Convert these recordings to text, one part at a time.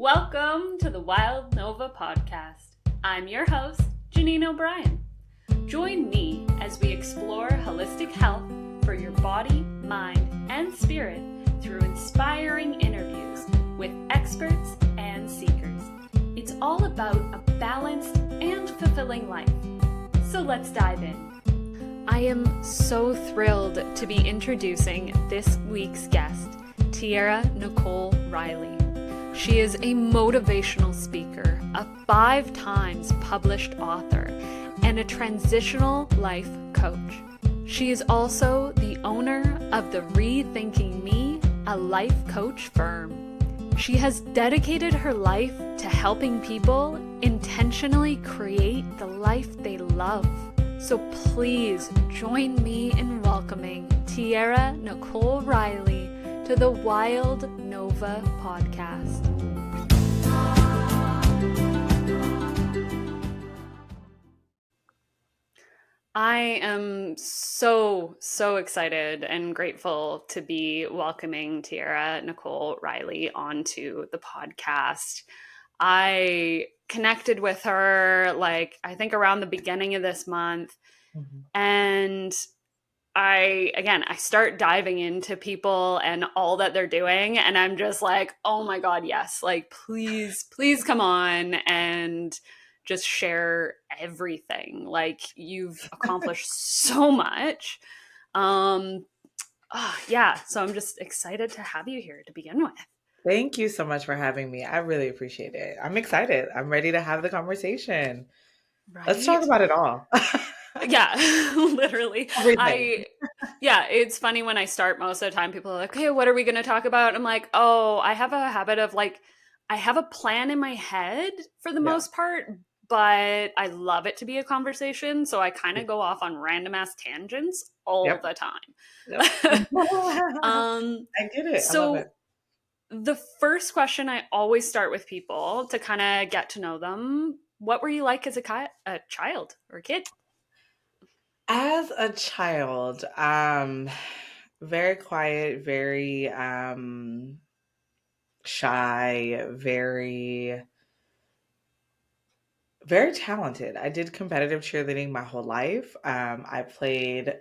Welcome to the Wild Nova podcast. I'm your host, Janine O'Brien. Join me as we explore holistic health for your body, mind, and spirit through inspiring interviews with experts and seekers. It's all about a balanced and fulfilling life. So let's dive in. I am so thrilled to be introducing this week's guest, Tiara Nicole Riley. She is a motivational speaker, a 5 times published author, and a transitional life coach. She is also the owner of the Rethinking Me, a life coach firm. She has dedicated her life to helping people intentionally create the life they love. So please join me in welcoming Tiara Nicole Riley to the Wild Nova podcast. I am so excited and grateful to be welcoming Tiara Nicole Riley onto the podcast. I connected with her I think around the beginning of this month. And I start diving into people and all that they're doing. And I'm just like, oh my God, yes. Please come on and just share everything. You've accomplished so much. So I'm just excited to have you here to begin with. Thank you so much for having me. I really appreciate it. I'm excited. I'm ready to have the conversation. Right? Let's talk about it all. Yeah, literally. Everything. It's funny when I start, most of the time people are like, okay, what are we going to talk about? I'm like, oh, I have a habit of I have a plan in my head for the most part, but I love it to be a conversation. So I kind of go off on random ass tangents all the time. I get it. I love it. The first question I always start with people to kind of get to know them, what were you like as a child or a kid? As a child, very quiet, very shy, very talented. I did competitive cheerleading my whole life. I played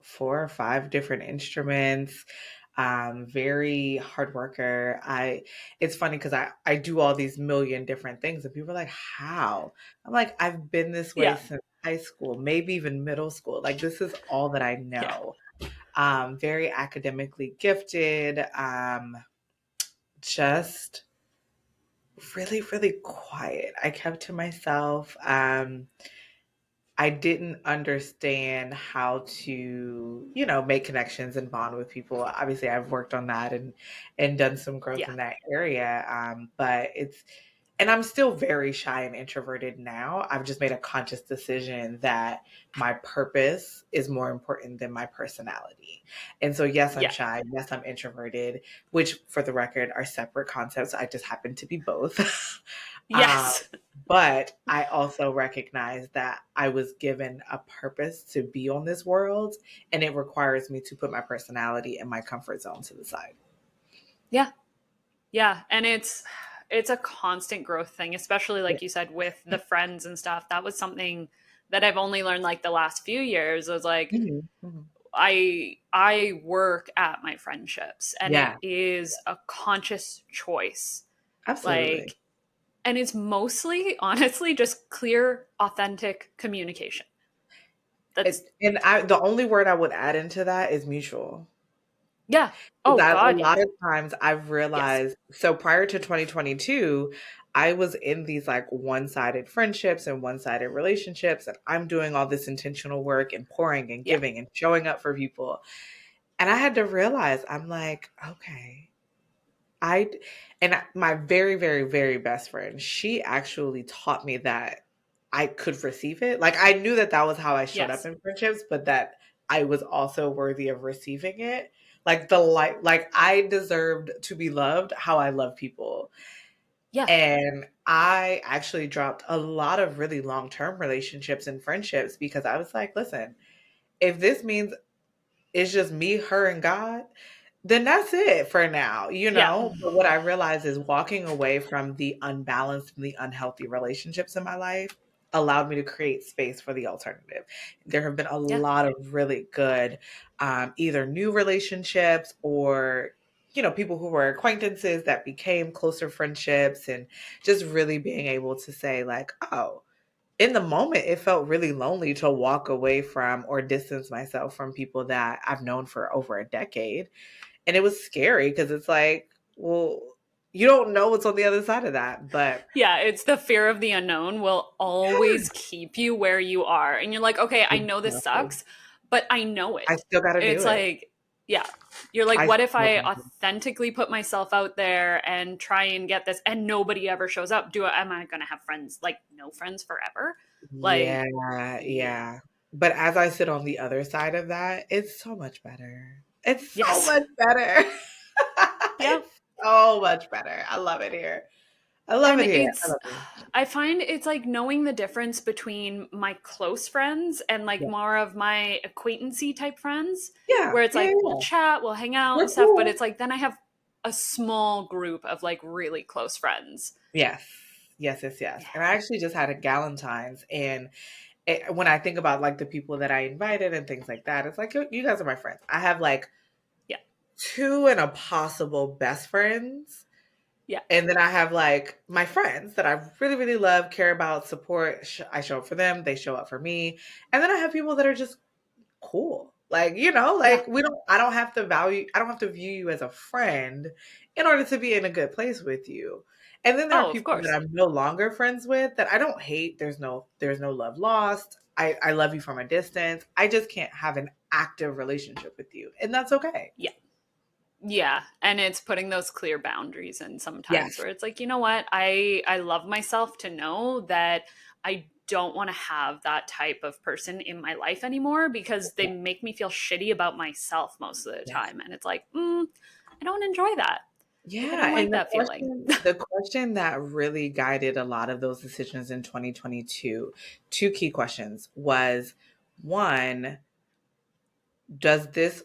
4 or 5 different instruments. Very hard worker. It's funny because I do all these million different things and people are like, how? I'm like, I've been this way since high school, maybe even middle school. This is all that I know. Very academically gifted. Just really, really quiet. I kept to myself. I didn't understand how to, make connections and bond with people. Obviously, I've worked on that and done some growth in that area. And I'm still very shy and introverted now. I've just made a conscious decision that my purpose is more important than my personality. And so, yes, I'm shy. Yes, I'm introverted, which for the record are separate concepts. I just happen to be both. Yes. But I also recognize that I was given a purpose to be on this world, and it requires me to put my personality and my comfort zone to the side. Yeah. Yeah. And it's a constant growth thing, especially you said with the friends and stuff. That was something that I've only learned the last few years. I was I work at my friendships, and it is a conscious choice. Absolutely. And it's mostly, honestly, just clear, authentic communication. The only word I would add into that is mutual. Yeah. Oh, God, a lot of times I've realized, so prior to 2022, I was in these one-sided friendships and one-sided relationships, and I'm doing all this intentional work and pouring and giving and showing up for people. And I had to realize, I'm like, okay, my very, very, very best friend, she actually taught me that I could receive it. I knew that was how I showed up in friendships, but that I was also worthy of receiving it. I deserved to be loved how I love people. Yeah. And I actually dropped a lot of really long-term relationships and friendships because I was like, listen, if this means it's just me, her, and God, then that's it for now, you Yeah. know? But what I realized is walking away from the unbalanced and the unhealthy relationships in my life allowed me to create space for the alternative. There have been a Yeah. lot of really good, either new relationships or, you know, people who were acquaintances that became closer friendships, and just really being able to say, like, oh, in the moment, it felt really lonely to walk away from or distance myself from people that I've known for over a decade. And it was scary because it's like, well, you don't know what's on the other side of that. But Yeah, it's the fear of the unknown will always keep you where you are. And you're like, okay, I know this exactly. sucks, but I know I it. still got to do It's it. like, yeah, you're like, I what if still I gotta do it. authentically put myself out there and try and get this and nobody ever shows up? Am I going to have friends, like no friends forever? Like, Yeah, yeah. yeah. But as I sit on the other side of that, it's so much better. It's so Yes. much better. Yep. It's so much better. I love it here. I love And it here. I love it. I find it's like knowing the difference between my close friends and like Yeah. more of my acquaintancy type friends, Yeah. where it's Yeah. like we'll Yeah. chat, we'll hang out and We're stuff, but cool. it's like then I have a small group of like really close friends. Yes. Yes, yes, yes. Yeah. And I actually just had a Galentine's, and when I think about like the people that I invited and things like that, it's like you guys are my friends. I have like Yeah. two and a possible best friends. Yeah. And then I have like my friends that I really, really love, care about, support. I show up for them, they show up for me. And then I have people that are just cool. Like, you know, Yeah. like I don't have to view you as a friend in order to be in a good place with you. And then there are Oh, of people that course. I'm no longer friends with that I don't hate. There's no love lost. I love you from a distance. I just can't have an active relationship with you. And that's okay. Yeah. Yeah, and it's putting those clear boundaries in sometimes Yes. where it's like, you know what? I love myself to know that I don't want to have that type of person in my life anymore because they Yeah. make me feel shitty about myself most of the Yes. time and it's like, I don't enjoy that. Like I Yeah, don't like and that feeling. the question that really guided a lot of those decisions in 2022, two key questions was, one, does this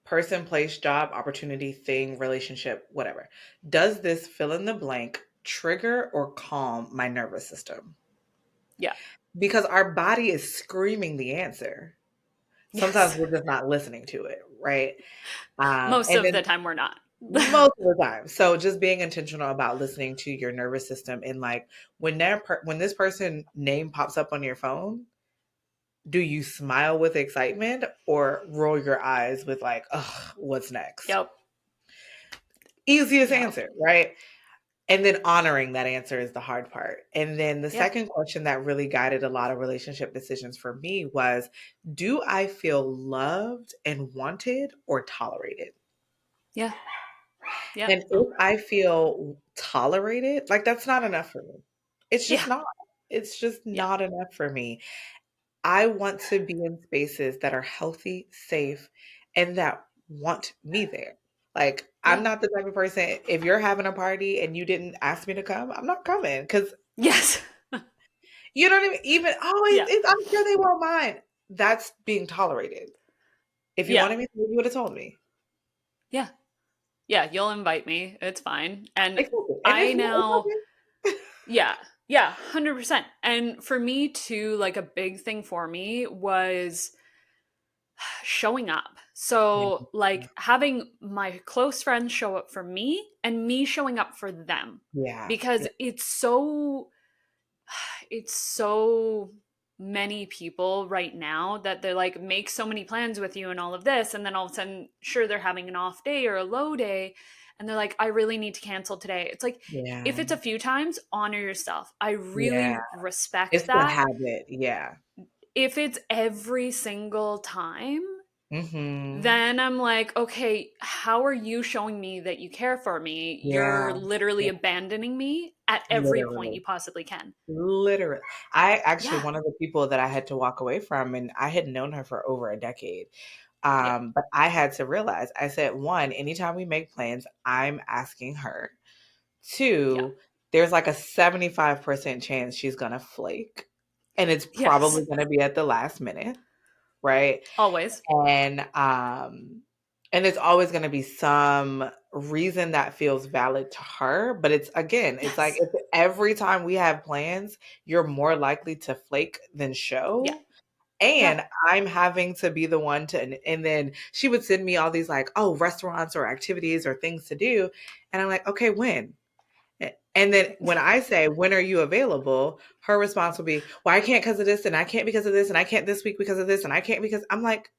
person, place, job, opportunity, thing, relationship, whatever, does this fill in the blank trigger or calm my nervous system? Yeah. Because our body is screaming the answer. Sometimes Yes. we're just not listening to it, right? Most And of then the time we're not. most of the time. So just being intentional about listening to your nervous system, and like when this person name pops up on your phone, do you smile with excitement or roll your eyes with like, ugh, what's next? Yep. Easiest Yep. answer, right? And then honoring that answer is the hard part. And then the Yeah. second question that really guided a lot of relationship decisions for me was, do I feel loved and wanted or tolerated? Yeah. Yeah. And if I feel tolerated, like that's not enough for me. It's just Yeah. not. It's just Yeah. not enough for me. I want to be in spaces that are healthy, safe, and that want me there. Like, I'm Yeah. not the type of person, if you're having a party and you didn't ask me to come, I'm not coming. Cause Yes. you know what I mean? Even, oh, Yeah. I'm sure they won't mind. That's being tolerated. If you Yeah. wanted me, you would have told me. Yeah. Yeah, you'll invite me. It's fine. And Exactly. And if I not, now, it's okay. yeah, yeah, 100%. And for me too, like a big thing for me was showing up. Yeah. So, like having my close friends show up for me and me showing up for them Yeah. because it's so many people right now that they're like make so many plans with you and all of this and then all of a sudden sure they're having an off day or a low day and they're like I really need to cancel today. It's like if Yeah. it's a few times honor yourself. I Yeah. really respect It's the that. habit. Yeah. If it's every single time Mhm. then I'm like, okay, how are you showing me that you care for me? You're Yeah. literally Yeah. abandoning me at every point Literally. you possibly can. Literally. I actually, Yeah. one of the people that I had to walk away from, and I had known her for over a decade. Yeah. But I had to realize, I said, one, anytime we make plans, I'm asking her. Yeah. Two, there's like a 75% chance she's gonna flake. And it's Yes. probably gonna be at the last minute, right? Always. And And it's always going to be some reason that feels valid to her. But it's again, it's like Yes. if every time we have plans, you're more likely to flake than Yeah. show. Yeah. And I'm having to be the one to, and then she would send me all these like, oh, restaurants or activities or things to do. And I'm like, okay, when? And then when I say, when are you available? Her response will be, well, I can't because of this, and I can't because of this, and I can't this week because of this, and I can't because I'm like,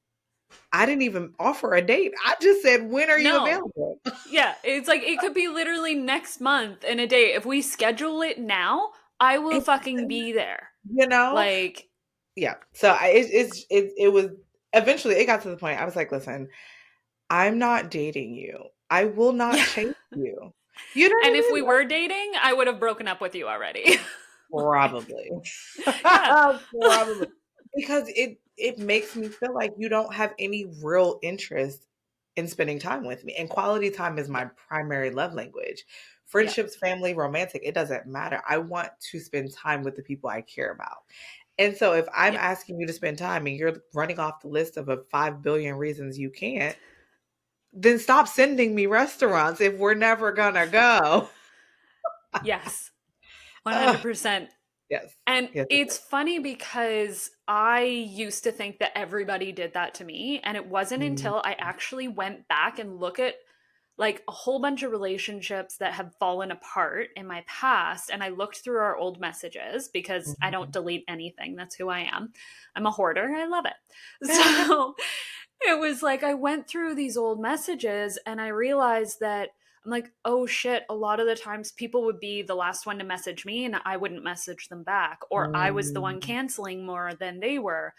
I didn't even offer a date. I just said, when are you No. available? Yeah, it's like it could be literally next month in a day. If we schedule it now, I will It, fucking be there. you know? Like, Yeah. So it was eventually it got to the point I was like, listen, I'm not dating you. I will not yeah. chase you. You know what And I if mean? we were dating, I would have broken up with you already. Like, Probably. yeah. Probably. Because it makes me feel like you don't have any real interest in spending time with me. And quality time is Yeah. my primary love language. Yeah. Friendships, family, romantic, it doesn't matter. I want to spend time with the people I care about. And so if I'm Yeah. asking you to spend time and you're running off the list of a 5 billion reasons you can't, then stop sending me restaurants if we're never gonna go. Yes. Ugh, 100%. yes. And Yes, it it's is. funny because I used to think that everybody did that to me. And it wasn't Mm, until I actually went back and look at like a whole bunch of relationships that have fallen apart in my past. And I looked through our old messages because I don't mhm. delete anything. That's who I am. I'm a hoarder. I love it. So it was like I went through these old messages and I realized that I'm like, oh shit, a lot of the times people would be the last one to message me and I wouldn't message them back, or I was the one Mm, canceling more than they were.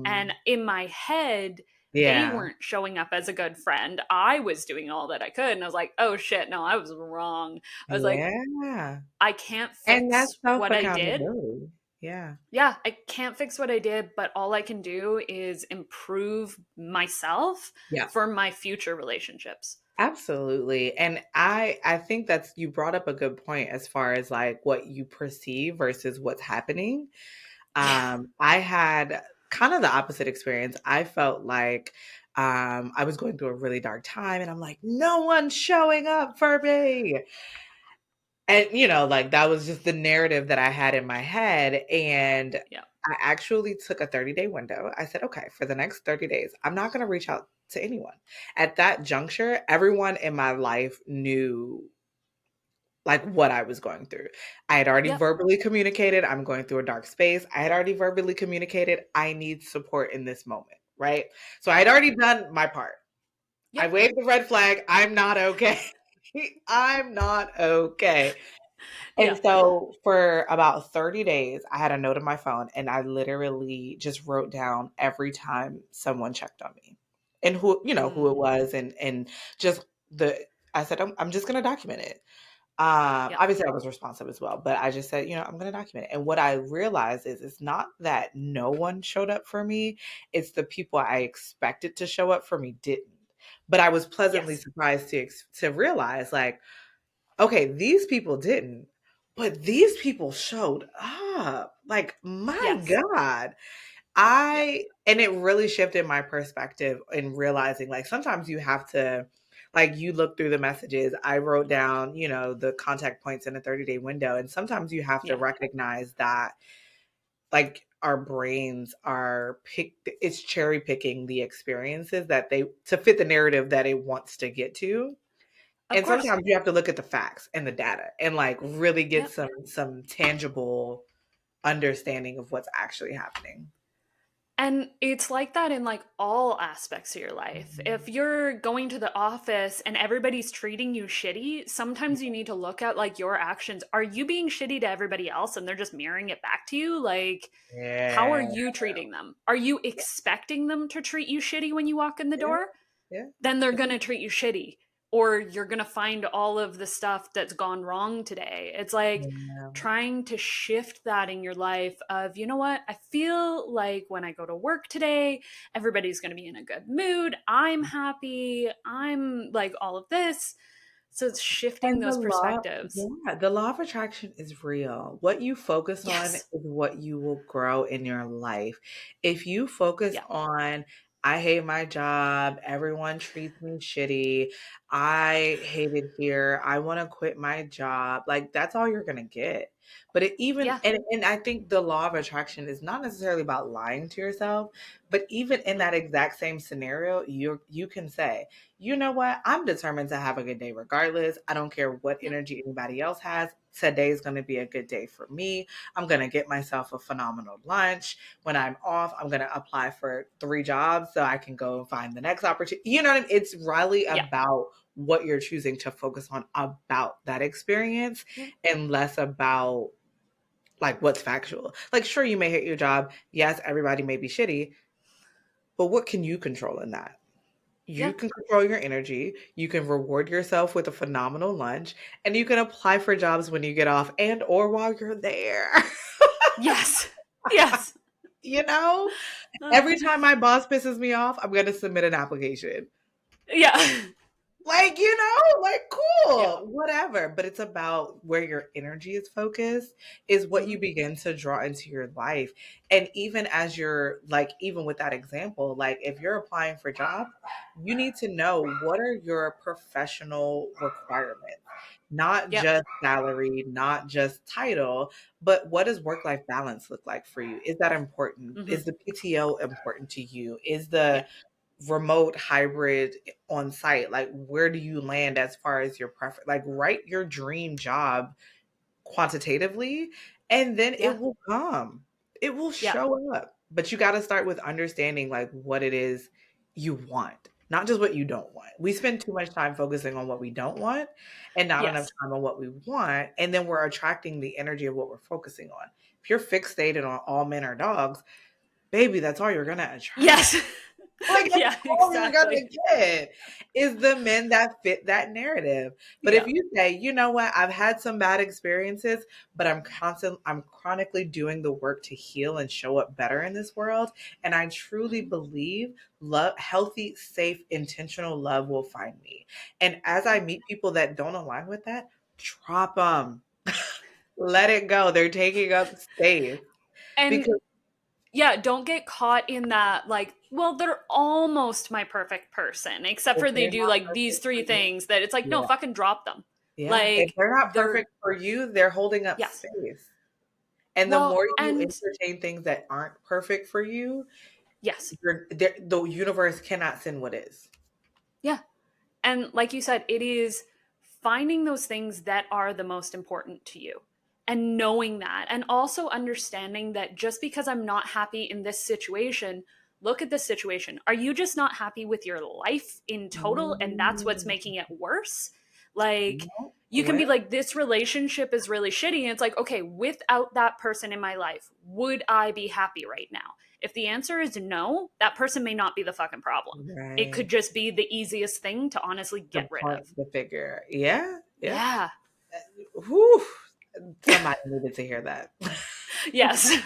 And mhm. in my head, they Yeah. weren't showing up as a good friend. I was doing all that I could. And I was like, oh shit, no, I was wrong. I was like, Yeah. I can't And that's fix what I did. self-accountability. Yeah. Yeah, I can't fix what I did, but all I can do is improve myself Yeah. for my future relationships. Absolutely. And I think that's you brought up a good point as far as like what you perceive versus what's happening. Yeah. I had kind of the opposite experience. I felt like I was going through a really dark time and I'm like, no one's showing up for me. And, like that was just the narrative that I had in my head. And Yeah. I actually took a 30-day window. I said, okay, for the next 30 days, I'm not going to reach out to anyone. At that juncture, everyone in my life knew like what I was going through. I had already Yep. verbally communicated, I'm going through a dark space. I had already verbally communicated, I need support in this moment, right? So I had Yep. already done my part. I Yep. waved the red flag. I'm not okay. I'm not okay. And Yeah. so for about 30 days, I had a note on my phone and I literally just wrote down every time someone checked on me and who it Mm. was and just I said, I'm just going to document it. Yep. Obviously I was responsive as well, but I just said, I'm going to document it. And what I realized is it's not that no one showed up for me. It's the people I expected to show up for me didn't. But I was pleasantly Yes. surprised to realize like, okay, these people didn't, but these people showed up. Like, my Yes. God. Yep. And it really shifted my perspective in realizing like sometimes you have to, like, you look through the messages. I wrote down, the contact points in a 30-day window. And sometimes you have to Yeah. recognize that like our brains are it's cherry picking the experiences that to fit the narrative that it wants to get to. Of And course. sometimes you have to look at the facts and the data and like really get Yep. some tangible understanding of what's actually happening. And it's like that in like all aspects of your life. If Mhm. you're going to the office and everybody's treating you shitty, sometimes you need to look at like your actions. Are you being shitty to everybody else and they're just mirroring it back to you? Like, how are Yeah. you treating them? Are you expecting them to treat you shitty when you walk in the Yeah. door? Yeah. Then they're going to treat you shitty, or you're going to find all of the stuff that's gone wrong today. It's like Yeah. trying to shift that in your life of, you know what? I feel like when I go to work today, everybody's going to be in a good mood. I'm happy. I'm like all of this. So it's shifting And those perspectives. the law of attraction is real. What you focus on is Yes. what you will grow in your life. If you focus Yeah. on, I hate my job. Everyone treats me shitty. I hate it here. I want to quit my job. Like that's all you're gonna get. But it even Yeah. and I think the law of attraction is not necessarily about lying to yourself, but even in Mhm. that exact same scenario, you can say, you know what? I'm determined to have a good day regardless. I don't care what Yep. energy anybody else has. Today is going to be a good day for me. I'm going to get myself a phenomenal lunch. When I'm off, I'm going to apply for 3 jobs so I can go and find the next opportunity. You know what I mean? It's really Yeah. about what you're choosing to focus on about that experience Yeah. and less about like what's factual. Like, sure, you may hate your job. Yes, everybody may be shitty, but what can you control in that? You Yeah. can control your energy. You can reward yourself with a phenomenal lunch, and you can apply for jobs when you get off and or while you're there. Yes. Yes. You know, Uh, every time my boss pisses me off, I'm going to submit an application. yeah. Like, like Yeah. cool, whatever. But it's about where your energy is focused, is what you Mhm. begin to draw into your life. And even as you're like, even with that example, like if you're applying for jobs, you need to know what are your professional requirements, not Yep. just salary, not just title, but what does work life balance look like for you? Is that important? Mhm. Is the PTO important to you? Is Yeah. the remote, hybrid, on site, like where do you land as far as your preference? Like write your dream job quantitatively and then Yeah. it will come, it will Yeah. show up. But you got to start with understanding like what it is you want, not just what you don't want. We spend too much time focusing on what we don't want and not enough Yes. time on what we want, and then we're attracting the energy of what we're focusing on. If you're fixated on all men are dogs, baby, that's all you're going to attract. Yes. Like that's Yeah, all you're gonna exactly. get is the men that fit that narrative. But if Yeah. you say, you know what, I've had some bad experiences, but I'm chronically doing the work to heal and show up better in this world. And I truly Mhm. believe love, healthy, safe, intentional love will find me. And as I Yeah. meet people that don't align with that, drop them. Let it go. They're taking up space And because yeah, don't get caught in that like, well, they're almost my perfect person, except if for they they're do not like these perfect three for you, things that it's like, no, yeah. fucking drop them. Yeah, if Like they're not they're perfect for you, they're holding up yes. space. And the Well, more you and entertain things that aren't perfect for you, yes. the universe cannot send what is. Yeah. And like you said, it is finding those things that are the most important to you and knowing that. And also understanding that just because I'm not happy in this situation, look at this situation. Are you just not happy with your life in total? And that's what's Mm, making it worse? Like, no, you can be well, like, this relationship is really shitty. And it's like, okay, without that person in my life, would I be happy right now? If the answer is no, that person may not be the fucking problem. It could right. just be the easiest thing to honestly The get rid point, of. the figure. Yeah, yeah. Yeah. Whew. Somebody needed to hear that. Yes.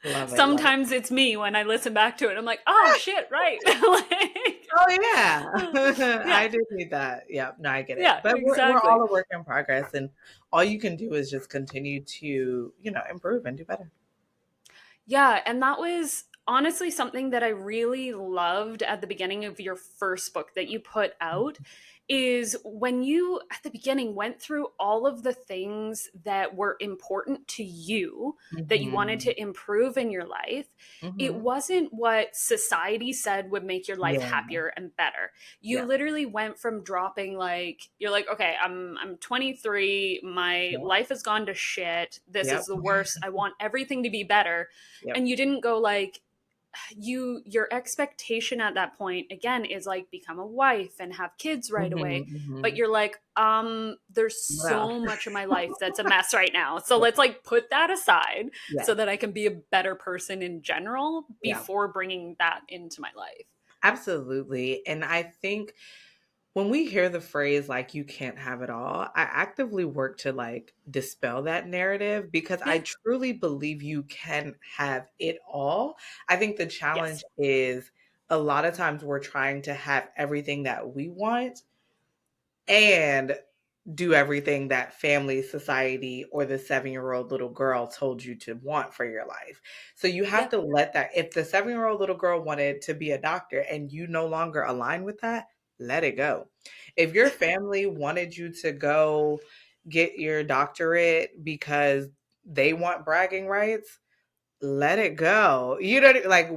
Love it, love it. Sometimes it's me when I listen back to it. I'm like, oh shit, right. Like, Oh yeah, yeah. I do need that. Yeah, no, I get it. Yeah, But we're exactly. all a work in progress, and all you can do is just continue to improve and do better. Yeah, and that was honestly something that I really loved at the beginning of your first book that you put out is when you at the beginning went through all of the things that were important to you that you wanted Hmm. to improve in your life. It Hmm. wasn't what society said would make your life Yeah, happier and better. You yeah, literally went from dropping like you're like, okay, I'm 23, my yep, life has gone to shit. This yep, is the worst. I want everything to be better, yep. and you didn't go like your expectation at that point again is like become a wife and have kids right away, Hmm. but Hmm. you're like there's Well, so much of my life that's a mess right now, so yeah, let's like put that aside yeah, so that I can be a better person in general yeah, before bringing that into my life. absolutely. And I think when we hear the phrase like you can't have it all, I actively work to like dispel that narrative because I Yeah. truly believe you can have it all. I think the challenge Yes. is a lot of times we're trying to have everything that we want and do everything that family, society, or the 7-year-old little girl told you to want for your life. So you have Yep. to let that, if the 7-year-old little girl wanted to be a doctor and you no longer align with that, let it go. If your family wanted you to go get your doctorate because they want bragging rights, let it go. You know, like,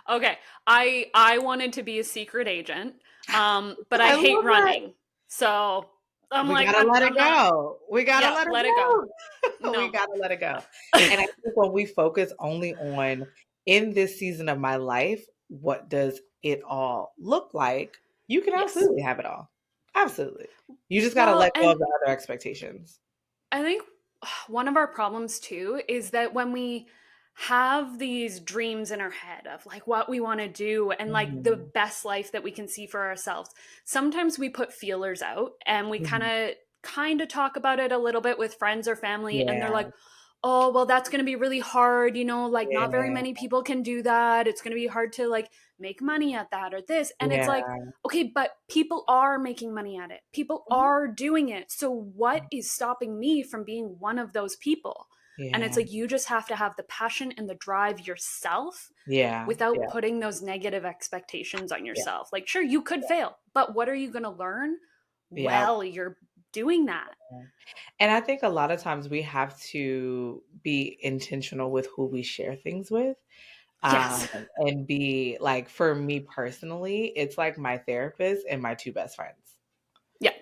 Okay. I wanted to be a secret agent, but I I hate love that. running. So I'm We like, gotta let it I'm not. go. We gotta Yeah, let it let it go. go. We No. gotta let it go. And I think when we focus only on, in this season of my life, what does it all look like? You can Yes. absolutely have it all. Absolutely. You just gotta Well, let go and of the other expectations. I think one of our problems too is that when we have these dreams in our head of like what we want to do and like the Mhm. best life that we can see for ourselves, sometimes we put feelers out and we kind Mhm. of talk about it a little bit with friends or family, and they're Yeah. like, "Oh, well, that's going to be really hard, like not very Yeah. many people can do that. It's going to be hard to like make money at that or this." And it's Yeah. like, okay, but people are making money at it. People Mhm. are doing it. So what is stopping me from being one of those people? And it's Yeah. like you just have to have the passion and the drive yourself Yeah. without Yeah. putting those negative expectations on Yeah. yourself. Like, sure, you could fail, but what are you going to learn Yeah. while you're doing that? And I think a lot of times we have to be intentional with who we share things with. Yes. And be like, for me personally, it's like my therapist and my two best friends. Yeah.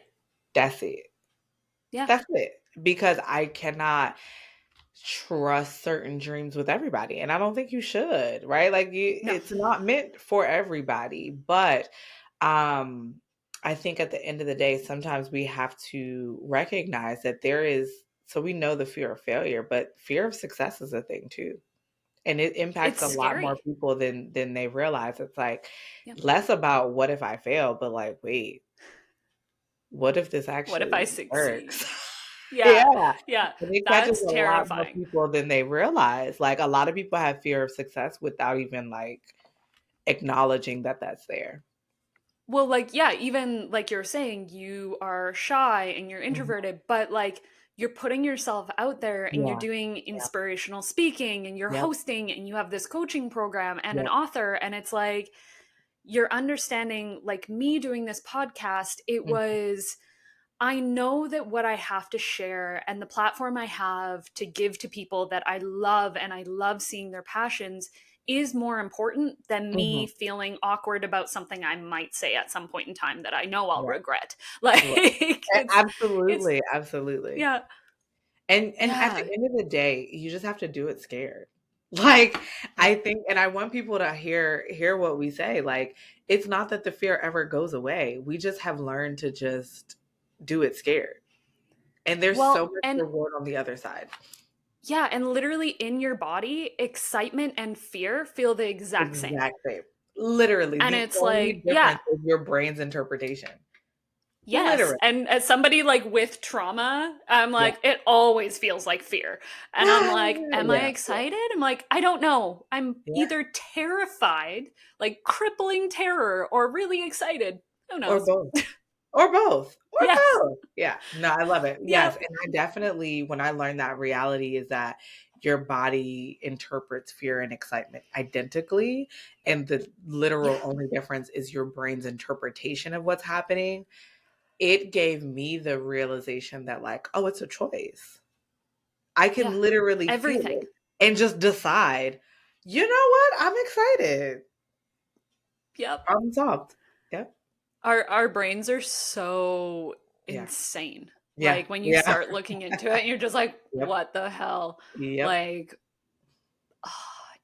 That's it. Yeah. That's it. Because I cannot trust certain dreams with everybody. And I don't think you should, right? Like No. it's not meant for everybody. But um I think at the end of the day, sometimes we have to recognize that there is, so we know the fear of failure, but fear of success is a thing too. And it impacts It's a lot more scary. people than they realize. It's like Yeah. less about what if I fail, but like, wait, what if this What if I actually works? succeed? Yeah. Yeah. Yeah. And it catches That's a lot more terrifying. people than they realize. Like a lot of people have fear of success without even like acknowledging that that's there. Well, like, yeah, even like you're saying, you are shy and you're Mhm. introverted, but like you're putting yourself out there and you're Yeah. doing Yeah. inspirational speaking and you're Yep. hosting and you have this coaching program and an Yep. author. And it's like you're understanding, like me doing this podcast, it Mhm. was, I know that what I have to share and the platform I have to give to people that I love and I love seeing their passions is more important than me Mhm. feeling awkward about something I might say at some point in time that I know I'll Right. regret. Right. Like it's Absolutely. Absolutely. yeah. And at the Yeah. end of the day, you just have to do it scared. Like, I Yep. think, and I want people to hear what we say. Like, it's not that the fear ever goes away. We just have learned to just do it scared. And there's so Well, much and reward on the other side. yeah, and literally in your body, excitement and fear feel the exact same. Exact same. Literally, And the it's only like, yeah, difference is your brain's interpretation. yes. Literally. And as somebody like with trauma, I'm Yeah. like, it always feels like fear. And I'm like, am I Yeah. excited? I'm like, I don't know. I'm Yeah. either terrified, like crippling terror, or really excited. Who Or knows? both. Or both. Or Yes. both. Yeah. No, I love it. Yes. Yep. And I definitely, when I learned that reality is that your body interprets fear and excitement identically. And the Yeah. literal only difference is your brain's interpretation of what's happening. It gave me the realization that, like, oh, it's a choice. I Yeah. can literally feel Everything. it and just decide, you know what? I'm excited. Yep. Problem solved. Yep. Our brains are so Yeah. insane. Yeah. Like when you Yeah. start looking into it, and you're just like, Yep. what the hell? Yep. Like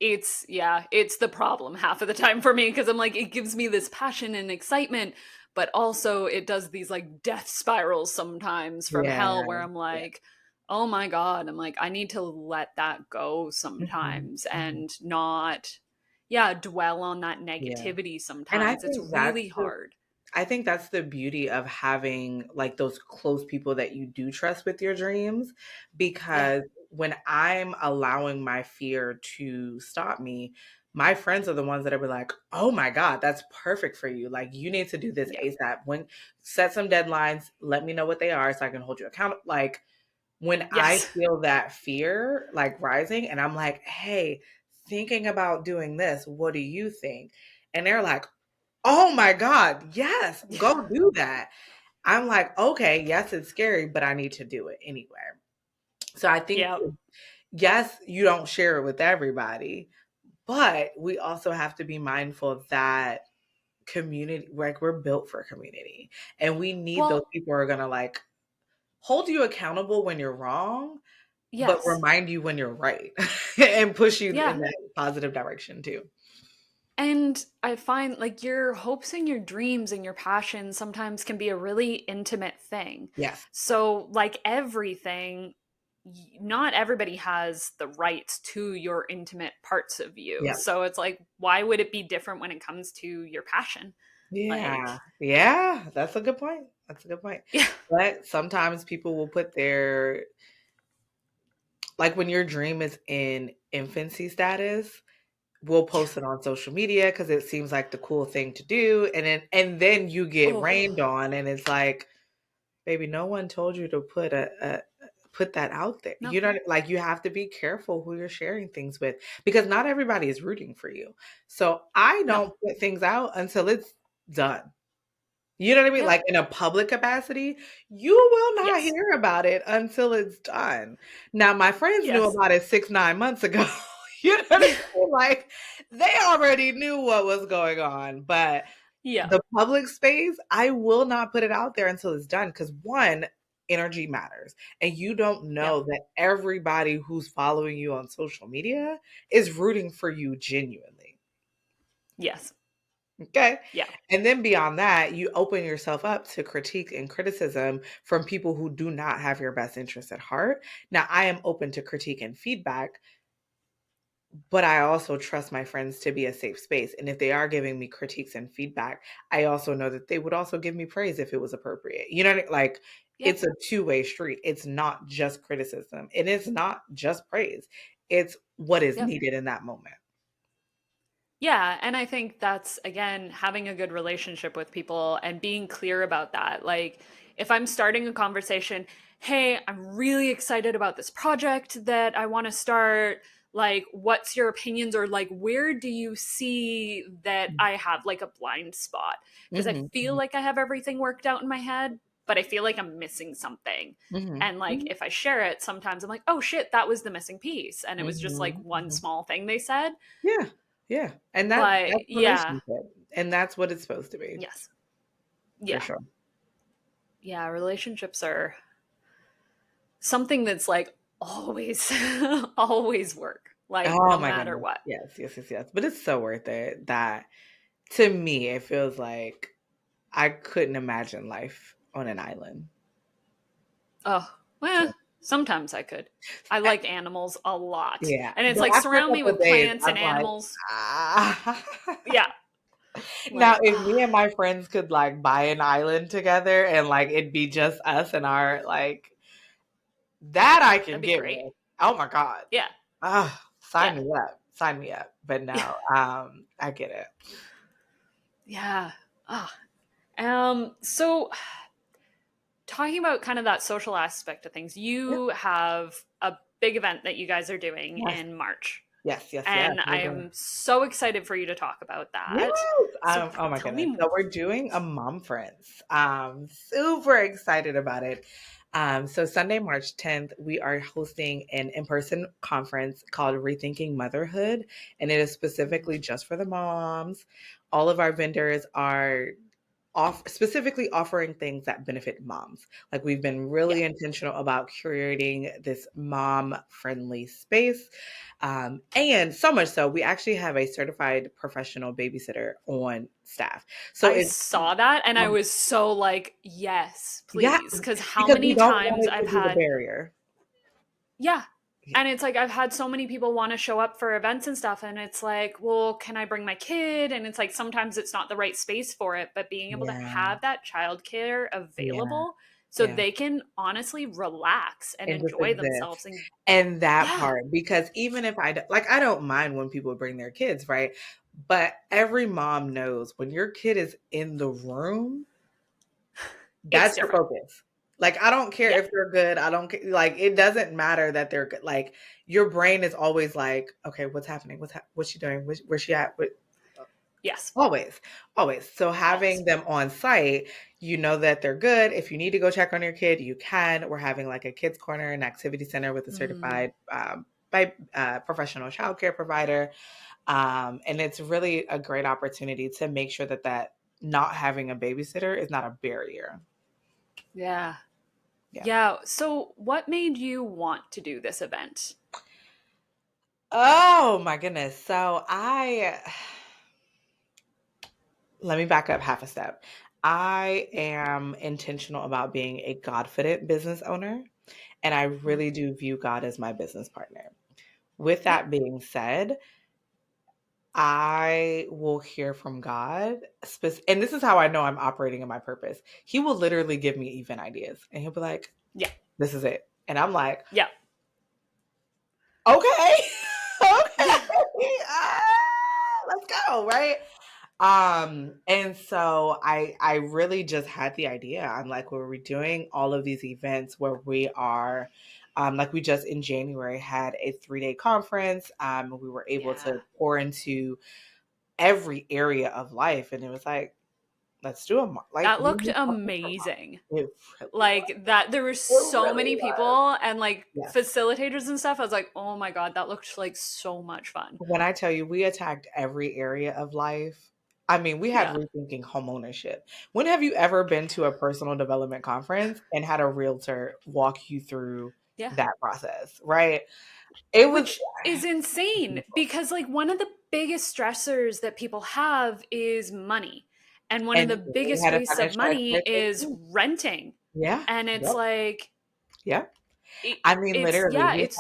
it's yeah, it's the problem half of the time for me because I'm like, it gives me this passion and excitement, but also it does these like death spirals sometimes from Yeah. hell where I'm Yeah. like, oh my God, I'm like, I need to let that go Mhm. sometimes Mhm. and not, yeah, dwell on that Yeah. negativity And sometimes. It's really hard. I think that's the beauty of having like those close people that you do trust with your dreams, Yeah. because when I'm allowing my fear to stop me, my friends are the ones that are like, oh my God, that's perfect for you. Like, you need to do this Yeah. ASAP. When set some deadlines, let me know what they are so I can hold you accountable. Like, when I Yes. feel that fear like rising and I'm like, hey, thinking about doing this, what do you think? And they're like, oh my God, yes, go do that. I'm like, okay, yes, it's scary, but I need to do it anyway. So I think, Yeah. yes, you don't share it with everybody, but we also have to be mindful that community, like we're built for community, and we need those Well, people who are going to like hold you accountable when you're wrong, but yes. remind you when you're right and push you Yeah. in that positive direction too. And I find like your hopes and your dreams and your passions sometimes can be a really intimate thing. Yes. So, like everything, not everybody has the rights to your intimate parts of you. Yeah. So, it's like, why would it be different when it comes to your passion? Like, Yeah. Yeah. That's a good point. That's a good point. yeah. But sometimes people will put their, like when your dream is in infancy status, we'll Yeah. post it on social media because it seems like the cool thing to do. And then you get Oh, rained on and it's like, baby, no one told you to put that out there. no. You know, like you have to be careful who you're sharing things with because not everybody is rooting for you. So I No. don't put things out until it's done. You know what I mean? Yep. Like in a public capacity, you will not Yes. hear about it until it's done. Now, my friends knew Yes. about it 6, 9 months ago. You know what I mean? Like they already knew what was going on, but Yeah. the public space, I will not put it out there until it's done because one, energy matters. And you don't Yep. know that everybody who's following you on social media is rooting for you genuinely. Yes. Okay. Yeah. And then beyond that, you open yourself up to critique and criticism from people who do not have your best interests at heart. Now, I am open to critique and feedback, but I also trust my friends to be a safe space. And if they are giving me critiques and feedback, I also know that they would also give me praise if it was appropriate. You know what I mean? Like Yep. it's a two-way street. It's not just criticism and it's not just praise. It's what is Yep. needed in that moment. Yeah, and I think that's again having a good relationship with people and being clear about that. Like if I'm starting a conversation, "Hey, I'm really excited about this project that I want to start. Like what's your opinions or like where do you see that I have like a blind spot?" Because I Mhm, feel mhm, like I have everything worked out in my head, but I feel like I'm missing something. mhm, And like mhm, if I share it, sometimes I'm like, "Oh shit, that was the missing piece." And it was just like mhm, one mhm. small thing they said. Yeah, yeah, and that's But yeah, relationship, and that's what it's supposed to be, yes. for Yeah. sure. Yeah, relationships are something that's like always always work. Like Oh no my matter goodness. what. Yes, yes, yes, yes, but it's so worth it that to me, it feels like I couldn't imagine life on an island. Oh, well, sometimes I could. I A like animals a lot. Yeah, And it's but like after a surround me couple of with days, plants and I'm like, animals. "Ah." Yeah. Now, Like if me and ah, my friends could, like, buy an island together and, like, it'd be just us and our, like that I can that'd be get great. with. Oh my god. Yeah. Ah, Yeah. sign me up, but no, I get it. Yeah. Ah. So talking about kind of that social aspect of things, Yeah. you have a big event that you guys are doing Yes, in March. yes, yes, yes, And I we're doing am so excited for you to talk about Yes! that. So Oh my tell goodness. me So more. we're doing a mom friends. Super excited about it. So Sunday, March 10th, we are hosting an in-person conference called Rethinking Motherhood, and it is specifically just for the moms. All of our vendors are specifically offering things that benefit moms. Like we've been Yeah. really intentional about curating this mom friendly space. And so much so, we actually have a certified professional babysitter on staff. So I it's saw that and I um, was so like, yes, yeah, please. Because how because we many don't want times it I've to be the had, barrier. yeah. Yeah, And it's like, I've had so many people want to show up for events and stuff. And it's like, well, can I bring my kid? And it's like, sometimes it's not the right space for it. But being able to yeah, have that childcare yeah, available so Yeah. they can honestly relax and And just enjoy exist. themselves. And And that yeah, part, because even if I don't mind when people bring their kids, right? But every mom knows when your kid is in the room, it's that's your different. focus. Like, I don't care Yeah. if they're good. I don't care. Like, it doesn't matter that they're good. Like, your brain is always like, okay, what's happening? What's she doing? Where's she at? Yes. Always, always. So Always. having them on site, you know that they're good. If you need to go check on your kid, you can. We're having like a kids corner, an activity center with a Mm, certified by professional childcare provider, and it's really a great opportunity to make sure that not having a babysitter is not a barrier. yeah. Yeah. Yeah. So, what made you want to do this event? Oh my goodness. So I let me back up half a step. I Yeah. am intentional about being a God-fitted business owner. And I Mm, really do view God as my business partner. With yep. that being said, I will hear from God. And this is how I know I'm operating in my purpose. He will literally give me event ideas and he'll be like, Yeah. this is it. And I'm like, Yeah. okay, okay, Yeah. ah, let's go. Right. And so I really just had the idea. I'm like, well, we're doing all of these events where we are, like we just in January had a 3-day conference. We were able Yeah. to pour into every area of life, and it was like, let's do a like That we looked need something for amazing. mom. It really was. Like that, there were It so really many was. people and like Yes. facilitators and stuff. I was like, oh my God, that looked like so much fun. When I tell you we attacked every area of life, I mean, we had Yeah. rethinking homeownership. When have you ever been to a personal development conference and had a realtor walk you through Yeah. that process, right? It was Which is insane beautiful. because, like, one of the biggest stressors that people have is money. And one of And the we biggest had a wastes of financial money advisor there is too. renting. Yeah. And it's Yep. like, Yep. I mean, literally, yeah, it's,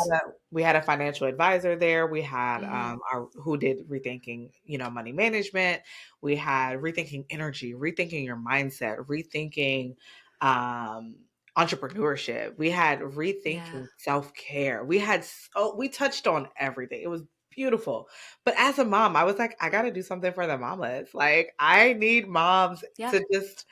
we had a financial advisor there. We had mhm, our who did rethinking, money management. We had rethinking energy, rethinking your mindset, rethinking um entrepreneurship. We had yeah, rethinking self-care. We touched on everything. It was beautiful. But as a mom, I was like, I got to do something for the mamas. Like, I need moms yeah, to just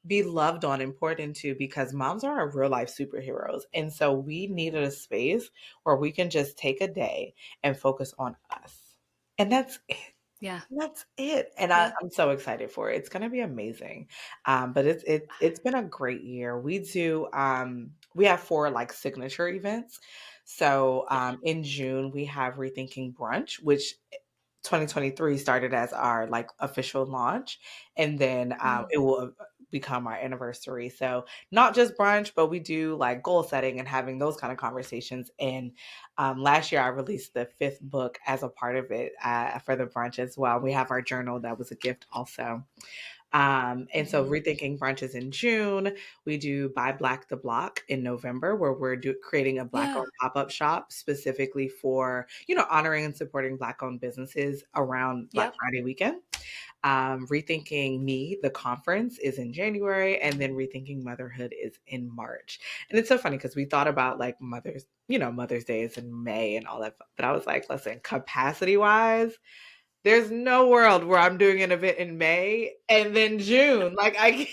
be loved on and poured into, because moms are our real life superheroes. And so we needed a space where we can just take a day and focus on us. And that's it. yeah, That's it. And yeah, I'm so excited for it. It's gonna be amazing. But it's been a great year. We have 4 like signature events. So yeah, in June we have Rethinking Brunch, which 2023 started as our like official launch, and then mhm, it will become our anniversary. So not just brunch, but we do like goal setting and having those kind of conversations. And last year I released the 5th book as a part of it for the brunch as well. We have our journal that was a gift also. And so mhm, Rethinking Brunch is in June. We do Buy Black the Block in November, where we're creating a Black yeah, owned pop up shop specifically for, honoring and supporting Black owned businesses around Black yep, Friday weekend. Rethinking Me, the conference, is in January, and then Rethinking Motherhood is in March. And it's so funny because we thought about like Mother's Day is in May and all that. But I was like, listen, capacity wise, there's no world where I'm doing an event in May and then no, June. Like I can't,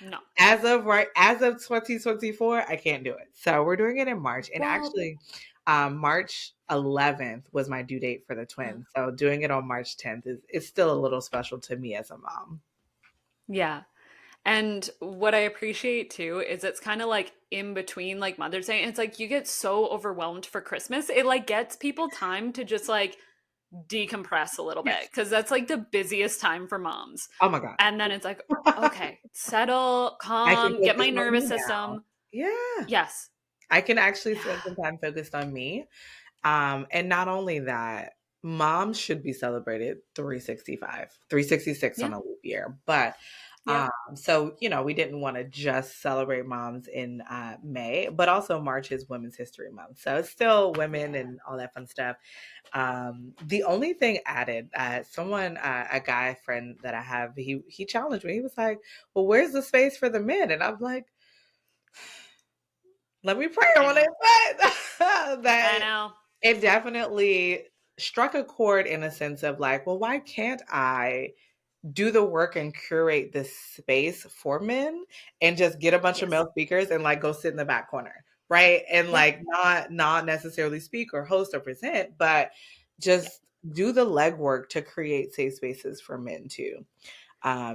no. as of 2024, I can't do it. So we're doing it in March. And Well, actually, March 11th was my due date for the uh, twins. So doing it on March 10th is still a little special to me as a mom. yeah. And what I appreciate too is it's kind of like in between like Mother's Day. And it's like you get so overwhelmed for Christmas. It like gets people time to just like decompress a little bit Yes. because that's like the busiest time for moms. Oh my God. And then it's like, okay, settle, I can calm, get focus my on nervous me now. system. Yeah. Yes. I can actually Yeah. spend some time focused on me. And not only that, moms should be celebrated 365, 366 on Yeah. a leap year. But Yep. so, we didn't want to just celebrate moms in May, but also March is Women's History Month. So it's still women Yeah. and all that fun stuff. The only thing added, a guy friend that I have, he challenged me. He was like, well, where's the space for the men? And I'm like, Let me pray I on know. it, but I that know. it definitely struck a chord in a sense of like, well, why can't I do the work and curate this space for men and just get a bunch of Yes. male speakers and like go sit in the back corner, right? And Yeah. like not necessarily speak or host or present, but Yeah. just do the legwork to create safe spaces for men too.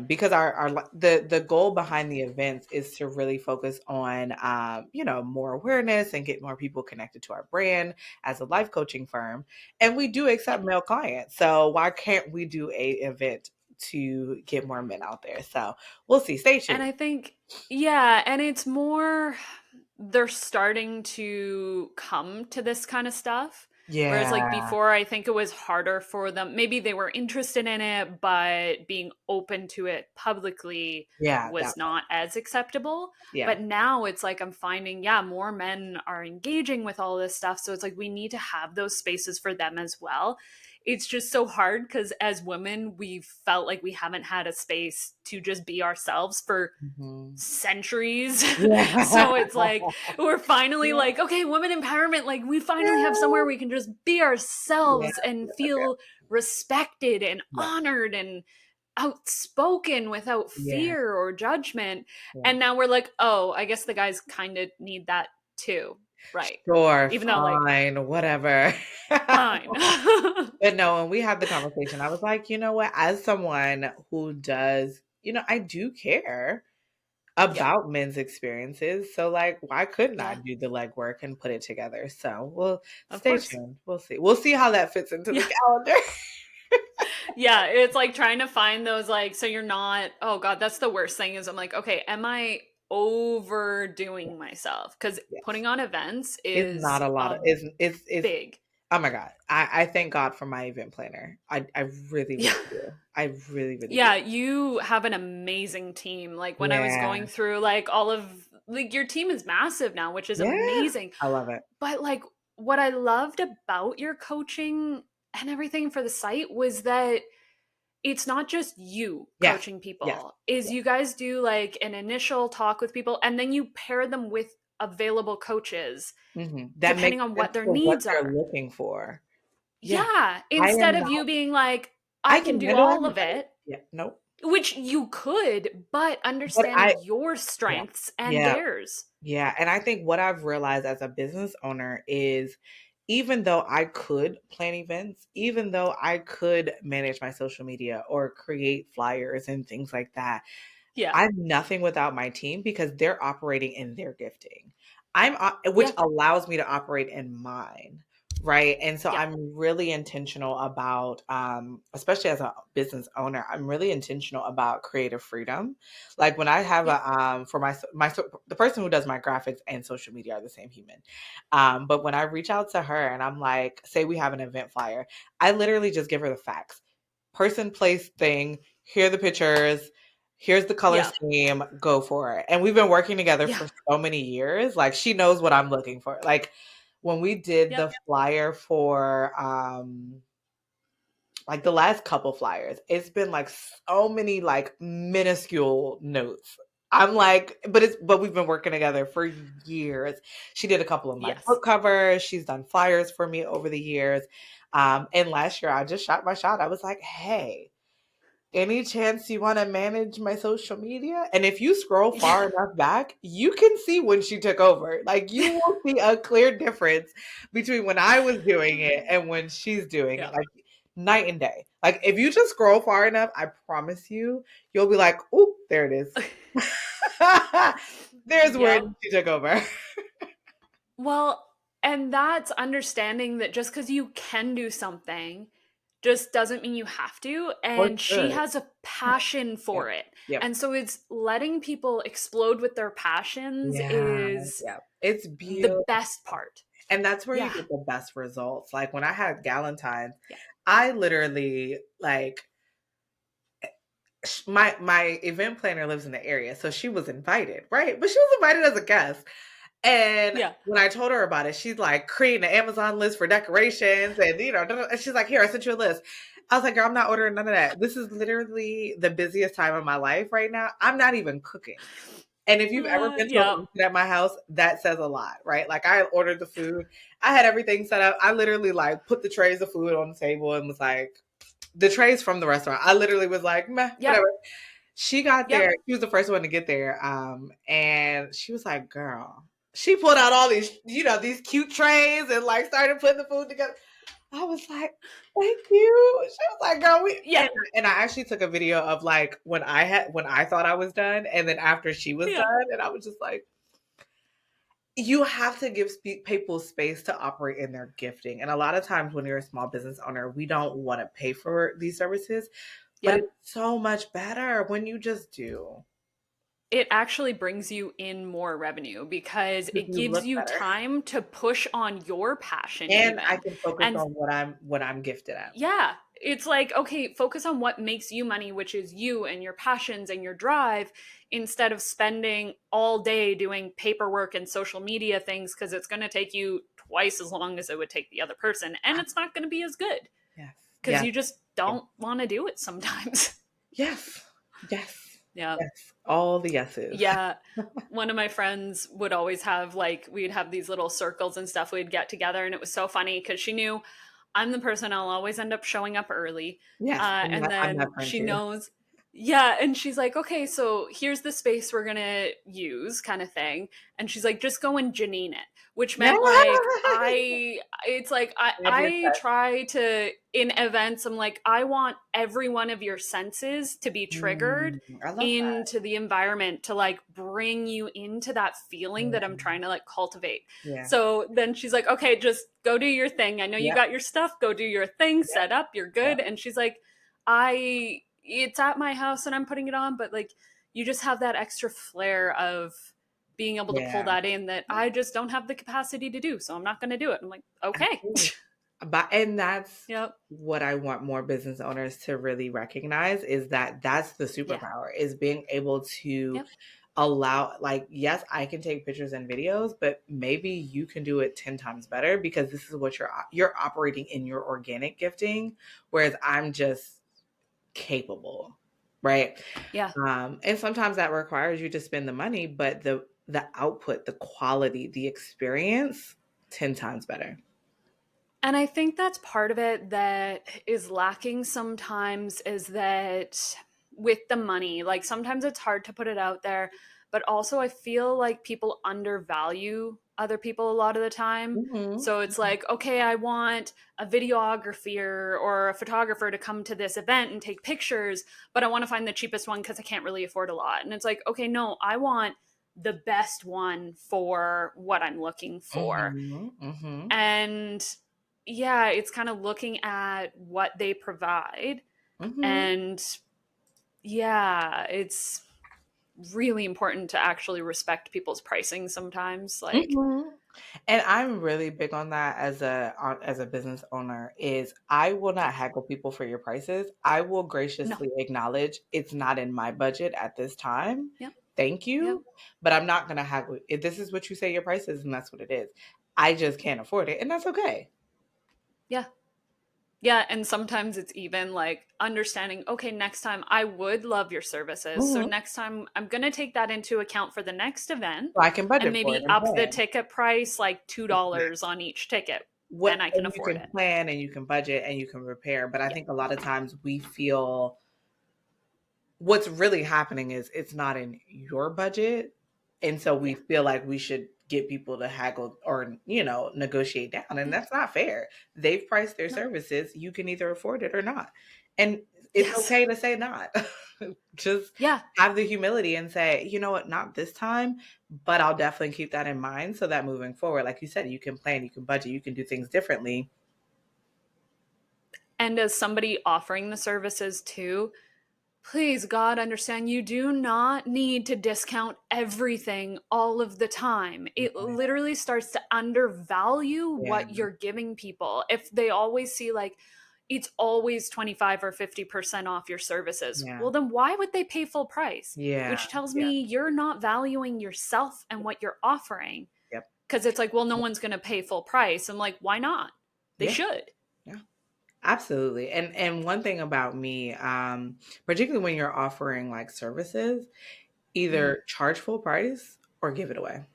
Because the goal behind the events is to really focus on more awareness and get more people connected to our brand as a life coaching firm, and we do Yeah. accept male clients, so why can't we do a event to get more men out there? So we'll see. Stay And tuned. I think, yeah, and it's more, they're starting to come to this kind of stuff. Whereas, like, Yeah, before, I think it was harder for them. Maybe they were interested in it, but being open to it publicly yeah, was that not as acceptable. yeah. But now it's like I'm finding, yeah, more men are engaging with all this stuff. So it's like we need to have those spaces for them as well. It's just so hard because as women, we've felt like we haven't had a space to just be ourselves for Mhm. centuries. Yeah. So it's like we're finally Yeah. like, okay, women empowerment, like we finally have somewhere Yeah. we can just be Yeah. ourselves and Yeah. feel respected and Yeah. honored and outspoken without Yeah. fear or judgment. Yeah. And now we're like, oh, I guess the guys kind of need that too. Right. Sure, Even though, like, fine, whatever. fine. But no, when we had the conversation, I was like, you know what? As someone who does, I do care Yep. about men's experiences. So, like, why couldn't I Yeah. do the legwork and put it together? So, we'll Of stay course. tuned. We'll see. We'll see how that fits into the Yeah. calendar. Yeah, it's like trying to find those, like, so you're not, oh God, that's the worst thing is I'm like, okay, am I overdoing myself? Because Yes. putting on events It's not is a lot a of it's big. oh my God. I thank God for my event planner. I really, Yeah. really do. I really, really do. Yeah, you have an amazing team. Like when I was Yeah. going through like all of, like, your team is massive now, which is Yeah. amazing. I love it. But like what I loved about your coaching and everything for the site was that it's not just you Yes. coaching Yes. people, is Yes. you guys do like an initial talk with people and then you pair them with available coaches That makes depending on sense what their for what needs they're are. looking for. Yeah. Yeah, I instead am of not you being like, I I can can do handle all of everybody. it, Yeah, nope. which you could, but But understand your yeah, strengths and yeah, theirs. yeah, and I think what I've realized as a business owner is even though I could plan events, even though I could manage my social media or create flyers and things like that, Yeah. I'm nothing without my team because they're operating in their gifting. Which Yeah. allows me to operate in mine, right? And so Yeah. I'm really intentional about, especially as a business owner, I'm really intentional about creative freedom. Like when I have Yeah. for the person who does my graphics and social media are the same human. But when I reach out to her and I'm like, say we have an event flyer, I literally just give her the facts person, place, thing. Here are the pictures. Here's the color Yeah. scheme. Go for it. And we've been working together Yeah. for so many years. Like she knows what I'm looking for. Like when we did Yep. the flyer for like the last couple flyers, it's been like so many like minuscule notes. I'm like, but we've been working together for years. She did a couple of my Yes. book covers. She's done flyers for me over the years. And last year I just shot my shot. I was like, hey, any chance you want to manage my social media? And if you scroll Yeah. far enough back, you can see when she took over. Like you will see a clear difference between when I was doing it and when she's doing it. Yeah. Like night and day. Like if you just scroll far enough, I promise you, you'll be like, "Oh, there it is." There's where Yep. she took over. Well, and that's understanding that just because you can do something just doesn't mean you have to. Or And she should. has a passion Yep. for it. Yep. And so it's letting people explode with their passions Yeah. is Yeah. It's the beautiful. best part. And that's where you Yeah. get the best results. Like when I had Galentine's, Yeah. I literally like my event planner lives in the area, so she was invited, right? But she was invited as a guest. And Yeah. when I told her about it, she's like creating an Amazon list for decorations, and and she's like, "Here, I sent you a list." I was like, "Girl, I'm not ordering none of that. This is literally the busiest time of my life right now. I'm not even cooking." And if you've ever been to a Yeah. function at my house, that says a lot, right? Like I ordered the food, I had everything set up. I literally like put the trays of food on the table and was like, the trays from the restaurant. I literally was like, meh, Yep. whatever. She got there. Yep. She was the first one to get there. And she was like, girl, she pulled out all these, these cute trays and like started putting the food together. I was like, thank you. She was like, girl, Yeah. and I actually took a video of like when I thought I was done and then after she was Yeah. done. And I was just like, you have to give people space to operate in their gifting. And a lot of times when you're a small business owner, we don't want to pay for these services, but Yep. it's so much better when you just do. It actually brings you in more revenue because Because it you gives look you better. time to push on your passion And I even. can focus And on what I'm gifted at. yeah, it's like, okay, focus on what makes you money, which is you and your passions and your drive, instead of spending all day doing paperwork and social media things because it's going to take you twice as long as it would take the other person. And it's not going to be as good Yes. because Yes. you just Yes. don't want to do it sometimes. Yes. Yes. Yeah. Yes. All the yeses. Yeah. One of my friends would always have like, we'd have these little circles and stuff. We'd get together, and it was so funny because she knew I'm the person I'll always end up showing up early. Yes. And I'm that then friend she too. knows, yeah. And she's like, okay, so here's the space we're going to use, kind of thing. And she's like, just go and Janine it, which Yeah. meant like, it's like, Add your I touch. try to, in events, I'm like, I want every one of your senses to be triggered I love that. into the environment to like bring you into that feeling that I'm Yeah. trying to like cultivate. Yeah. So then she's like, okay, just go do your thing. I know you Yep. got your stuff. Go do your thing, Yep. set up, you're Yep. good. And she's like, it's at my house and I'm putting it on, but like you just have that extra flair of being able to pull Yeah. that in that I just don't have the capacity to do. So I'm not going to do it. I'm like, okay. Absolutely. And that's Yep. what I want more business owners to really recognize is that that's the Yeah. superpower is being able to Yep. allow, like, yes, I can take pictures and videos, but maybe you can do it 10 times better because this is what you're operating in your organic gifting, whereas I'm just capable, right? Yeah. And sometimes that requires you to spend the money, but the output, the quality, the experience, 10 times better. And I think that's part of it that is lacking sometimes is that with the money, like sometimes it's hard to put it out there, but also I feel like people undervalue other people a lot of the time. Mhm. So it's like, okay, I want a videographer or a photographer to come to this event and take pictures, but I want to find the cheapest one because I can't really afford a lot. And it's like, okay, no, I want the best one for what I'm looking for. Mhm. Mhm. And yeah, it's kind of looking at what they provide. Mhm. And yeah, it's really important to actually respect people's pricing sometimes. Like, Mhm. And I'm really big on that as a business owner is I will not haggle people for your prices. I will no. graciously acknowledge it's not in my budget at this time. Yep. Thank Yep. you, but I'm not going to haggle. If this is what you say your price is, and that's what it is. I just can't afford it, and that's okay. Yeah. Yeah. And sometimes it's even like understanding, okay, next time I would love your services. So Mhm. next time I'm going to take that into account for the next event So I can and budget for it maybe and up the plan. ticket price like $2 Exactly. on each ticket. What And I can and you afford can it. plan and you can budget and you can repair, but I Yeah. think a lot of times we feel what's really happening is it's not in your budget. And so we Yeah. feel like we should get people to haggle or, negotiate down. And Yeah. that's not fair. They've priced their No. services. You can either afford it or not. And it's Yes. okay to say not. Just Yeah. have the humility and say, you know what, not this time, but I'll definitely keep that in mind so that moving forward, like you said, you can plan, you can budget, you can do things differently. And as somebody offering the services too, please, God, understand you do not need to discount everything all of the time. It literally starts to undervalue Yeah. what you're giving people. If they always see like, it's always 25 or 50% off your services. Yeah. Well, then why would they pay full price? Yeah. Which tells Yeah. me you're not valuing yourself and what you're offering. Yep. Because it's like, well, no one's going to pay full price. I'm like, why not? They Yeah. should. Yeah. Absolutely. And one thing about me, particularly when you're offering like services, Either charge full price or give it away.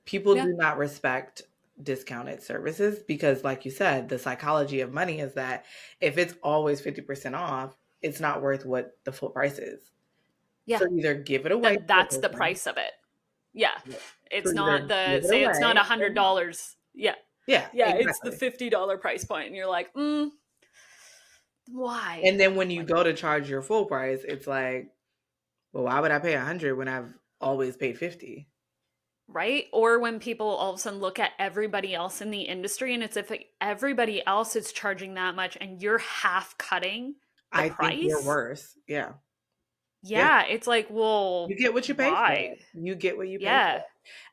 People Yeah. do not respect discounted services because, like you said, the psychology of money is that if it's always 50% off, it's not worth what the full price is. Yeah. So either give it away to Then the that's the person. price of it. Yeah. So It's either not give it say it's not away. $100. Yeah. Yeah, Yeah, it's the exactly. $50 price point, and you're like, why? And then when you Like, go to charge your full price, it's like, well, why would I pay 100 when I've always paid 50? right? Or when people all of a sudden look at everybody else in the industry, and it's if like, everybody else is charging that much and you're half cutting the I think you're price. worse. Yeah. Yeah. Yeah, it's like, well, You get what you pay for. why? You get what you pay for. Yeah.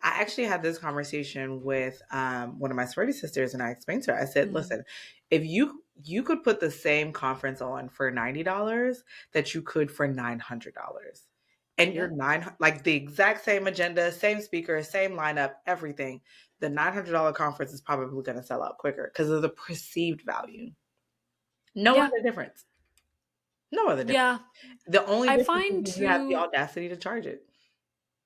I actually had this conversation with one of my sorority sisters, and I explained to her. I said, Mhm. "Listen, if you could put the same conference on for $90 that you could for $900, and Yeah. you're like the exact same agenda, same speaker, same lineup, everything, the $900 conference is probably going to sell out quicker because of the perceived value. No Yeah. other difference. No other difference. Yeah. The only I difference find is you have the too, audacity to charge it.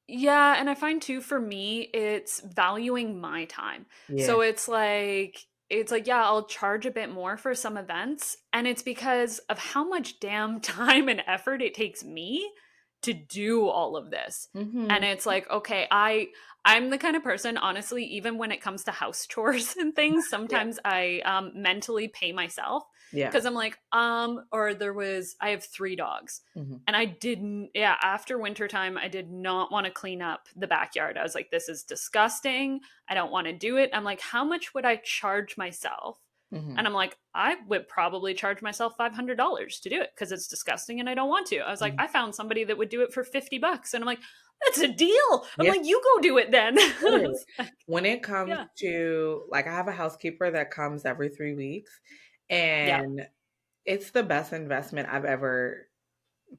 yeah, and I find too for me, it's valuing my time. Yeah. So it's like, yeah, I'll charge a bit more for some events, and it's because of how much damn time and effort it takes me to do all of this. And Hmm. it's like, okay, I'm the kind of person, honestly, even when it comes to house chores and things, Yeah. sometimes I mentally pay myself Yeah. because I'm like, I have 3 dogs. Hmm. And I didn't, yeah, after wintertime, I did not want to clean up the backyard. I was like, this is disgusting. I don't want to do it. I'm like, how much would I charge myself? Hmm. And I'm like, I would probably charge myself $500 to do it because it's disgusting and I don't want to. I was like, Hmm. I found somebody that would do it for $50. And I'm like, that's a deal. I'm Yeah, like, you go do it then. I literally. was like, When it comes yeah. to like, I have a housekeeper that comes every 3 weeks, Yeah. and it's the best investment I've ever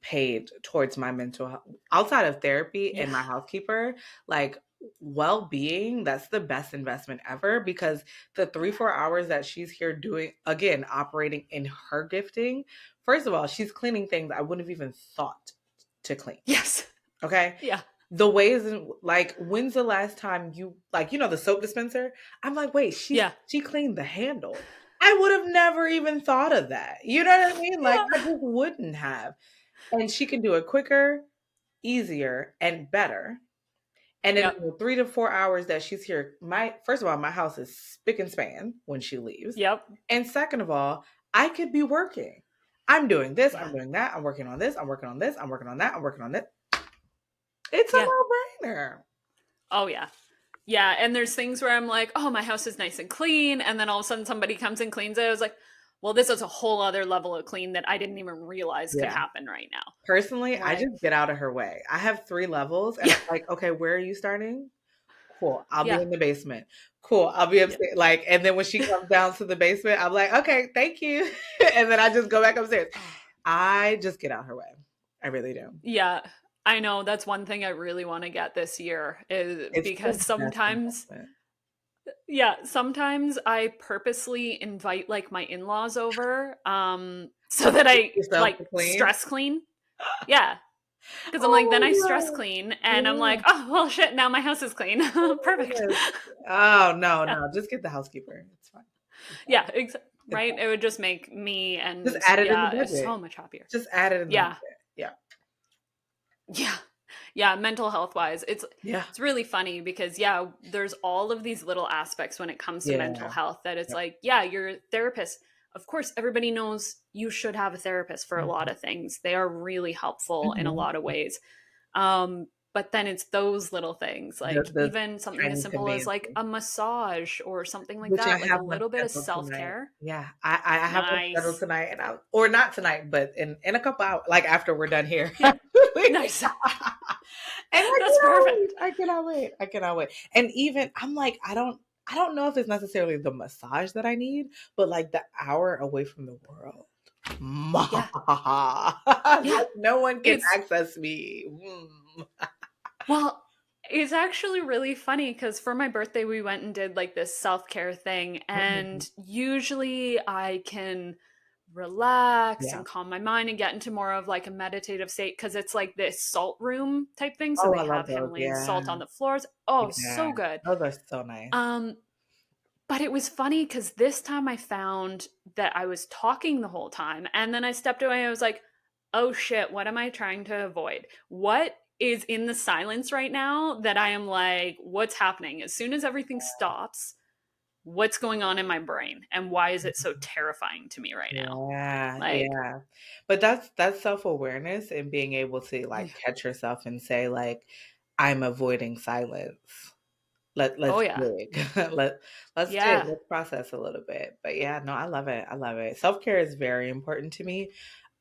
paid towards my mental health outside of therapy and Yeah. my housekeeper. Like, well-being, that's the best investment ever because the three, Yeah. 4 hours that she's here doing, again, operating in her gifting, first of all, she's cleaning things I wouldn't have even thought to clean. Yes. Okay. Yeah. The ways in, like, when's the last time you, like, the soap dispenser? I'm like, wait, Yeah. she cleaned the handle. I would have never even thought of that. You know what I mean? Like, I Yeah. just wouldn't have. And she can do it quicker, easier, and better. And in Yep. the 3 to 4 hours that she's here, my first of all, my house is spick and span when she leaves. Yep. And second of all, I could be working. I'm doing this, Yeah. I'm doing that, I'm working on this, I'm working on this, I'm working on that, I'm working on this. It's a Yeah. no-brainer. Oh, yeah. Yeah. And there's things where I'm like, oh, my house is nice and clean. And then all of a sudden somebody comes and cleans it. I was like, well, this is a whole other level of clean that I didn't even realize could Yeah. happen right now. Personally, I Like, just get out of her way. I have 3 levels, and I'm yeah. like, "Okay, where are you starting? Cool, I'll be Yeah. in the basement. Cool, I'll be Yeah. upstairs." Like, and then when she comes down to the basement, I'm like, "Okay, thank you." And then I just go back upstairs. I just get out her way. I really do. Yeah. I know that's one thing I really want to get this year is It's the because best sometimes, investment. yeah, sometimes I purposely invite like my in-laws over so that I Yourself like to clean. stress clean. Yeah. Because I'm like, then I stress Oh clean my and I'm like, god. oh, well, shit, now my house is clean. Oh my Perfect. goodness. Oh, no, Yeah. no, just get the housekeeper. It's fine. It's fine. Yeah. It's Right. fine. It would just make me Just and add it in the yeah, budget. so much happier. Just add it in the Yeah. budget. Yeah. Yeah. Yeah, mental health wise. Yeah. It's really funny because yeah, there's all of these little aspects when it comes to mental Yeah. health that it's Yep. like, yeah, you're a therapist. Of course, everybody knows you should have a therapist for a lot Mhm. of things. They are really helpful in a Mhm. lot of ways. But then it's those little things, like The even something as tiny simple as like conveniences, a massage or something like which I that, like a have one little bit of scheduled tonight. self-care. Yeah, I have one scheduled Nice. tonight, and I or not tonight, but in a couple hours, like after we're done here. Yeah. Actually. Nice. And I That's cannot wait. perfect. I cannot wait. I cannot wait. And even I'm like, I don't know if it's necessarily the massage that I need, but like the hour away from the world. Yeah. Yeah. Like no one can It's access me. Mm. Well, it's actually really funny because for my birthday, we went and did like this self care thing. Mhm. And usually I can relax Yeah. and calm my mind and get into more of like a meditative state, because it's like this salt room type thing. So Oh, they I love have those. Himalayan Yeah. salt on the floors. Oh, Yeah. so good. Those are so nice. Um, but it was funny because this time I found that I was talking the whole time. And then I stepped away and I was like, oh shit, what am I trying to avoid? What is in the silence right now that I am like, what's happening? As soon as everything stops, what's going on in my brain? And why is it so terrifying to me right now? Yeah, Like, yeah. But that's self-awareness and being able to like yeah. catch yourself and say like, I'm avoiding silence. Let's Oh yeah. dig. Let's dig. Yeah. Let's process a little bit. But yeah, no, I love it. I love it. Self-care is very important to me.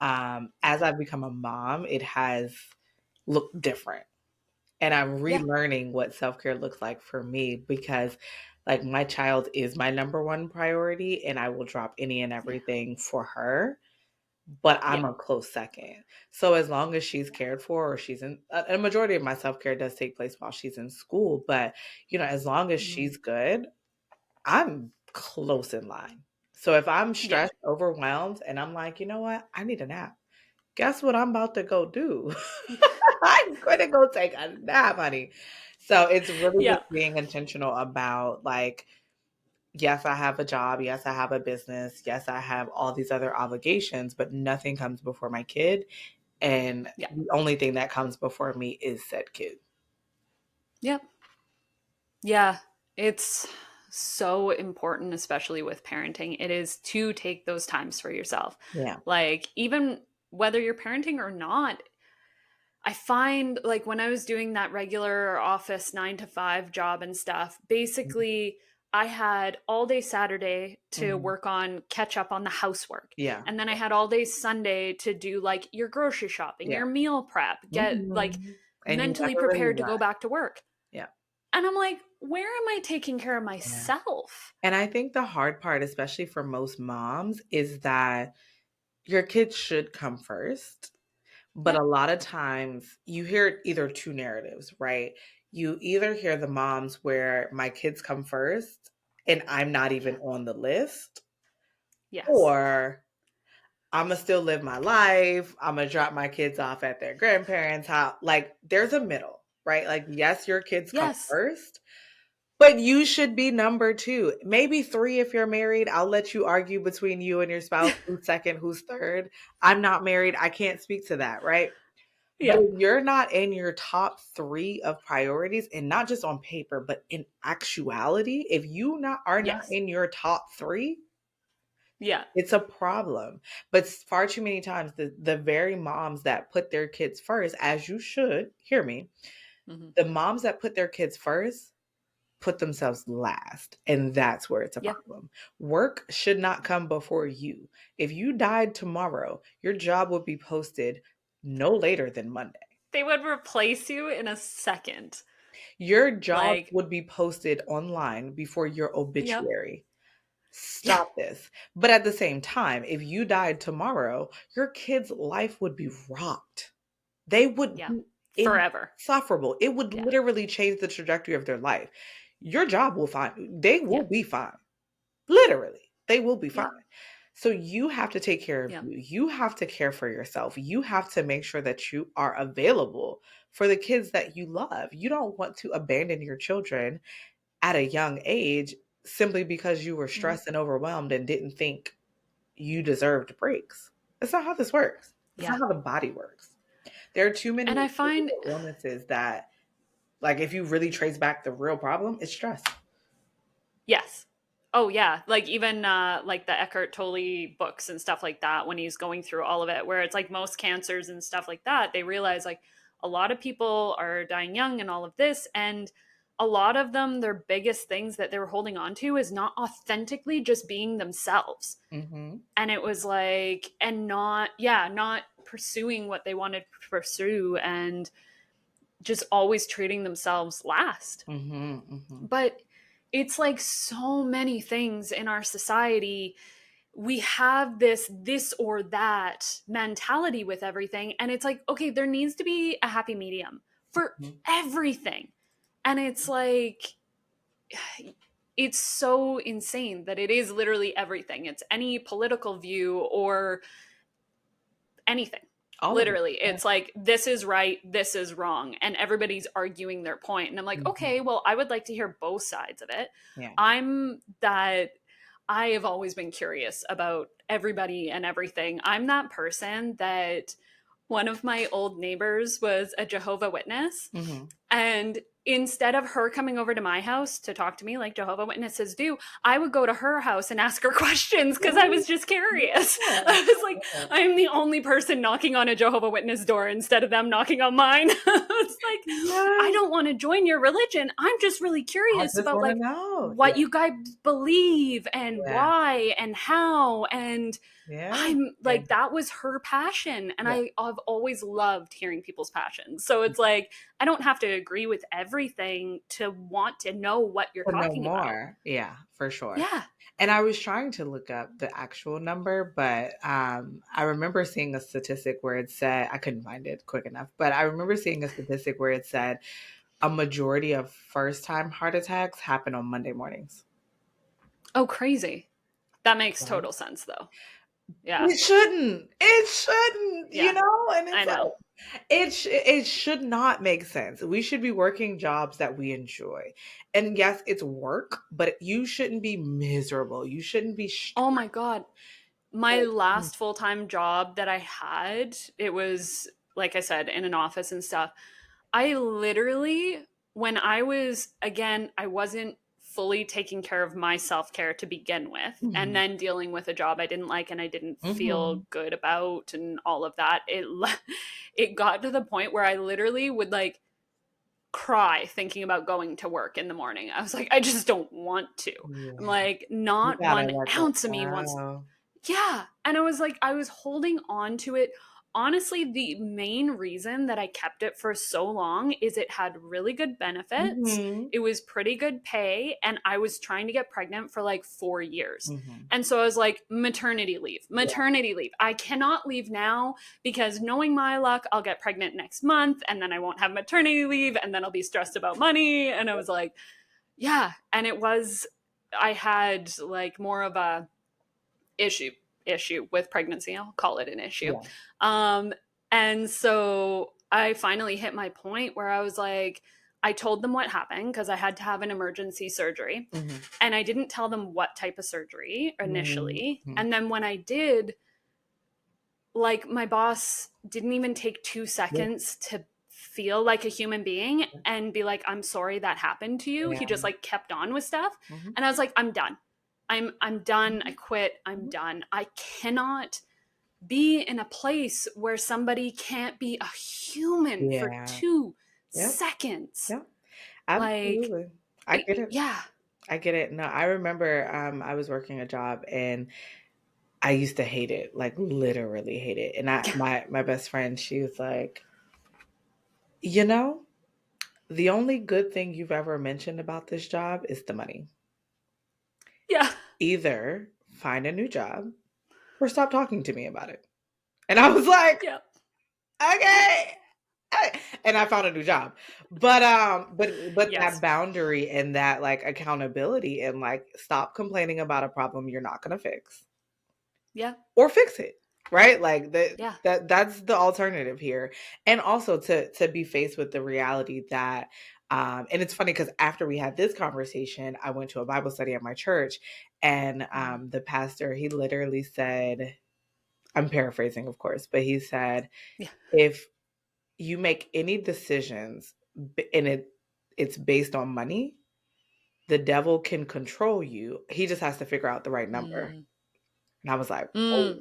As I've become a mom, it has looked different. And I'm Yeah. relearning what self-care looks like for me because like my child is my number one priority and I will drop any and Yeah. everything for her, but Yeah. I'm a close second. So as long as she's cared for or she's in a majority of my self-care does take place while she's in school, but as long as Mhm. she's good, I'm close in line. So if I'm Yeah. stressed, overwhelmed, and I'm like, you know what? I need a nap. Guess what I'm about to go do? I'm going to go take a nap, honey. So it's really Yeah. just being intentional about like, yes, I have a job. Yes, I have a business. Yes, I have all these other obligations, but nothing comes before my kid. And Yeah. the only thing that comes before me is said kid. Yep. Yeah. It's so important, especially with parenting. It is to take those times for yourself. Yeah. Like, even whether you're parenting or not, I find like when I was doing that regular office 9 to 5 job and stuff, basically I had all day Saturday to Mhm. work on catch up on the housework. Yeah. And then I had all day Sunday to do like your grocery shopping, Yeah. your meal prep, get like Mhm. And you mentally never really prepared to run. go back to work. Yeah. And I'm like, where am I taking care of Yeah. myself? And I think the hard part, especially for most moms, is that your kids should come first. But Yep. a lot of times you hear either two narratives, right? You either hear the moms where my kids come first and I'm not even Yeah. on the list, Yes. or I'm gonna still live my life. I'm gonna drop my kids off at their grandparents' house. Like there's a middle, right? Like, yes, your kids come Yes. first, but you should be number two, maybe three if you're married. I'll let you argue between you and your spouse who's second, who's third. I'm not married. I can't speak to that, right? But Yeah. if you're not in your top three of priorities, and not just on paper, but in actuality, if you are not Yes. in your top three, Yeah. it's a problem. But far too many times, the very moms that put their kids first, as you should, hear me, Hmm. the moms that put their kids first put themselves last. And that's where it's a Yeah. problem. Work should not come before you. If you died tomorrow, your job would be posted no later than Monday. They would replace you in a second. Your job Like, would be posted online before your yep. obituary. Yeah. Stop this. But at the same time, if you died tomorrow, your kid's life would be rocked. They would Yeah. be Forever. insufferable. It would Yeah. literally change the trajectory of their life. Your job will fine. They will be Yes. fine. Literally, they will be fine. Yep. So you have to take care of Yep. you. You have to care for yourself. You have to make sure that you are available for the kids that you love. You don't want to abandon your children at a young age simply because you were Hmm. stressed and overwhelmed and didn't think you deserved breaks. That's not how this works. That's Yeah. not how the body works. There are too many And I find, physical illnesses that, like, if you really trace back the real problem, it's stress. yes. Oh yeah. Like even like the Eckhart Tolle books and stuff like that, when he's going through all of it, where it's like most cancers and stuff like that, they realize like a lot of people are dying young and all of this. And a lot of them, their biggest things that they were holding on to is not authentically just being themselves. Mm-hmm. And it was like, and not, yeah, not pursuing what they wanted to pursue, and just always treating themselves last. Mm-hmm. Mm-hmm. But it's like so many things in our society, we have this or that mentality with everything, and it's like, okay, there needs to be a happy medium for everything. And it's like, it's so insane that it is literally everything. It's any political view or anything. All of it. Literally, Yeah. it's like, this is right, this is wrong, and everybody's arguing their point. And I'm like, Mhm. okay, well, I would like to hear both sides of it. Yeah. I'm that I have always been curious about everybody and everything. I'm that person that one of my old neighbors was a Jehovah Witness. Hmm. And instead of her coming over to my house to talk to me like Jehovah Witnesses do, I would go to her house and ask her questions because I was just curious. Yeah. I was like, Yeah. I am the only person knocking on a Jehovah Witness door instead of them knocking on mine. It's like, I Yeah. don't want to join your religion. I'm just really I curious just about want to like know. what you guys believe and Yeah. why and how. And Yeah. I'm Yeah. like, that was her passion. And Yeah. I've always loved hearing people's passions. So it's like, I don't have to agree with everything to want to know what you're To know talking about. more. Yeah, for sure. Yeah. And I was trying to look up the actual number, but I remember seeing a statistic where it said, I couldn't find it quick enough, but I remember seeing a statistic where it said a majority of first time heart attacks happen on Monday mornings. Oh, crazy. That makes Right. total sense, though. Yeah. It shouldn't. It shouldn't, Yeah. and I it's like know. it should not make sense. We should be working jobs that we enjoy. And yes, it's work, but you shouldn't be miserable. You shouldn't be Oh my God. My Mm. last full time job that I had, it was, like I said, in an office and stuff. I literally, when I was, again, I wasn't fully taking care of my self care to begin with, and Mhm. then dealing with a job I didn't like and I didn't feel Mhm. good about and all of that. It got to the point where I literally would like cry thinking about going to work in the morning. I was like, I just don't want to. I'm Yeah. like, You not gotta one let that ounce of me wants. go. Yeah. And I was like, I was holding on to it. Honestly, the main reason that I kept it for so long is it had really good benefits. Mhm. It was pretty good pay. And I was trying to get pregnant for like 4 years. Mhm. And so I was like, maternity leave, Yeah. maternity leave. I cannot leave now because knowing my luck, I'll get pregnant next month and then I won't have maternity leave and then I'll be stressed about money. And I was like, yeah. And I had like more of a issue with pregnancy. I'll call it an issue. Yeah. Um, and so I finally hit my point where I was like, I told them what happened because I had to have an emergency surgery. Mhm. And I didn't tell them what type of surgery initially. Mhm. And then when I did, like my boss didn't even take two Yeah. seconds to feel like a human being and be like, I'm sorry that happened to you. Yeah. He just like kept on with stuff. Mhm. And I was like, I'm done. I'm done. I Mhm. quit. I'm Mhm. done. I cannot be in a place where somebody can't be a human for Yeah. two Yep. seconds. Yep. Like, Absolutely. I get it. yeah. I get it. No, I remember I was working a job and I used to hate it, like literally hate it. And my best friend, she was like, you know, the only good thing you've ever mentioned about this job is the money. Yeah. Either find a new job or stop talking to me about it. And I was like, Yeah. okay. And I found a new job. But that Yes. boundary and that like accountability and like stop complaining about a problem you're not gonna fix. Yeah. Or fix it, right? Like Yeah. that's the alternative here. And also to be faced with the reality that and it's funny because after we had this conversation, I went to a Bible study at my church and Mm. the pastor, he literally said, I'm paraphrasing, of course, but he said, Yeah. if you make any decisions and it's based on money, the devil can control you. He just has to figure out the right number. Mm. And I was like, oh, Mm.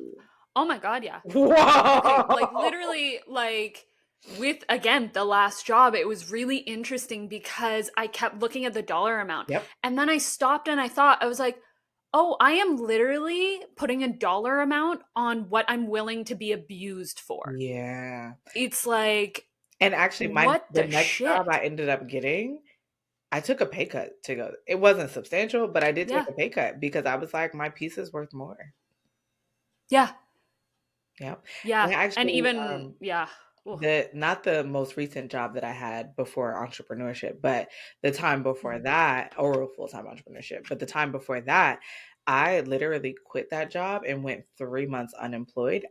Oh my God. Yeah. Okay, like whoa. literally, like with again the last job, it was really interesting because I kept looking at the dollar amount Yep. and then I stopped and I thought, I was like, oh, I am literally putting a dollar amount on what I'm willing to be abused for. Yeah. It's like, And actually what the the next job I shit? ended up getting, I took a pay cut to go. It wasn't substantial, but I did take Yeah, a pay cut because I was like, my piece is worth more. yeah, Yep. yeah. And And actually, even, yeah. Oof. not the most recent job that I had before entrepreneurship, but the time before Mhm. that, or full-time entrepreneurship, but the time before that, I literally quit that job and went 3 months unemployed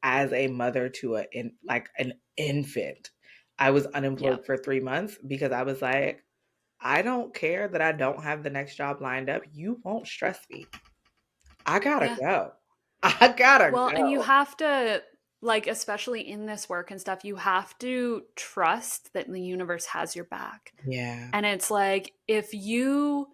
as a mother to an infant. I was Yeah. unemployed for 3 months because I was like, I don't care that I don't have the next job lined up. You won't stress me. I gotta Yeah. go. I gotta Well, and you go. have to, like, especially in this work and stuff, you have to trust that the universe has your back. Yeah. And it's like, if you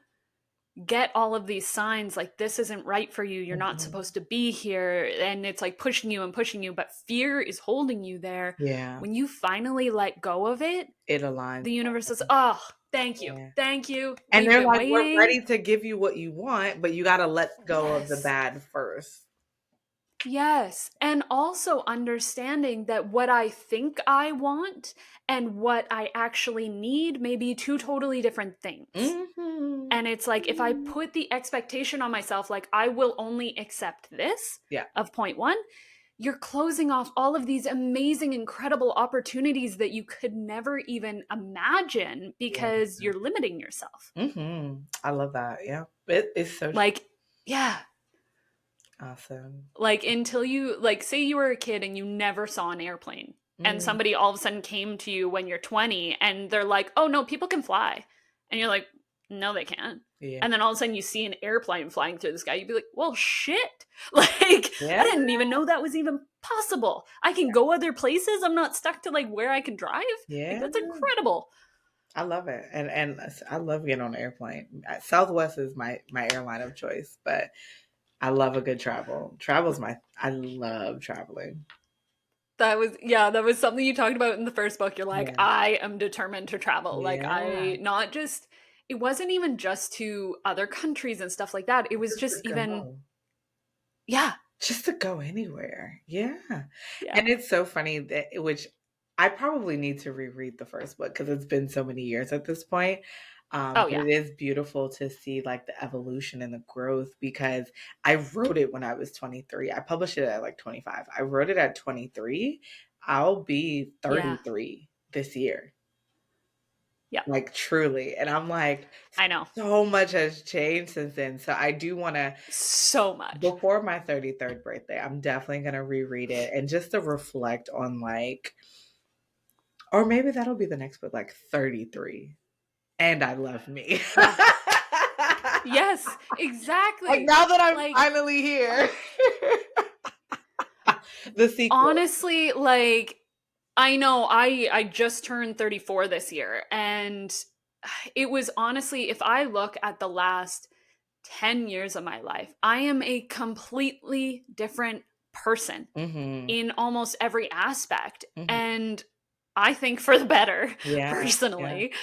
get all of these signs, like, this isn't right for you, you're not Mhm. supposed to be here, and it's like pushing you and pushing you, but fear is holding you there. Yeah. When you finally let go of it, It aligns. the universe says, oh, thank you. Yeah. Thank you. And We've they're been like, "We're waiting. ready to give you what you want, but you gotta let go of the Yes. bad first." Yes. And also understanding that what I think I want and what I actually need may be two totally different things. Mhm. And it's like, if I put the expectation on myself, like, I will only accept this Yeah. of point one, you're closing off all of these amazing, incredible opportunities that you could never even imagine Yeah. because you're limiting yourself. Mhm. I love that. Yeah. It's so Like, yeah, awesome. like until you, like, say you were a kid and you never saw an airplane and Mm. somebody all of a sudden came to you when you're 20 and they're like, oh no, people can fly, and you're like, no they can't. Yeah. And then all of a sudden you see an airplane flying through the sky, you'd be like, well shit. Like, I Yeah. didn't even know that was even possible. I can go other places, I'm not stuck to like where I can drive. Like, Yeah. that's incredible. I love it. And I love getting on an airplane. Southwest is my airline of choice, but I love a good travel. I love traveling. That was, yeah, that was something you talked about in the first book. You're like, Yeah. I am determined to travel. Like, Yeah. I not just, it wasn't even just to other countries and stuff like that. It was Just just to even, go. yeah, Just to go anywhere. Yeah. yeah. And it's so funny that which I probably need to reread the first book because it's been so many years at this point. Oh But yeah. it is beautiful to see like the evolution and the growth because I wrote it when I was 23. I published it at like 25. I wrote it at 23. I'll be Yeah. 33 this year. Yeah. Like truly. And I'm like, I know. so much has changed since then. So I do want to, So much. before my 33rd birthday, I'm definitely going to reread it and just to reflect on like, or maybe that'll be the next book, like 33. And I love me. Yeah. Yes, Like exactly. now that I'm Like, finally here. The sequel. honestly, like, I know I just turned 34 this year, and it was honestly, if I look at the last 10 years of my life, I am a completely different person Hmm. in almost every aspect. Hmm. And I think for the better, Yeah. Yeah. personally.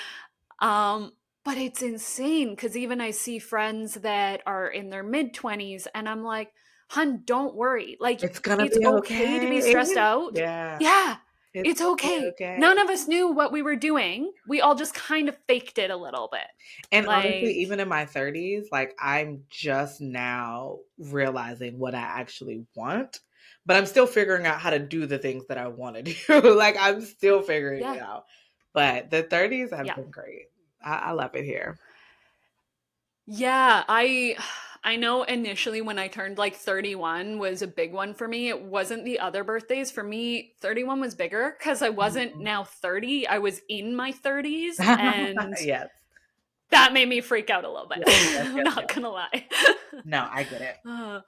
Um, but it's insane because even I see friends that are in their mid 20s, and I'm like, hun, don't worry. Like, It's gonna it's be okay to be okay. stressed out. Yeah. Yeah, It's it's gonna be okay. okay. None of us knew what we were doing. We all just kind of faked it a little bit. And honestly, Like, even in my 30s, like I'm just now realizing what I actually want, but I'm still figuring out how to do the things that I want to do. Like I'm still figuring yeah, it out. But the 30s have yeah. been great. I love it here. Yeah, I know initially when I turned like 31 was a big one for me. It wasn't the other birthdays. For me, 31 was bigger because I wasn't Mhm. now 30. I was in my 30s, and Yes. that made me freak out a little bit. Yes, yes, I'm yes, not yes. gonna lie. No, I get it. Uh,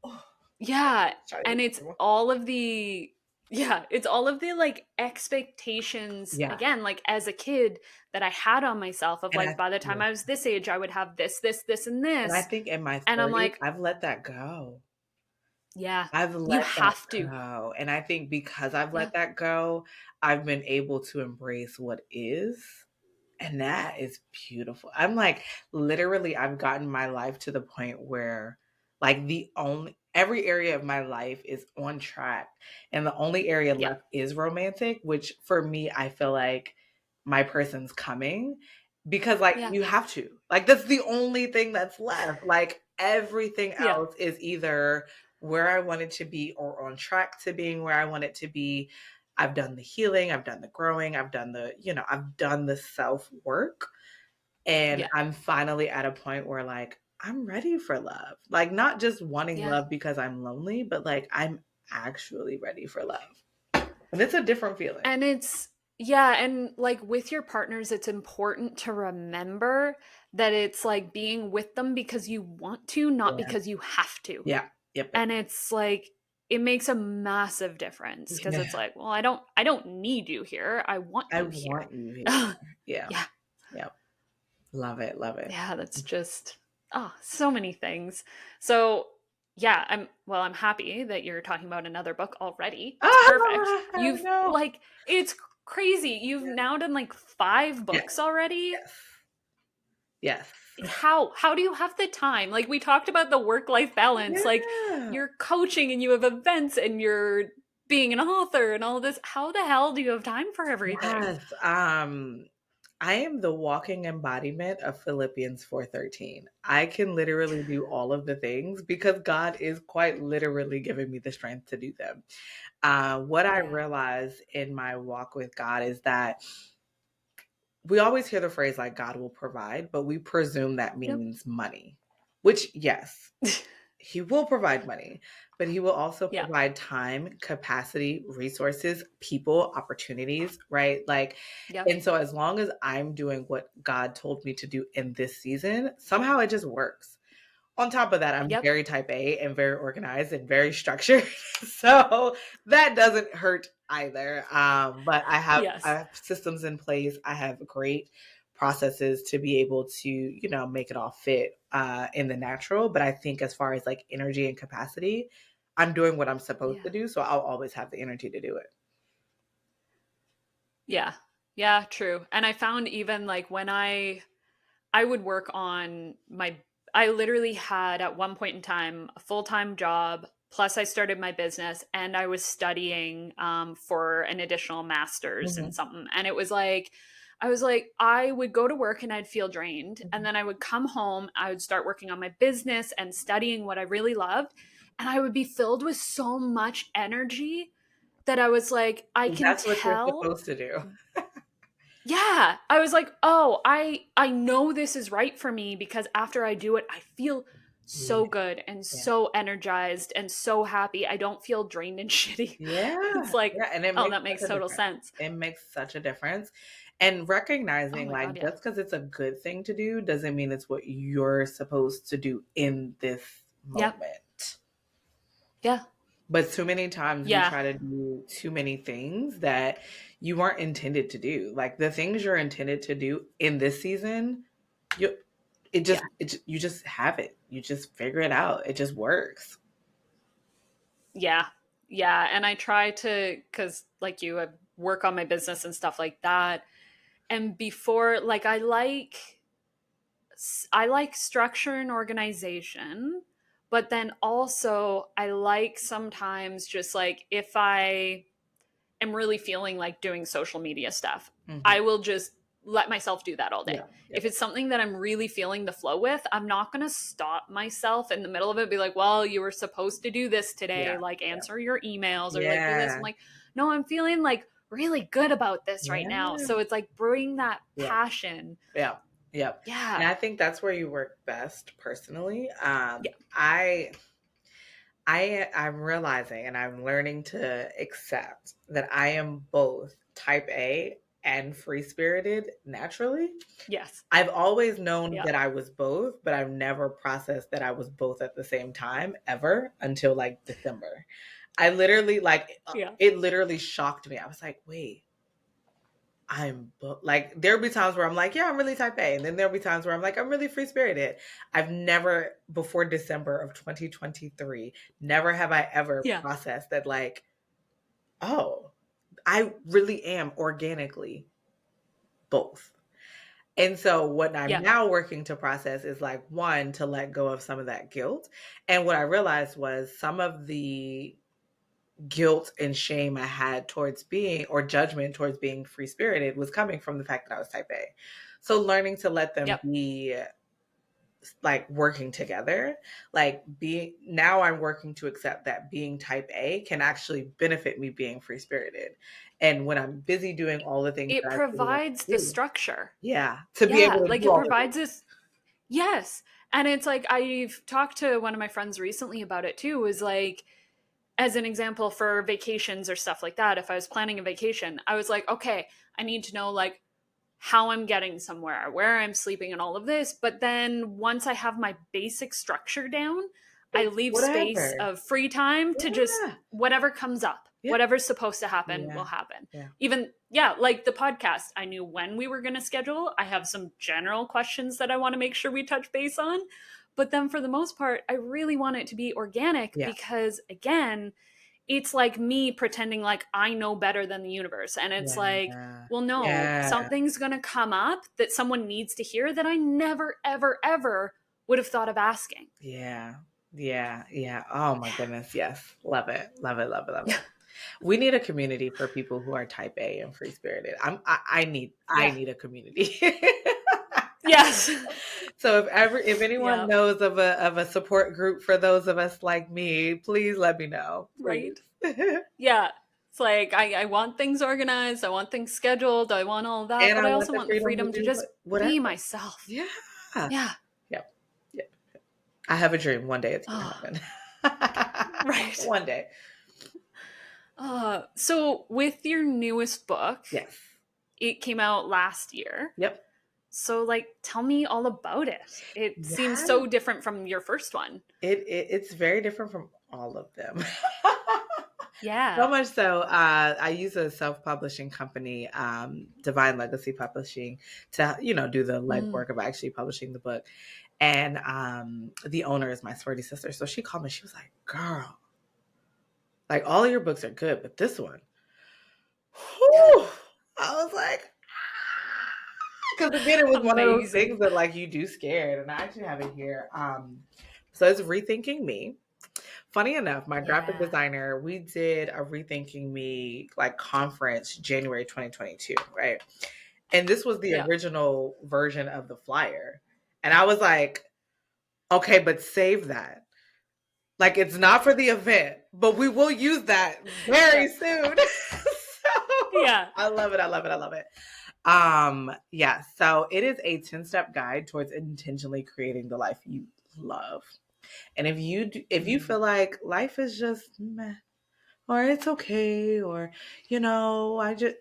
Oh, yeah, sorry. and it's all of the, yeah, it's all of the like expectations Yeah. again, like as a kid that I had on myself of And like by the time yeah. I was this age, I would have this, this, this, and And I this. think in my And I'm 30s, like, I've let that go. yeah, I've you let that have to. go. And I think because I've Yeah. let that go, I've been able to embrace what is. And that is beautiful. I'm like, literally, I've gotten my life to the point where, like, every area of my life is on track. And the only area Yeah. left is romantic, which for me, I feel like my person's coming because, like, Yeah. you have to. Like, that's the only thing that's left. Like, everything Yeah. else is either where I want it to be or on track to being where I want it to be. I've done the healing, I've done the growing, I've done the, I've done the self work. And Yeah. I'm finally at a point where like, I'm ready for love. Like, not just wanting Yeah. love because I'm lonely, but like, I'm actually ready for love. And it's a different feeling. And yeah, and like with your partners, it's important to remember that it's like being with them because you want to, not Yeah. because you have to. Yeah. Yep. And it's like it makes a massive difference because it's Yeah. like, well, I don't need you here. I want I you here. want you here. Yeah. Yeah. Yep. Love it. Love it. Yeah, that's just so many things. So, yeah, I'm happy that you're talking about another book already. It's perfect. Ah, I You've know. like it's crazy. You've now done like 5 Yes. books already. Yes. Yes. How do you have the time? Like we talked about the work-life balance. Like Yeah. you're coaching and you have events and you're being an author and all this. How the hell do you have time for everything? Yes. I am the walking embodiment of Philippians 4:13. I can literally do all of the things because God is quite literally giving me the strength to do them. What I Yeah. realized in my walk with God is that we always hear the phrase like God will provide, but we presume that Yep. means money, which, yes, he will provide money, but he will also Yeah. provide time, capacity, resources, people, opportunities, right? Like, Yep. and so as long as I'm doing what God told me to do in this season, somehow it just works. On top of that, I'm Yep. very type A and very organized and very structured. So that doesn't hurt either. But I Yes. have systems in place. I have great processes to be able to, make it all fit in the natural. But I think as far as like energy and capacity, I'm doing what I'm supposed to Yeah. do. So I'll always have the energy to do it. Yeah. Yeah, true. And I found even like when I would work on I literally had at one point in time a full-time job plus I started my business and I was studying for an additional master's in Mhm. something and it was like I was like I would go to work and I'd feel drained and Mhm. then I would come home I would start working on my business and studying what I really loved and I would be filled with so much energy that I was like I can That's what you're tell. supposed to do. Yeah, I was like, "Oh, I know this is right for me because after I do it, I feel Yeah. so good and Yeah. so energized and so happy. I don't feel drained and shitty." It's Yeah, like, yeah, and it "Oh, makes that makes such a total difference. sense." It makes such a difference, and Oh recognizing, my like, god, yeah. just because it's a good thing to do doesn't mean it's what you're supposed to do in this Yep. moment. Yeah. But too many times we Yeah. try to do too many things that you weren't intended to do. Like, the things you're intended to do in this season, you Yeah. you just have it. You just figure it out. It just works. Yeah. Yeah, and I try to cuz like you I work on my business and stuff like that. And before like I like structure and organization, but then also I like sometimes just like if I am really feeling like doing social media stuff, Mhm. I will just let myself do that all day. Yeah, If yep. it's something that I'm really feeling the flow with, I'm not going to stop myself in the middle of it, be like, well, you were supposed to do this Yeah, today, like yeah. answer your emails or like do this. I'm Yeah, like, no, I'm feeling like really good about this right now. yeah. So it's like bring that Yeah. passion. Yeah. Yep. And Yeah. I think that's where you work best personally. Yeah. I'm realizing and I'm learning to accept that I am both type A and free spirited naturally. Yes. I've always known Yeah. that I was both, but I've never processed that I was both at the same time ever until like December. I literally Yeah. it literally shocked me. I was like, wait, like there'll be times where I'm like, yeah, I'm really type A, and then there'll be times where I'm like, I'm really free spirited. I've never before December of 2023, never have I ever Yeah. processed that like, oh, I really am organically both. And so what I'm Yeah. now working to process is like one to let go of some of that guilt. And what I realized was some of the guilt and shame I had towards being or judgment towards being free spirited was coming from the fact that I was type A. So learning to let them Yep. be like working together. Like now I'm working to accept that being type A can actually benefit me being free spirited. And when I'm busy doing all the things It that I really want provides to the do, structure. yeah, to be Yeah, able to like do it all the provides things. this. Yes. And it's like I've talked to one of my friends recently about it too, is like, as an example for vacations or stuff like that, if I was planning a vacation, I was like, okay, I need to know like how I'm getting somewhere, where I'm sleeping, and all of this. But then once I have my basic structure down, I It's leave space whatever. of free time to just Yeah. whatever comes up, Yeah. whatever's supposed to happen will Yeah. happen. Yeah. Even, yeah, like the podcast, I knew when we were going to schedule. I have some general questions that I want to make sure we touch base on. But then for the most part, I really want it to be organic Yeah. because, again, it's like me pretending like I know better than the universe. And it's like, Yeah. well, no, Yeah. something's going to come up that someone needs to hear that I never, ever, ever would have thought of asking. Yeah. Yeah. Yeah. Oh my Yeah. goodness. Yes. Love it. Love it. Love it. Love it. We need a community for people who are type A and free spirited. I Yeah. need a community. Yes. So if anyone Yeah. knows of a support group for those of us like me, please let me know. Please. Right. Yeah. It's like, I want things organized. I want things scheduled. I want all that. And But I I want also the want the freedom to freedom to do just whatever. be myself. Yeah. Yeah. Yep. Yep. I have a dream. One day it's going Oh, to happen. right. One day. So with your newest book, Yes. it came out last year. Yep. So, like, tell me all about it. It seems Yeah. so different from your first one. It's very different from all of them. So Yeah. much so, I use a self-publishing company, Divine Legacy Publishing, to do the Mm. legwork of actually publishing the book. And the owner is my sorority sister, so she called me. She was like, "Girl, like all of your books are good, but this one, whew." I was like, because again, it was one of those things Amazing. that like you do scared, and I actually have it here. So it's Rethinking Me. Funny enough, my graphic Yeah. designer, we did a Rethinking Me like conference January 2022, right? And this was the Yeah. original version of the flyer. And I was like, okay, but save that. Like it's not for the event, but we will use that Yeah. very soon. So Yeah. I love it. I love it. I love it. Yeah, so it is a 10-step guide towards intentionally creating the life you love. And if you Mm. feel like life is just meh, or it's okay, or I just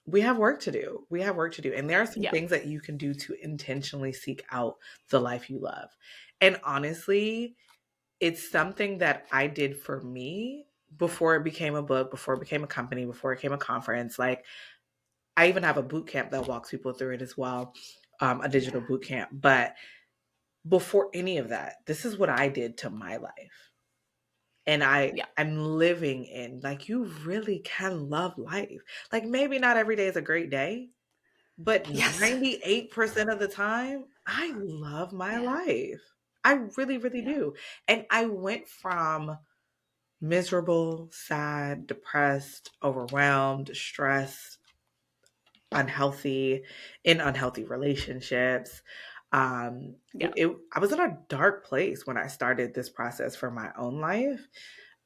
we have work to do. We have work to do. And there are some Yeah. things that you can do to intentionally seek out the life you love. And honestly, it's something that I did for me before it became a book, before it became a company, before it became a conference. Like I even have a boot camp that walks people through it as well, a digital Yeah. boot camp. But before any of that, this is what I did to my life. And Yeah. I'm living in like you really can love life. Like maybe not every day is a great day, but Yes. 98% of the time, I love my Yeah. life. I really, really Yeah. do. And I went from miserable, sad, depressed, overwhelmed, stressed, unhealthy, in unhealthy relationships. Yeah. I was in a dark place when I started this process for my own life.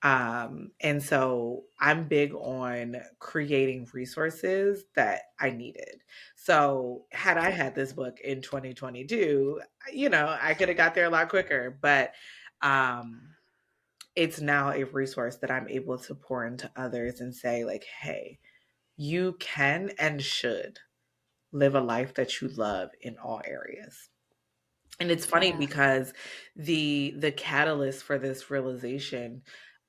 And so I'm big on creating resources that I needed. So had I Yeah. had this book in 2022, I could have got there a lot quicker, but um, it's now a resource that I'm able to pour into others and say like, hey, you can and should live a life that you love in all areas. And it's funny Yeah. because the catalyst for this realization,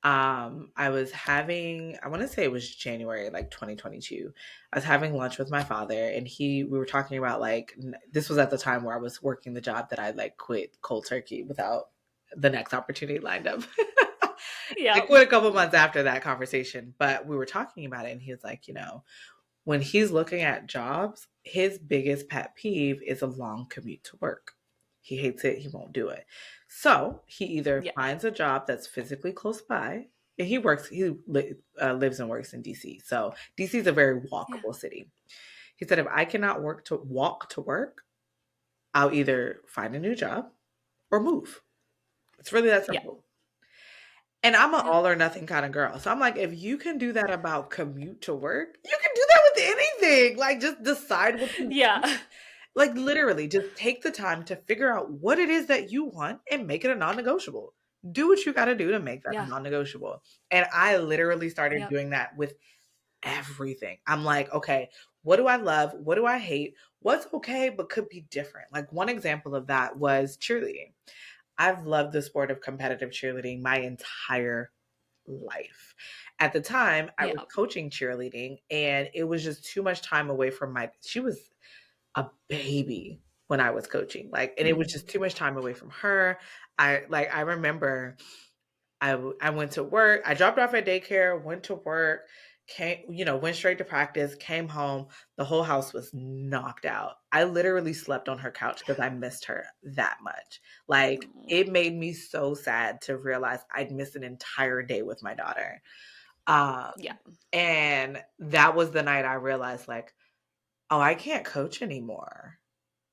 I was having, I want to say it was January, like 2022. I was having lunch with my father, and we were talking about like this was at the time where I was working the job that I like quit cold turkey without the next opportunity lined up. I Yeah. quit a couple months after that conversation, but we were talking about it, and he was like, when he's looking at jobs, his biggest pet peeve is a long commute to work. He hates it. He won't do it. So he either Yeah. finds a job that's physically close by, and lives and works in DC. So DC is a very Yeah. walkable city. He said, if I cannot walk to work, I'll either find a new job or move. It's really that Yeah. simple. And I'm an Yep. all or nothing kind of girl. So I'm like, if you can do that about commute to work, you can do that with anything. Like, just decide what you want. Yeah. Like, literally, just take the time to figure out what it is that you want and make it a non negotiable. Do what you got to do to make that a Yeah. non negotiable. And I literally started Yep. doing that with everything. I'm like, okay, what do I love? What do I hate? What's okay, but could be different? Like, one example of that was cheerleading. I've loved the sport of competitive cheerleading my entire life. At the time, I was Yep. coaching cheerleading and it was just too much time away from she was a baby when I was coaching. Like, and it was just too much time away from her. I remember I went to work. I dropped off at daycare, went to work, went straight to practice, came home. The whole house was knocked out. I literally slept on her couch because I missed her that much. Like, Mm. it made me so sad to realize I'd missed an entire day with my daughter. Um, Yeah. and that was the night I realized, like, oh, I can't coach anymore.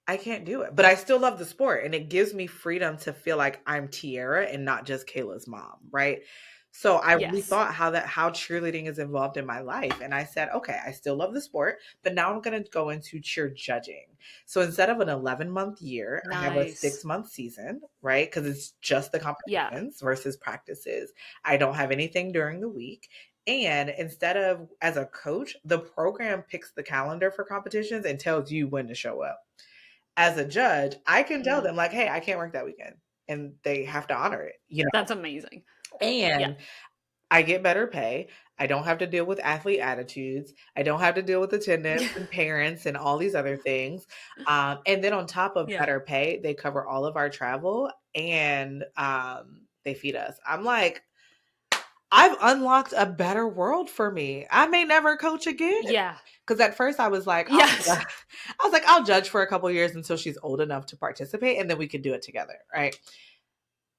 I can't do it. But I still love the sport and it gives me freedom to feel like I'm Tiara and not just Kayla's mom, right? So I Yes. rethought how cheerleading is involved in my life. And I said, okay, I still love the sport, but now I'm gonna go into cheer judging. So instead of an 11-month year, I have a Nice. 6-month season, right? Because it's just the Yeah. competitions versus practices. I don't have anything during the week. And instead of as a coach, the program picks the calendar for competitions and tells you when to show up. As a judge, I can tell Mm. them like, "Hey, I can't work that weekend," and they have to honor it, you know? That's amazing. Yeah. And I get better pay. I don't have to deal with athlete attitudes. I don't have to deal with attendance and parents and all these other things. And then on top of Yeah. better pay, they cover all of our travel and they feed us. I'm like, I've unlocked a better world for me. I may never coach again. Yeah. Because at first I was like, Yes. I was like, I'll judge for a couple years until she's old enough to participate, and then we can do it together, right?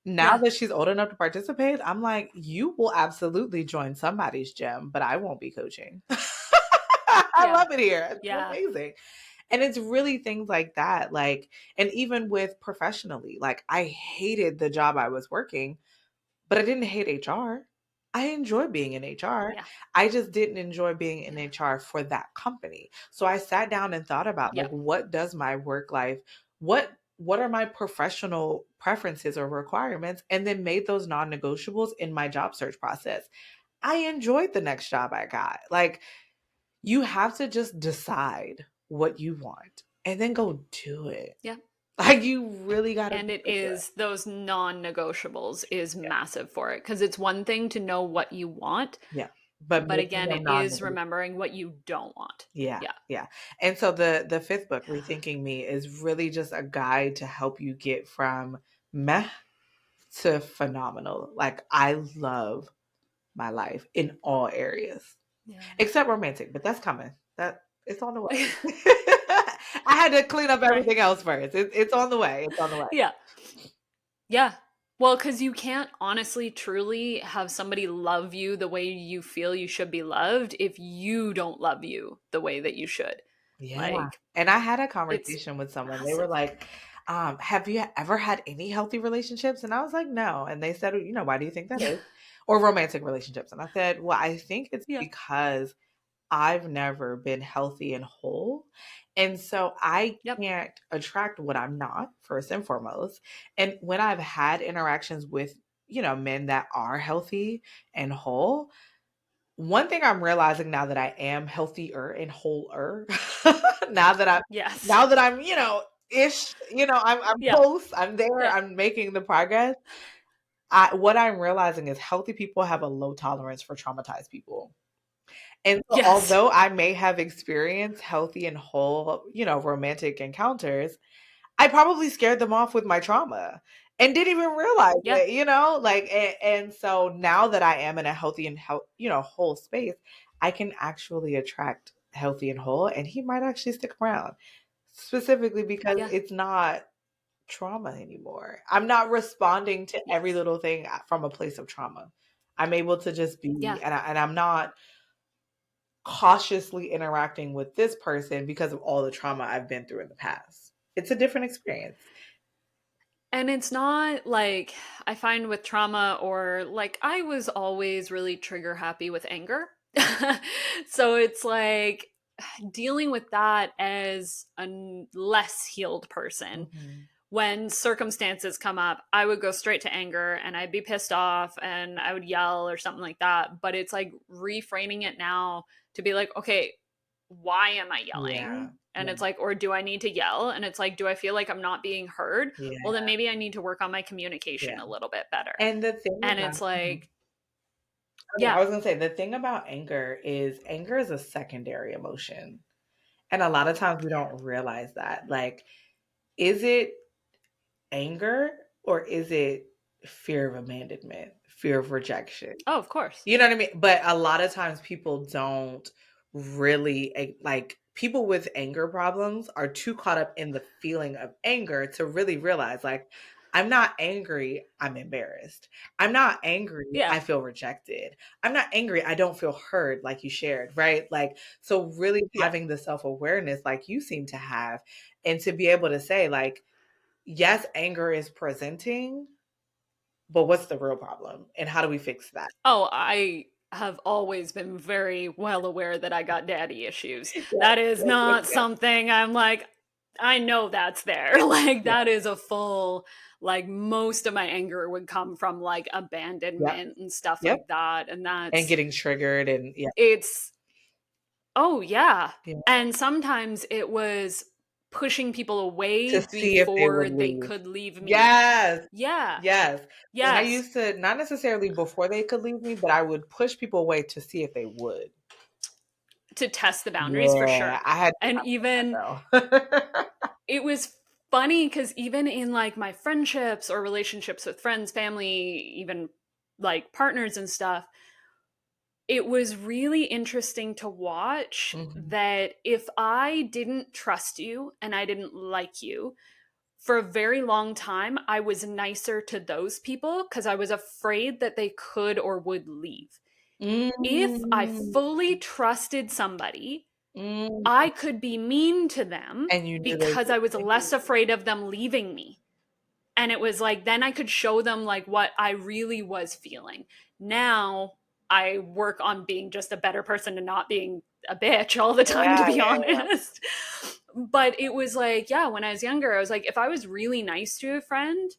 Now Yeah. that she's old enough to participate, I'm like, you will absolutely join somebody's gym, but I won't be coaching. I Yeah. love it here. It's Yeah. amazing. And it's really things like that. Like, and even with professionally, like I hated the job I was working, but I didn't hate HR. I enjoy being in HR. Yeah. I just didn't enjoy being in Yeah. HR for that company. So I sat down and thought about like Yep. what does my work life what are my professional preferences or requirements and then made those non-negotiables in my job search process. I enjoyed the next job I got. Like, you have to just decide what you want and then go do it. Yeah. Like, you really got to And it go do it. is those non-negotiables is massive for it because it's one thing to know what you want, Yeah. But but making again, them it is non-negotiable. remembering what you don't want. Yeah, Yeah. yeah. And so the fifth book, Rethinking Me, is really just a guide to help you get from meh to phenomenal. Like, I love my life in all areas, Yeah. except romantic, but that's coming. That it's on the way. I had to clean up Right. everything else first. It's on the way. It's on the way. Yeah. Yeah. Well, because you can't honestly, truly have somebody love you the way you feel you should be loved if you don't love you the way that you should. Yeah. Like, And I had a it's conversation with someone. They were massive. like, have you ever had any healthy relationships? And I was like, no. And they said, why do you think that Yeah. is? Or romantic relationships. And I said, well, I think it's Yeah. because I've never been healthy and whole. And so I Yep. can't attract what I'm not, first and foremost. And when I've had interactions with, men that are healthy and whole, one thing I'm realizing now that I am healthier and wholer, now that I'm Yes. now that I'm, ish, I'm Yeah. close, I'm there, Yeah. I'm making the progress. What I'm realizing is healthy people have a low tolerance for traumatized people. And so Yes. although I may have experienced healthy and whole, romantic encounters, I probably scared them off with my trauma and didn't even realize Yeah. it, like, and so now that I am in a healthy and whole space, I can actually attract healthy and whole, and he might actually stick around specifically because Yeah. it's not trauma anymore. I'm not responding to every Yes. little thing from a place of trauma. I'm able to just be, Yeah. and I'm not cautiously interacting with this person because of all the trauma I've been through in the past. It's a different experience. And it's not like I find with trauma, or like I was always really trigger happy with anger. So it's like dealing with that as a less healed person. Mhm. When circumstances come up, I would go straight to anger and I'd be pissed off and I would yell or something like that. But it's like reframing it now to be like, okay, why am I Yeah. yelling? And Yeah. it's like, or do I need to yell? And it's like, do I feel like I'm not being heard? Well, Yeah. then maybe I need to work on my communication Yeah. a little bit better. And the thing And about it's mhm. like, Oh, no, I yeah, was gonna say the thing about anger is a secondary emotion. And a lot of times we don't realize that. Like, is it anger or is it fear of abandonment, fear of rejection? oh, of course. You know what I mean? But a lot of times people don't really like people with anger problems are too caught up in the feeling of anger to really realize like I'm not angry, I'm embarrassed. I'm not angry, Yeah, I feel rejected. I'm not angry, I don't feel heard like you shared, right? Like so really yeah. having the self-awareness like you seem to have and to be able to say like yes, anger is presenting, but what's the real problem and how do we fix that? Oh, I have always been very well aware that I got daddy issues. Yep, That is yep, yep, not yep, something I'm like, I know that's there. Like, yep, that is a full, like, most of my anger would come from like yep, abandonment and stuff yep, like that. And and that's, getting triggered and yeah, it's, oh, yeah. yeah, And sometimes it was pushing people away to see if they would before they leave. could leave me. Yes, Yeah. yes, and I Yes. used to not necessarily before they could leave me, but I would push people away to see if they would. To test the boundaries for Yeah, sure. I had to And even have that though. it was funny because even in like my friendships or relationships with friends, family, even like partners and stuff, it was really interesting to watch Mhm. that if I didn't trust you and I didn't like you, for a very long time, I was nicer to those people because I was afraid that they could or would leave. If I Mm, fully trusted somebody, mm, I could be mean to them and you knew they because would I was leave. less afraid of them leaving me. And it was like, then I could show them like what I really was feeling. Now I work on being just a better person and not being a bitch all the time, to Yeah, be yeah, honest. But it was like, yeah, when I was younger, I was like, if I was really nice to a friend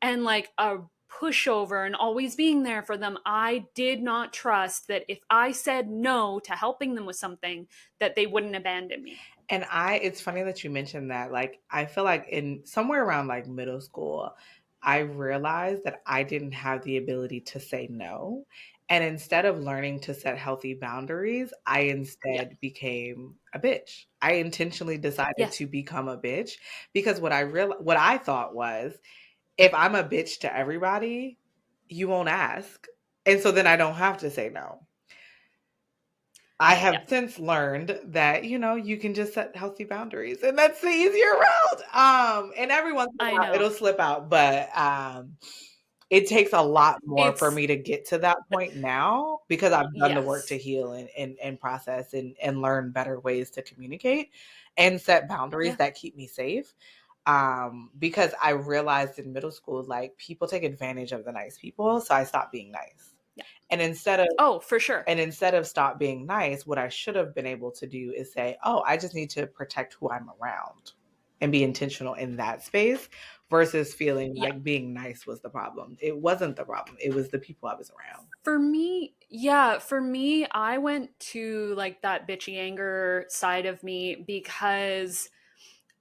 and like a pushover and always being there for them, I did not trust that if I said no to helping them with something, that they wouldn't abandon me. and it's funny that you mentioned that. Like, I feel like in somewhere around like middle school, I realized that I didn't have the ability to say no. And instead of learning to set healthy boundaries, I Yeah. instead became a bitch. I intentionally decided Yes. to become a bitch because what I thought was if I'm a bitch to everybody, you won't ask. And so then I don't have to say no. I Yeah. have since learned that, you can just set healthy boundaries and that's the easier route. And every once in a I while know. it'll slip out, but it takes a lot more for It's, me to get to that point now because I've done the work to yes. heal and process and learn better ways to communicate and set boundaries Yeah. that keep me safe. Because I realized in middle school, like people take advantage of the nice people. So I stopped being nice. Yeah. And instead of Oh, for sure. and instead of stop being nice, what I should have been able to do is say, oh, I just need to protect who I'm around and be intentional in that space versus feeling Yeah. like being nice was the problem. It wasn't the problem. It was the people I was around. For me, yeah, for me, I went to like that bitchy anger side of me because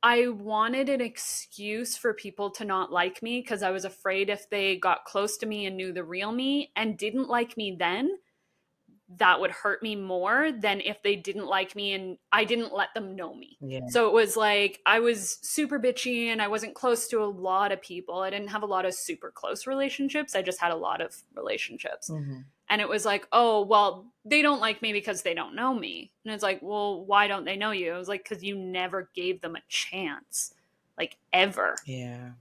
I wanted an excuse for people to not like me because I was afraid if they got close to me and knew the real me and didn't like me then, that would hurt me more than if they didn't like me and I didn't let them know me. Yeah. So it was like I was super bitchy and I wasn't close to a lot of people. I didn't have a lot of super close relationships. I just had a lot of relationships. Hmm. And it was like, oh, well, they don't like me because they don't know me. And it's like, well, why don't they know you? It was like, because you never gave them a chance, like ever. Yeah.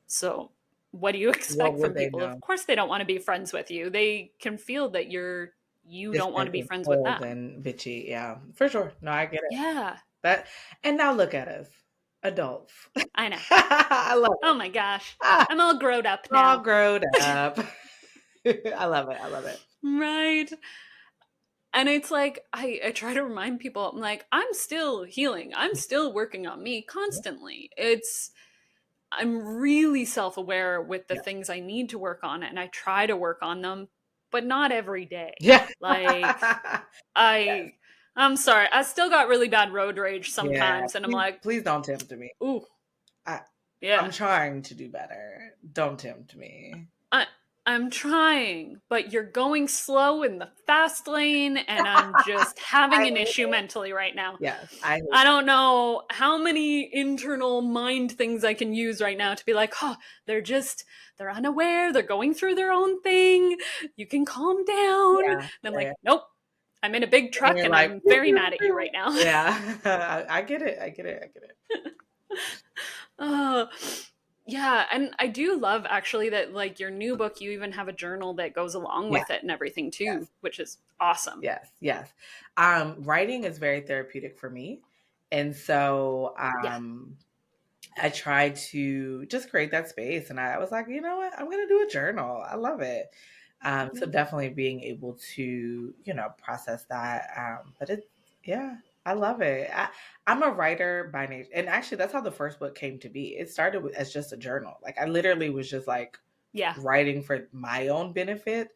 So what do you What expect would from they people? know? Of course they don't want to be friends with you. They can feel that you don't want to Distant be and friends with cold them. and bitchy. Yeah, for sure. No, I get it. Yeah. But and now look at us. adults. I know. I love Oh it. my gosh. Ah, I'm all grown up all now. grown up. I love it. I love it. Right. And it's like, I try to remind people, I'm like, I'm still healing. I'm still working on me constantly. I'm really self aware with the Yeah. things I need to work on, and I try to work on them, but not every day. Yeah. Like, Yes. I'm sorry, I still got really bad road rage Yeah. sometimes, and I'm Please, like, please don't tempt me. ooh, I, I'm yeah. trying to do better. Don't tempt me. I, I'm trying, but you're going slow in the fast lane, and I'm just I having an hate issue it. mentally right now. Yes, I hate I don't know how many internal mind things I can use right now to be like, oh, they're unaware, they're going through their own thing. You can calm down. And Yeah, I'm yeah, yeah. like, nope, I'm in a big And truck you're and like, I'm "Pew, very pew, mad at you pew." right now. Yeah, I get it. I get it. I get it. uh, yeah, and I do love actually that like your new book, you even have a journal that goes along Yeah, with it and everything yes, too, which is awesome. yes, yes. Writing is very therapeutic for me, and so Yeah. I tried to just create that space, and I was like, you know what, I'm gonna do a journal. I love it. So Yeah. definitely being able to, process that. But yeah, I love it. I'm a writer by nature, and actually, that's how the first book came to be. It started as just a journal. Like I literally was just like Yeah. writing for my own benefit.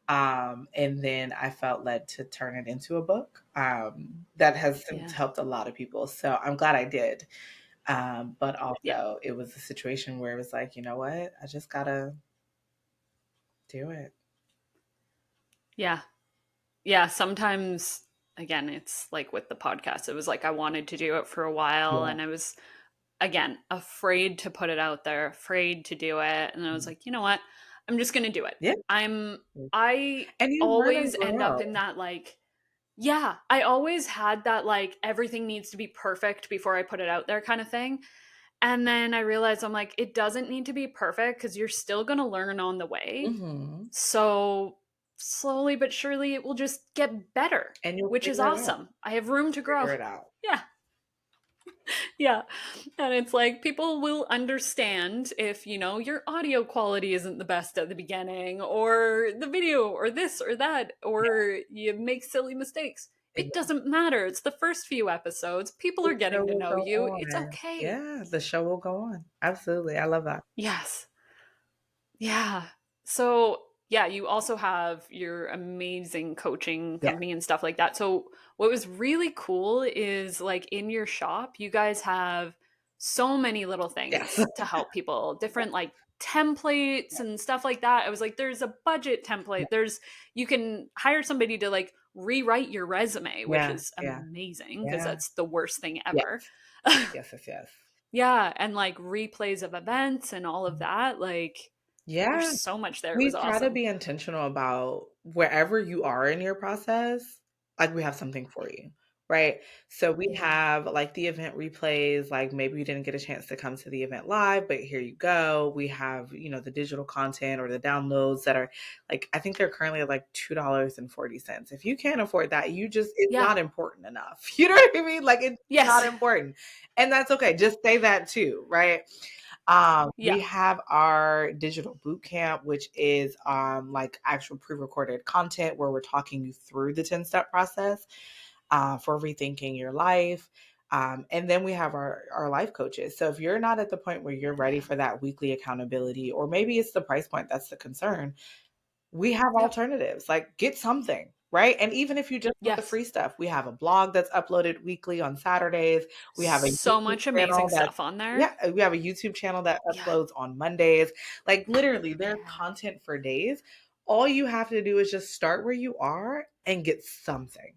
And then I felt led to turn it into a book. That has since Yeah. helped a lot of people. So I'm glad I did. But Yeah. also, it was a situation where it was like, you know what? I just gotta do it. Yeah. Yeah, sometimes again, it's like with the podcast. It was like I wanted to do it for a while Yeah. and I was again afraid to put it out there, afraid to do it. And I was like, you know what? I'm just going to do it. Yeah. I And you learn and always end up grow. in that like yeah, I always had that like everything needs to be perfect before I put it out there kind of thing. And then I realized I'm like it doesn't need to be perfect cuz you're still going to learn on the way. Hmm. So slowly but surely it will just get better, And you'll which is figure it out. awesome. I have room to grow. Figure it out. Yeah. Yeah. And it's like people will understand if, your audio quality isn't the best at the beginning or the video or this or that Yeah. or you make silly mistakes. It Exactly. doesn't matter. It's the first few episodes. People The are show getting to will know go you. It's on. okay. Yeah, the show will go on. Absolutely. I love that. Yes. Yeah. So, yeah, you also have your amazing coaching Yeah. company and stuff like that. So, what was really cool is like in your shop, you guys have so many little Yes. things to help people, different like templates and stuff like that. I was like, there's a budget template. You can hire somebody to like rewrite your resume, which Yeah. is Yeah. amazing because Yeah. that's the worst thing Yes. ever. Yes. Yes. Yes. Yeah. And like replays of events and all of that. Like, there's Yeah. so much there. It was We try to awesome. be intentional about wherever you are in your process, like we have something for Yeah. you, right? So we Yeah. have like the event replays, like maybe you didn't get a chance to come to the event live, but here you go. We have, the digital content or the downloads that are like, I think they're currently at like $2.40. If you can't afford that, it's Yeah. not important enough. You know what I mean? Like it's not Yes. important. And that's okay. Just say that too, right? Yeah. We have our digital boot camp, which is like actual pre-recorded content where we're talking you through the 10-step process for rethinking your life. And then we have our life coaches. So if you're not at the point where you're ready Yeah. for that weekly accountability, or maybe it's the price point that's the concern, we have Yep. alternatives. Like get something, right? And even if you just want the Yes. free stuff, we have a blog that's uploaded weekly on Saturdays. We have a So YouTube much channel amazing that stuff on there. yeah, we have a YouTube channel that Yeah. uploads on Mondays. Like literally there's Yeah. content for days. All you have to do is just start where you are and get something.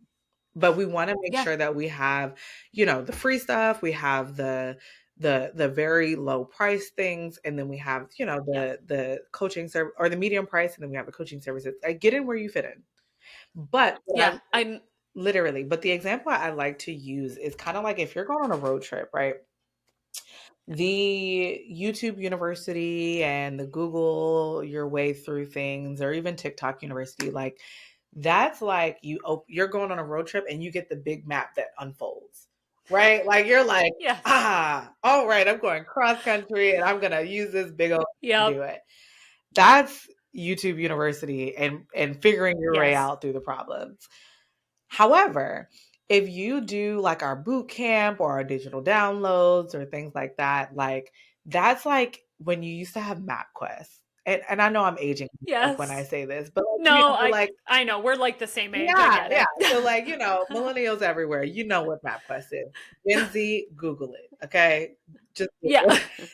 But we want to make Yeah. sure that we have, the free stuff, we have the very low price things, and then we have Yeah. the coaching service or the medium price, and then we have the coaching services. Like get in where you fit in. But what Yeah. I I'm literally, but the example I like to use is kind of like if you're going on a road trip, right? The YouTube University and the Google your way through things, or even TikTok University, like that's like you're going on a road trip and you get the big map that unfolds. right? Like you're like, Yes. all right, I'm going cross country and I'm gonna use this big old to Yep. do it. That's YouTube University and figuring your way Yes. out through the problems. However, if you do like our boot camp or our digital downloads or things like that, like that's like when you used to have MapQuest. And I know I'm aging myself when I Yes. say this, but like, you No, know, like I know. We're like the same age. I yeah, get yeah. it. So like, millennials everywhere, you know what MapQuest is. Gen Z, Google it. Okay. Just Yeah. Google it.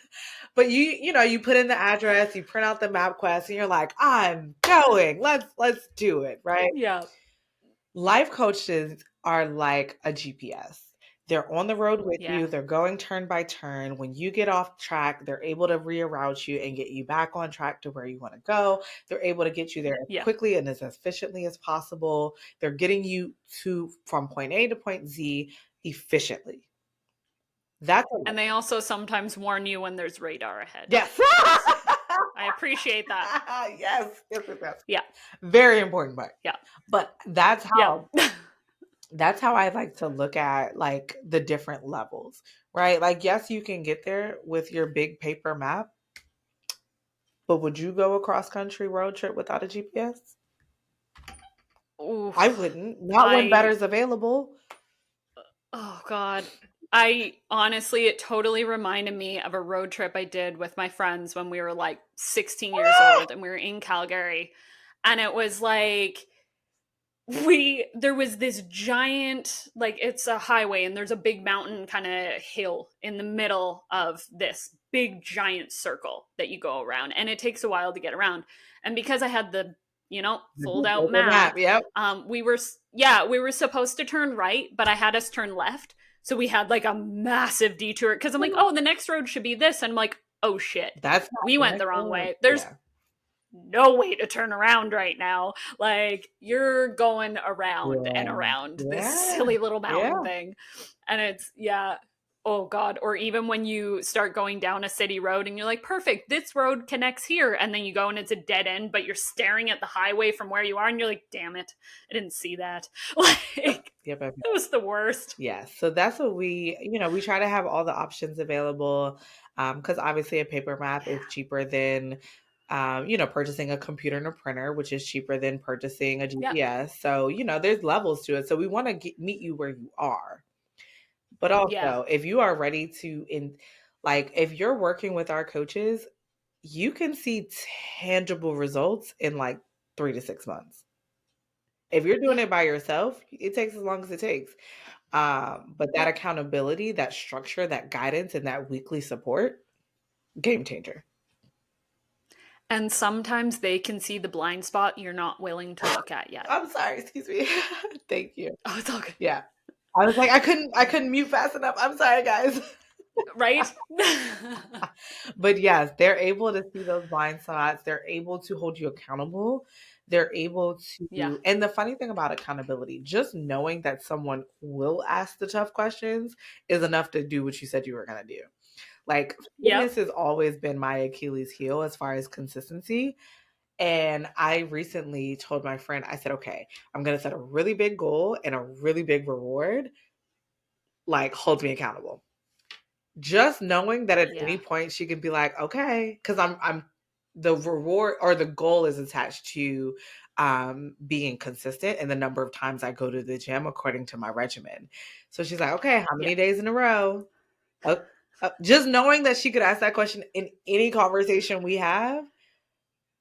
But you put in the address, you print out the MapQuest, and you're like, I'm going. Let's do it, right? Yeah. Life coaches are like a GPS. They're on the road with Yeah. you. They're going turn by turn. When you get off track, they're able to reroute you and get you back on track to where you want to go. They're able to get you there as Yeah. quickly and as efficiently as possible. They're getting you to from point A to point Z efficiently. That's a And life they coach. also sometimes warn you when there's radar ahead. Yes. Just saying. I appreciate that. Yes, yes, yes, yes. Yeah. Very important part. Yeah. But that's Yeah. how I like to look at like the different levels, right? Like, yes, you can get there with your big paper map, but would you go a cross country road trip without a GPS? Ooh. I wouldn't. Not when better's available. Oh God. I honestly, it totally reminded me of a road trip I did with my friends when we were like 16 years Ah! old and we were in Calgary. And it was like, there was this giant, like it's a highway and there's a big mountain kind of hill in the middle of this big giant circle that you go around, and it takes a while to get around. And because I had the The fold big out paper map. map, Yep. we were supposed to turn right, but I had us turn left, so we had like a massive detour because I'm like, oh, the next road should be this, and I'm like, oh shit, That's not we the went the next wrong one. way. There's Yeah. no way to turn around right now. Like you're going around and Yeah. around this Yeah. silly little Yeah. mountain thing. And it's, yeah. Oh God. Or even when you start going down a city road and you're like, perfect, this road connects here. And then you go and it's a dead end, but you're staring at the highway from where you are and you're like, damn it, I didn't see that. Like, Yep. Yep. it was the worst. Yeah, so that's what we try to have all the options available because obviously a paper map Yeah. is cheaper than, purchasing a computer and a printer, which is cheaper than purchasing a Yep. GPS. So, there's levels to it. So we want to meet you where you are. But Yeah. also, if you are ready if you're working with our coaches, you can see tangible results in like 3 to 6 months. If you're doing Yeah. it by yourself, it takes as long as it takes. But that Yep. accountability, that structure, that guidance, and that weekly support, game changer. And sometimes they can see the blind spot you're not willing to look at yet. I'm sorry, excuse me. Thank you. Oh, it's all good. Yeah. I was like, I couldn't mute fast enough. I'm sorry, guys. Right? But yes, they're able to see those blind spots. They're able to hold you accountable. They're able Yeah. and the funny thing about accountability, just knowing that someone will ask the tough questions is enough to do what you said you were going to do. Like fitness Yep. has always been my Achilles heel as far as consistency. And I recently told my friend, I said, okay, I'm going to set a really big goal and a really big reward, like holds me accountable. Just knowing that at any Yeah. point she can be like, okay, because I'm the reward or the goal is attached to being consistent and the number of times I go to the gym according to my regimen. So she's like, okay, how Yeah. many days in a row? Oh, just knowing that she could ask that question in any conversation we have,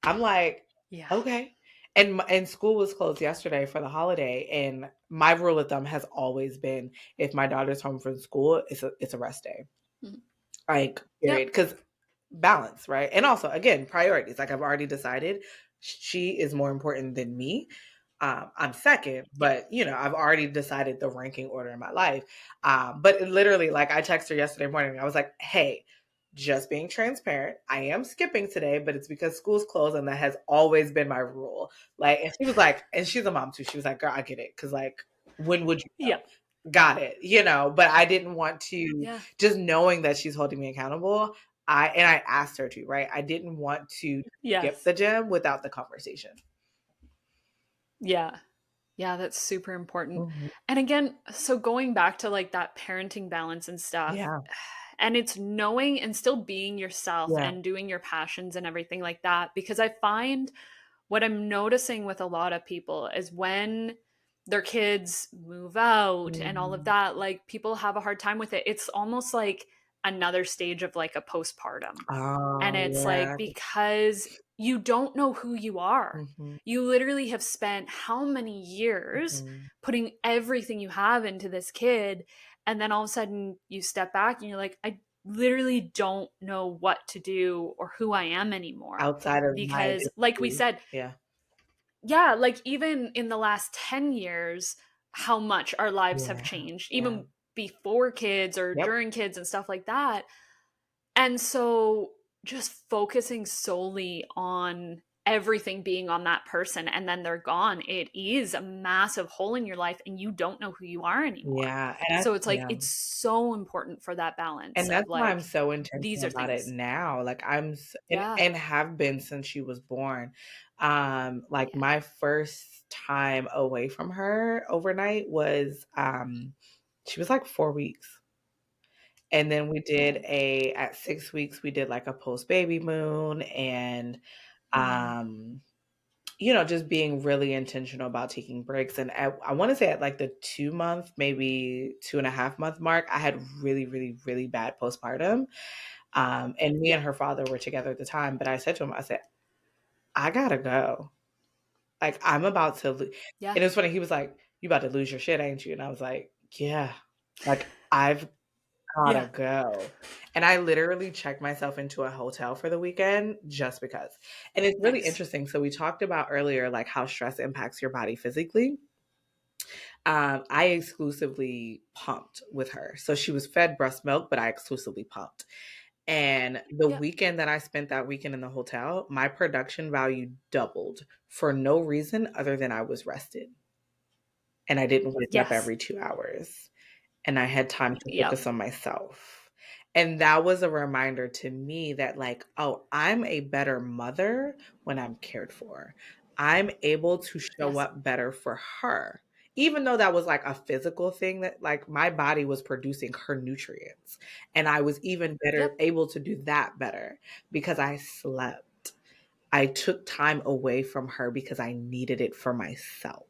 I'm like, Yeah. okay. And school was closed yesterday for the holiday, and my rule of thumb has always been if my daughter's home from school, it's a rest day. Mhm. Like, period. Yep. Because balance, right? And also, again, priorities. Like I've already decided she is more important than me. I'm second, Yeah. but I've already decided the ranking order in my life. But literally, like I texted her yesterday morning. I was like, "Hey, just being transparent. I am skipping today, but it's because school's closed, and that has always been my rule." Like, and she was like, and she's a mom too. She was like, "Girl, I get it, because like, when would you Yeah. know?" Got it, but I didn't want to Yeah. just knowing that she's holding me accountable. I asked her to, right? I didn't want to skip Yes. the gym without the conversation. Yeah. Yeah, that's super important. Mhm. And again, so going back to like that parenting balance and stuff, Yeah. and it's knowing and still being yourself Yeah. and doing your passions and everything like that. Because I find what I'm noticing with a lot of people is when their kids move out and all of Mhm. that, like people have a hard time with it. It's almost like another stage of like a postpartum. And Oh, it's like yeah. because you don't know who you are. Mhm. You literally have spent how many years Mhm. putting everything you have into this kid. And then all of a sudden you step back and you're like, I literally don't know what to do or who I am anymore. Outside of my Because, like we identity. said, Yeah. yeah, like even in the last 10 years, how much our lives have Yeah. changed, Yeah. even before kids or Yep. during kids and stuff like that. And so just focusing solely on everything being on that person and then they're gone, it is a massive hole in your life and you don't know who you are anymore. Yeah. And So it's like yeah. it's so important for that balance And of that's why I'm like so these intentional are about it things. now. Like Yeah. and have been since she was born. Like Yeah. my first time away from her overnight was she was like 4 weeks. And then we did Right. at 6 weeks, we did like a post baby moon and Mm. um just being really intentional about taking breaks. And I want to say at like the 2 month, maybe 2.5 month mark, I had really, really, really bad postpartum. And me and Yeah. her father were together at the time, but I said to him, I said, I gotta go. Like I'm about to, Yeah. and it was funny. He was like, "You about to lose your shit, ain't you?" And I was like, "Yeah." Like I've gotta Yeah. go. And I literally checked myself into a hotel for the weekend just because. And it's really Nice. interesting. So we talked about earlier, like how stress impacts your body physically. I exclusively pumped with her. So she was fed breast milk, but I exclusively pumped. And the Yeah. weekend that I spent that weekend in the hotel, my production value doubled for no reason other than I was rested and I didn't wake up Yes. every 2 hours. And I had time to Yep. focus on myself. And that was a reminder to me that, like, oh, I'm a better mother when I'm cared for. I'm able to show Yes. up better for her. Even though that was like a physical thing that like my body was producing her nutrients. And I was even better Yep. able to do that better because I slept. I took time away from her because I needed it for myself.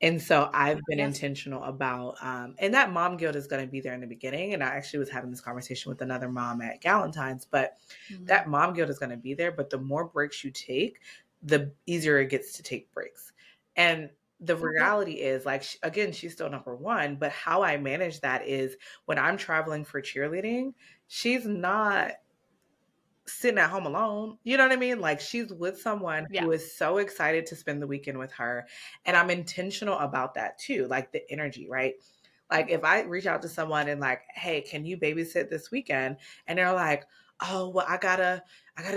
And so I've been Yes. intentional about, and that mom guilt is going to be there in the beginning. And I actually was having this conversation with another mom at Galentine's, but Mhm. that mom guilt is going to be there. But the more breaks you take, the easier it gets to take breaks. And the Yep. reality is, like, again, she's still number one. But how I manage that is when I'm traveling for cheerleading, she's not sitting at home alone. You know what I mean? Like she's with someone Yeah. who is so excited to spend the weekend with her. And I'm intentional about that too, like the energy, right? Like if I reach out to someone and like, hey, can you babysit this weekend? And they're like, oh, well, I gotta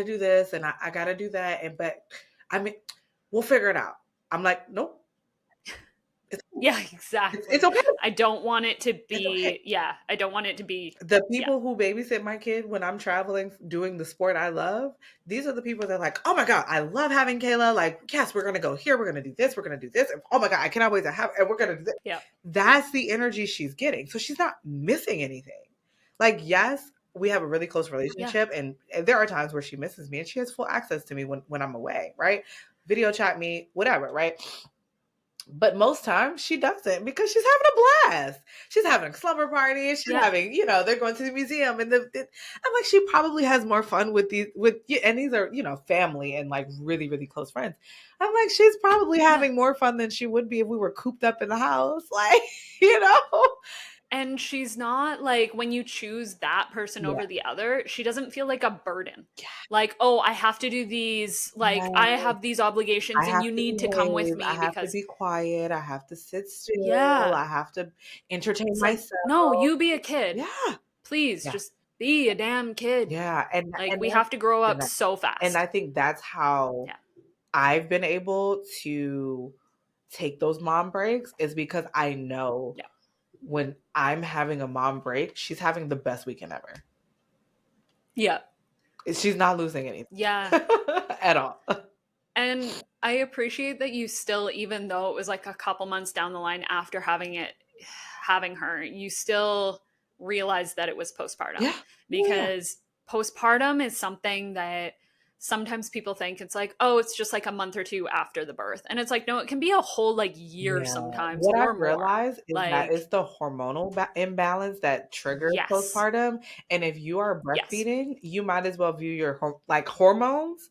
do this and I gotta do that. And but I mean, we'll figure it out. I'm like, nope, it's Yeah, it's exactly. okay. I don't want it to It's okay. be, yeah, I don't want it to be, The yeah, people who babysit my kid when I'm traveling doing the sport I love, these are the people that are like, oh my God, I love having Kayla. Like, yes, we're gonna go here, we're gonna do this, we're gonna do this. And, oh my God, I cannot wait to have and we're gonna do this. yeah, That's the energy she's getting. So she's not missing anything. Like, yes, we have a really close yeah, relationship, and there are times where she misses me and she has full access to me when I'm away, right? Video chat me, whatever, right? But most times she doesn't because she's having a blast. She's having a slumber party. She's yeah, having, they're going to the museum, and I'm like, she probably has more fun with and these are, family and like really, really close friends. I'm like, she's probably yeah. having more fun than she would be if we were cooped up in the house, like, you know? And she's not like when you choose that person Yeah, over the other, she doesn't feel like a burden. Like, oh, I have to do these, like, I yeah. have these I obligations and have you to need to come with behave. I me have to because, be quiet. I have to sit still. yeah, I have to entertain it's like, no, myself. you be a kid. Yeah, Please yeah. just be a damn kid. Yeah, Like, and we have to grow up that's so and fast. I think that's how Yeah, I've been able to take those mom breaks is because I know yeah, when I'm having a mom break, she's having the best weekend ever. yeah, She's not losing anything yeah. at all. And I appreciate that you still, even though it was like a couple months down the line after having her, you still realized that it was postpartum, Yeah. Yeah. because postpartum is something that sometimes people think it's like, oh, it's just like a month or two after the birth. And it's like, no, it can be a whole like year Yeah. sometimes What or I've more. realized is that Like, it's the hormonal imbalance that triggers yes, postpartum. And if you are yes, breastfeeding, you might as well view your like hormones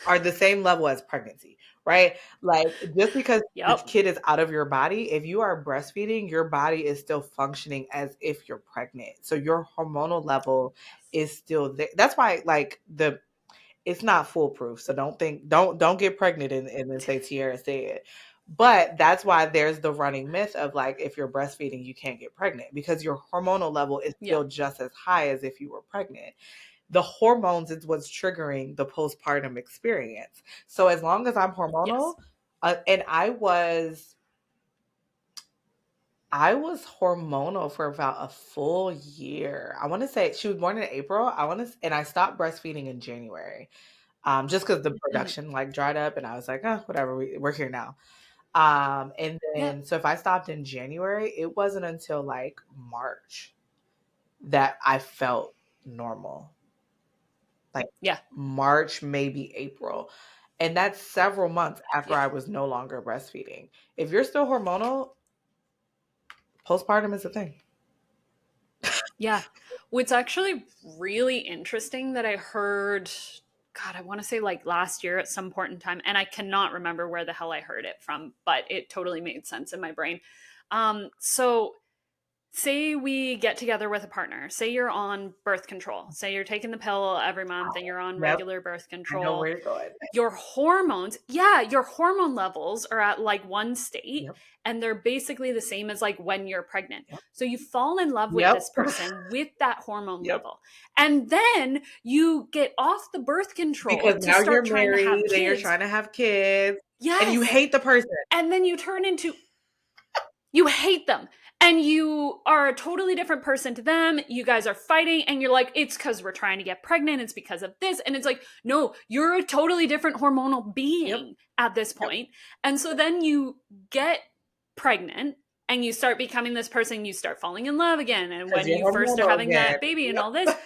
are the same level as pregnancy, right? Like just because the yep, kid is out of your body, if you are breastfeeding, your body is still functioning as if you're pregnant. So your hormonal level yes, is still there. That's why like the it's not foolproof. So don't get pregnant and then say Tiara said. But that's why there's the running myth of like if you're breastfeeding, you can't get pregnant because your hormonal level is yeah, still just as high as if you were pregnant. The hormones is what's triggering the postpartum experience. So as long as I'm hormonal, yes, and I was hormonal for about a full year. I want to say she was born in April. And I stopped breastfeeding in January. Just because the mhm, production like dried up, and I was like, oh, whatever, we're here now. And yep, then so if I stopped in January, it wasn't until like March that I felt normal. Like yeah. March, maybe April. And that's several months after Yeah. I was no longer breastfeeding. If you're still hormonal, postpartum is a thing. Yeah. What's actually really interesting that I heard, God, I want to say like last year at some point in time, and I cannot remember where the hell I heard it from, but it totally made sense in my brain. So say we get together with a partner, say you're on birth control, say you're taking the pill every month and you're on Yep, regular birth I know control, where you're going. your hormones, yeah, your hormone levels are at like one state, Yep, and they're basically the same as like when you're pregnant. yep, So you fall in love with yep, this person with that hormone yep. level. And then you get off the birth Because control to now you're start trying to have married and you're kids. trying to have kids and you Yes. hate the person. And then you turn into, you hate them, and you are a totally different person to them. You guys are fighting and you're like, it's because we're trying to get pregnant, it's because of this. And it's like, no, you're a totally different hormonal Yep, being at this yep. point. And so then you get pregnant and you start becoming this person, you start falling in love again, and Because when you're you first are hormonal having again. that baby and all this. Yep.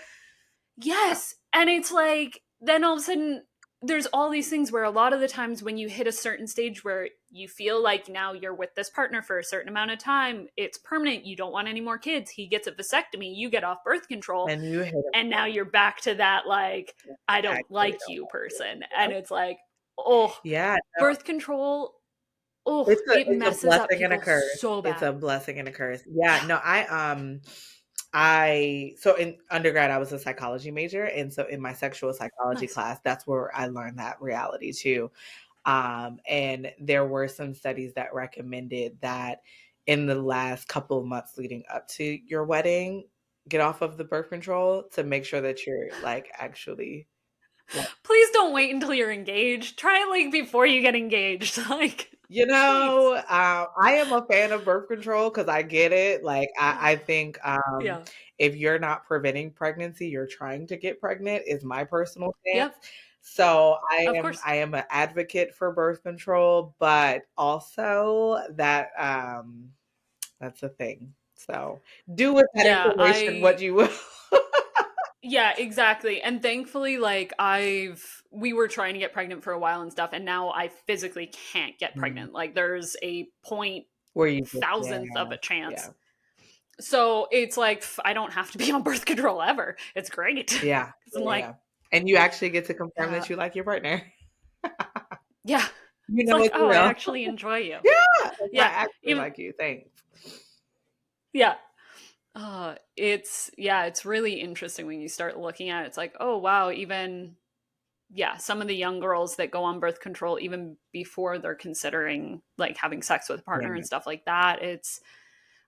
Yes. And it's like, then all of a sudden, there's all these things where a lot of the times when you hit a certain stage where you feel like now you're with this partner for a certain amount of time, it's permanent, you don't want any more kids, he gets a vasectomy, you get off birth control, And you hate them. and now you're back to that, like, I I don't really like don't you like you. person. And Yep. it's like, oh, Yeah, no, birth control, oh, it's it a messes up blessing and a people curse. so It's bad. a blessing and a curse. Yeah, no, I so in undergrad I was a psychology major, and so in my sexual psychology Nice. class, that's where I learned that reality too. And there were some studies that recommended that in the last couple of months leading up to your wedding, get off of the birth control to make sure that you're like actually like, Please don't wait until you're engaged. Try it like before you get engaged. Like, please. I am a fan of birth control because I get it. Like, I think Yeah. if you're not preventing pregnancy, you're trying to get pregnant, is my personal stance. Yep. So Of course. I am an advocate for birth control, but also that's a thing. So do with that Yeah, information what you will. yeah, exactly. And thankfully, like, we were trying to get pregnant for a while and stuff, and now I physically can't get Mm, pregnant. Like, there's a point where you just thousandth of a yeah. chance. So it's like, I don't have to be on birth control ever. It's great. Yeah. Because I'm Yeah. like, Yeah. And you actually get to confirm yeah, that you like your partner. yeah. You It's know like, it's oh, I real. actually enjoy you. Yeah, like, I Yeah. actually Even, like you, thanks. yeah. It's really interesting when you start looking at it. It's like, oh wow, even, yeah, some of the young girls that go on birth control even before they're considering like having sex with a partner and Yeah, stuff like that. It's,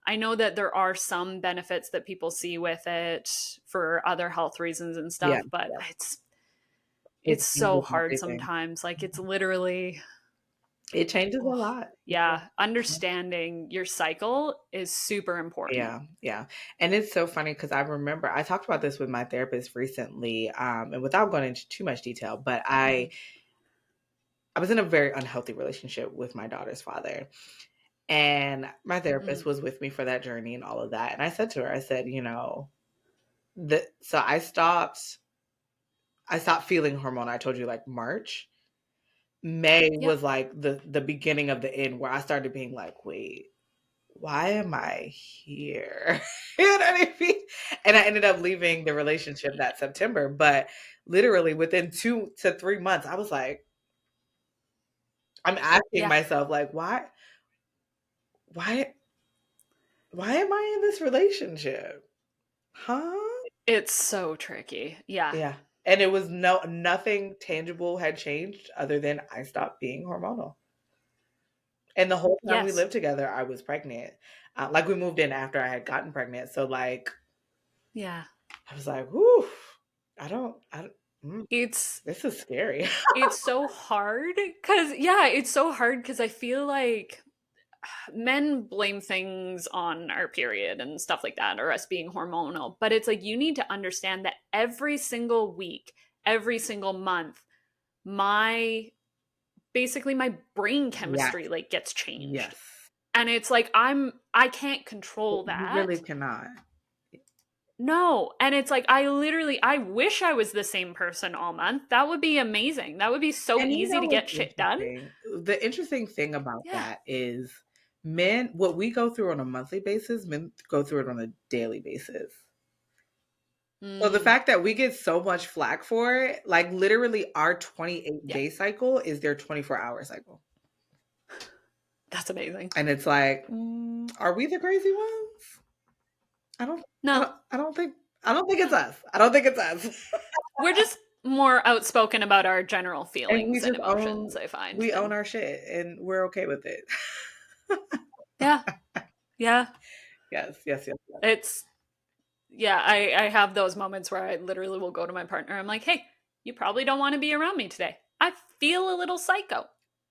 I know that there are some benefits that people see with it for other health reasons and yeah, stuff, but yeah. It it's so changes hard everything. sometimes. Like, it's literally, It changes a oh, lot. Yeah. yeah, understanding your cycle is super important. Yeah, yeah. And it's so funny because I remember I talked about this with my therapist recently, and without going into too much detail, but Mhm. I was in a very unhealthy relationship with my daughter's father. And my therapist Mm. was with me for that journey and all of that. And I said to her, I said, so I stopped feeling hormonal. I told you like March. May Yeah. was like the beginning of the end where I started being like, wait, why am I here? You know what I mean? And I ended up leaving the relationship that September, but literally within 2 to 3 months, I was like, I'm asking Yeah. myself, like, why, why am I in this relationship? Huh? It's so tricky. Yeah. Yeah. And it was nothing tangible had changed other than I stopped being hormonal. And the whole time we Yes. lived together, I was pregnant. Like we moved in after I had gotten pregnant. So like Yeah. I was like, whew, I don't mm, It's this is scary. it's so hard cuz yeah, it's so hard cuz I feel like men blame things on our period and stuff like that or us being hormonal, but it's like you need to understand that every single week, every single month, my basically my brain Yes. chemistry like gets changed. Yes. And it's like I can't control You really that. cannot. No, and it's like I wish I was the same person all month. That would be amazing. That would be so And you easy know to what's get shit done. interesting? The interesting thing about Yeah. that is men, what we go through on a monthly basis, men go through it on a daily basis. So the Mm, fact that we get so much flack for it, like literally our 28 yeah. day cycle is their 24-hour cycle. That's amazing. And it's like, are we the crazy ones? I don't I No, don't I don't think it's no. us. I don't think it's us. We're just more outspoken about our general And we feelings and just emotions, I find, we own than our shit and we're okay with it. yeah. Yeah. Yes, yes, yes, yes. It's yeah, I have those moments where I literally will go to my partner. I'm like, "Hey, you probably don't want to be around me today. I feel a little psycho."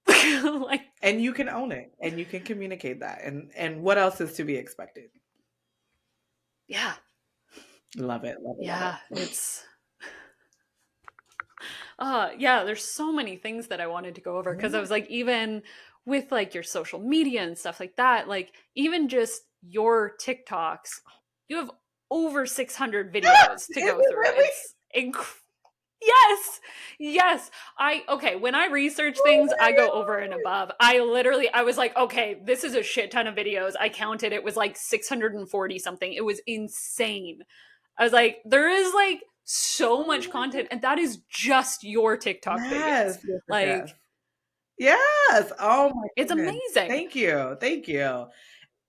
Like, And you can own it and you can communicate that. And what else is to be expected? yeah. Love it, love it, love Yeah, it. it's yeah, there's so many things that I wanted to go over because I Yeah. was like, even with like your social media and stuff like that, like even just your TikToks, you have over 600 videos to Is go it through. really? It's yes, yes. Okay. When I research Oh things, I my go over and above. I was like, okay, this is a shit ton of videos. I counted, it was like 640 something. It was insane. I was like, there is like so oh much my content, god. and that is just your TikTok videos. Yes, yes, yes, yes. Like, Yes. Oh my it's goodness. amazing. Thank you. Thank you.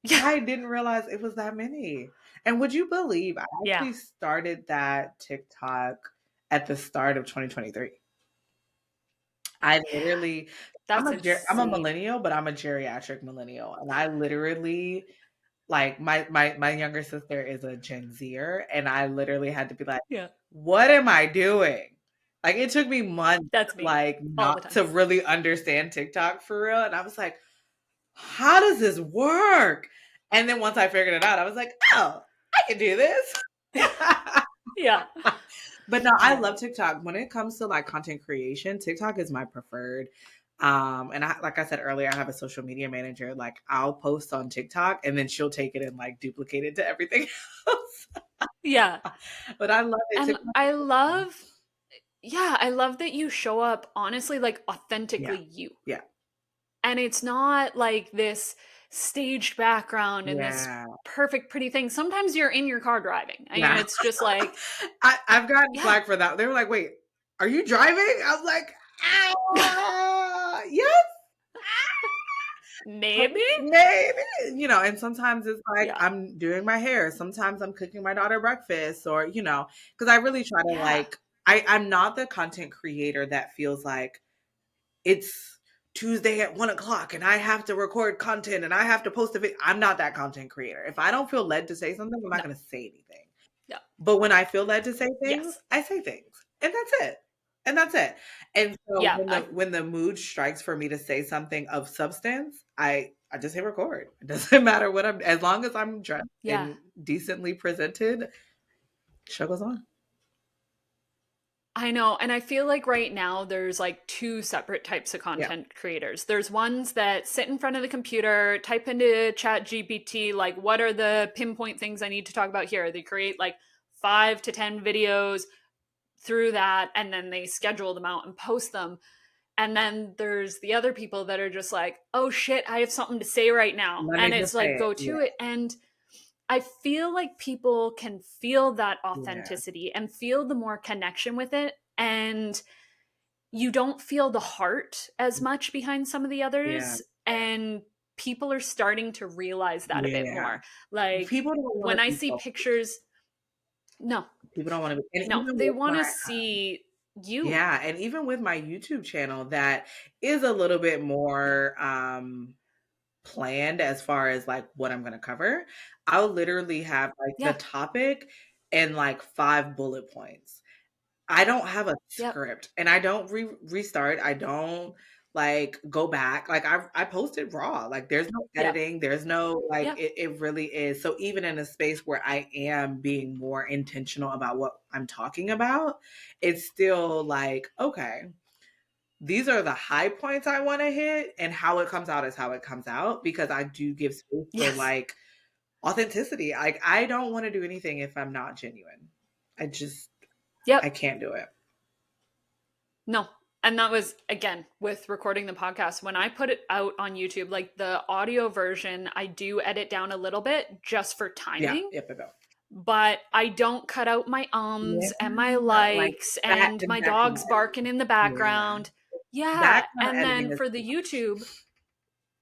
Yeah. I didn't realize it was that many. And would you believe I Yeah. actually started that TikTok at the start of 2023. I Yeah. literally That's I'm a insane. millennial, but I'm a geriatric millennial. And I literally like my younger sister is a Gen Zer and I literally had to be like, Yeah. what am I doing? Like it took me months That's me like all not the time. to really understand TikTok for real. And I was like, how does this work? And then once I figured it out, I was like, oh, I can do this. Yeah. But no, I Yeah. love TikTok. When it comes to like content creation, TikTok is my preferred. And I, like I said earlier, I have a social media manager. Like I'll post on TikTok and then she'll take it and like duplicate it to everything else. Yeah. But I love it. And TikTok I is fun. love yeah, I love that you show up honestly, like Yeah. authentically you. Yeah. And it's not like this staged background and this Yeah. perfect, pretty thing. Sometimes you're in your car driving and Yeah. it's just like, I've gotten yeah, flack for that. They were like, wait, are you driving? I was like, yes. maybe. Maybe, and sometimes it's like Yeah. I'm doing my hair. Sometimes I'm cooking my daughter breakfast or, because I really try to Yeah. like, I'm not the content creator that feels like it's Tuesday at 1 o'clock and I have to record content and I have to post a video. I'm not that content creator. If I don't feel led to say something, I'm not No. going to say anything. Yeah. But when I feel led to say things, Yes. I say things. And that's it. And that's it. And so Yeah. when the mood strikes for me to say something of substance, I just hit record. It doesn't matter what I'm as long as I'm dressed Yeah. and decently presented, show goes on. I know. And I feel like right now there's like two separate types of Yeah. content creators. There's ones that sit in front of the computer, type into Chat GPT, like, what are the pinpoint things I need to talk about here? They create like 5 to 10 videos through that, and then they schedule them out and post them. And then there's the other people that are just like, oh shit, I have something to say right now. Let me And it's just say like, it. go Yeah. to it. And I feel like people can feel that Yeah. authenticity and feel the more connection with it. And you don't feel the heart as much behind some of the Yeah. others. And people are starting to realize that a bit Yeah. more. Like People don't want when to I be see selfish. pictures, no, People don't want to be, and no, even they with want to my see you. yeah, and even with my YouTube channel, that is a little bit more planned as far as like what I'm going to cover. I'll literally have like the Yeah. topic and like 5 bullet points. I don't have a Yep. script, and I don't restart. I don't like go back. Like I posted raw. Like there's no Yep. editing. There's no like Yep. it really is. So even in a space where I am being more intentional about what I'm talking about, it's still like, okay, these are the high points I want to hit, and how it comes out is how it comes out, because I do give space for Yes. like authenticity. Like I don't want to do anything if I'm not genuine. I just I Yep. can't do it. No. And that was, again, with recording the podcast. When I put it out on YouTube, like the audio version, I do edit down a little bit just for Yeah, timing, yep, yep. but I don't cut out my Yeah, ums and my like likes that and my exact dog's editing. barking in the Yeah. background. Yeah. That kind of And editing then is for the too much. YouTube,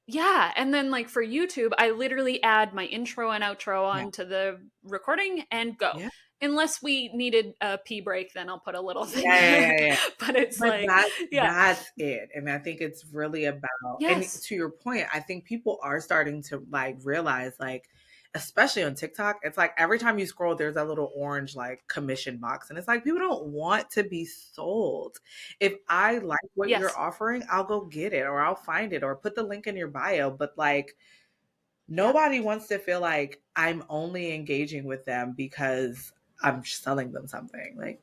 yeah. And then, like, for YouTube, I literally add my intro and outro Yeah. onto the recording and go. Yeah. Unless we needed a pee break, then I'll put a little thing. Yeah. But it's But like, yeah. that's it. And I think it's really about, and Yes. to your point, I think people are starting to like realize, like, especially on TikTok, it's like every time you scroll, there's a little orange like commission box. And it's like people don't want to be sold. If I like what you're Yes. offering, I'll go get it, or I'll find it, or put the link in your bio. But like Yeah. nobody wants to feel like I'm only engaging with them because I'm selling them something. Like,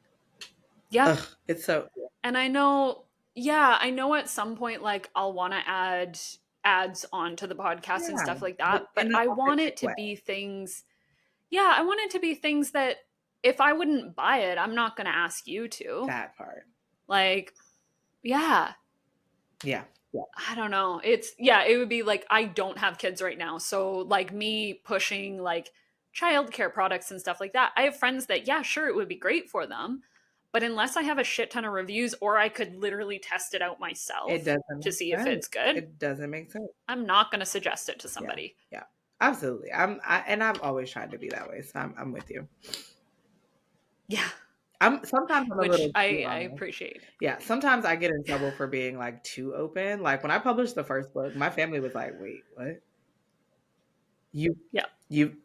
Yeah. ugh, it's so And I know, yeah, I know at some point, like, I'll want to add ads onto the podcast and yeah, stuff like but that. But in an I want authentic it to way. be things, yeah, I want it to be things that if I wouldn't buy it, I'm not going to ask you to. That part. Like, yeah, Yeah. Yeah. I don't know. It's, yeah, it would be like, I don't have kids right now. So, like, me pushing like childcare products and stuff like that. I have friends that, yeah, sure, it would be great for them. But unless I have a shit ton of reviews or I could literally test it out It myself doesn't to make see if sense. it's good, It doesn't make sense. I'm not going to suggest it to Yeah. somebody. Yeah. Absolutely. And I've always tried to be that way. So I'm with you. Yeah. Sometimes I'm a Which little too I honest. appreciate. Yeah. Sometimes I get in trouble for being like too open. Like when I published the first book, my family was like, wait, what? You, Yeah. you,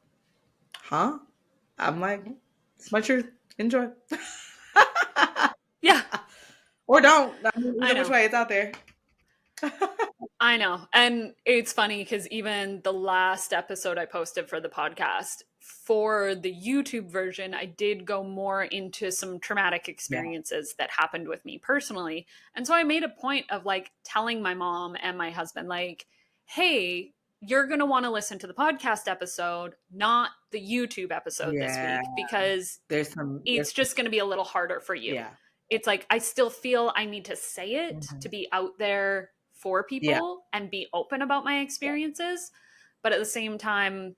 huh? I'm like, it's my truth. Enjoy. Yeah. Or don't. I mean, I either which know. way, it's out there. I know. And it's funny because even the last episode I posted for the podcast, for the YouTube version, I did go more into some traumatic Yeah. experiences that happened with me personally. And so I made a point of like telling my mom and my husband, like, hey, you're going to want to listen to the podcast episode, not the YouTube episode this Yeah. week, because There's it's just going to be a little harder for you. yeah. It's like I still feel I need to say it Mhm. to be out there for Yeah. people and be open about my Yeah. experiences. But at the same time,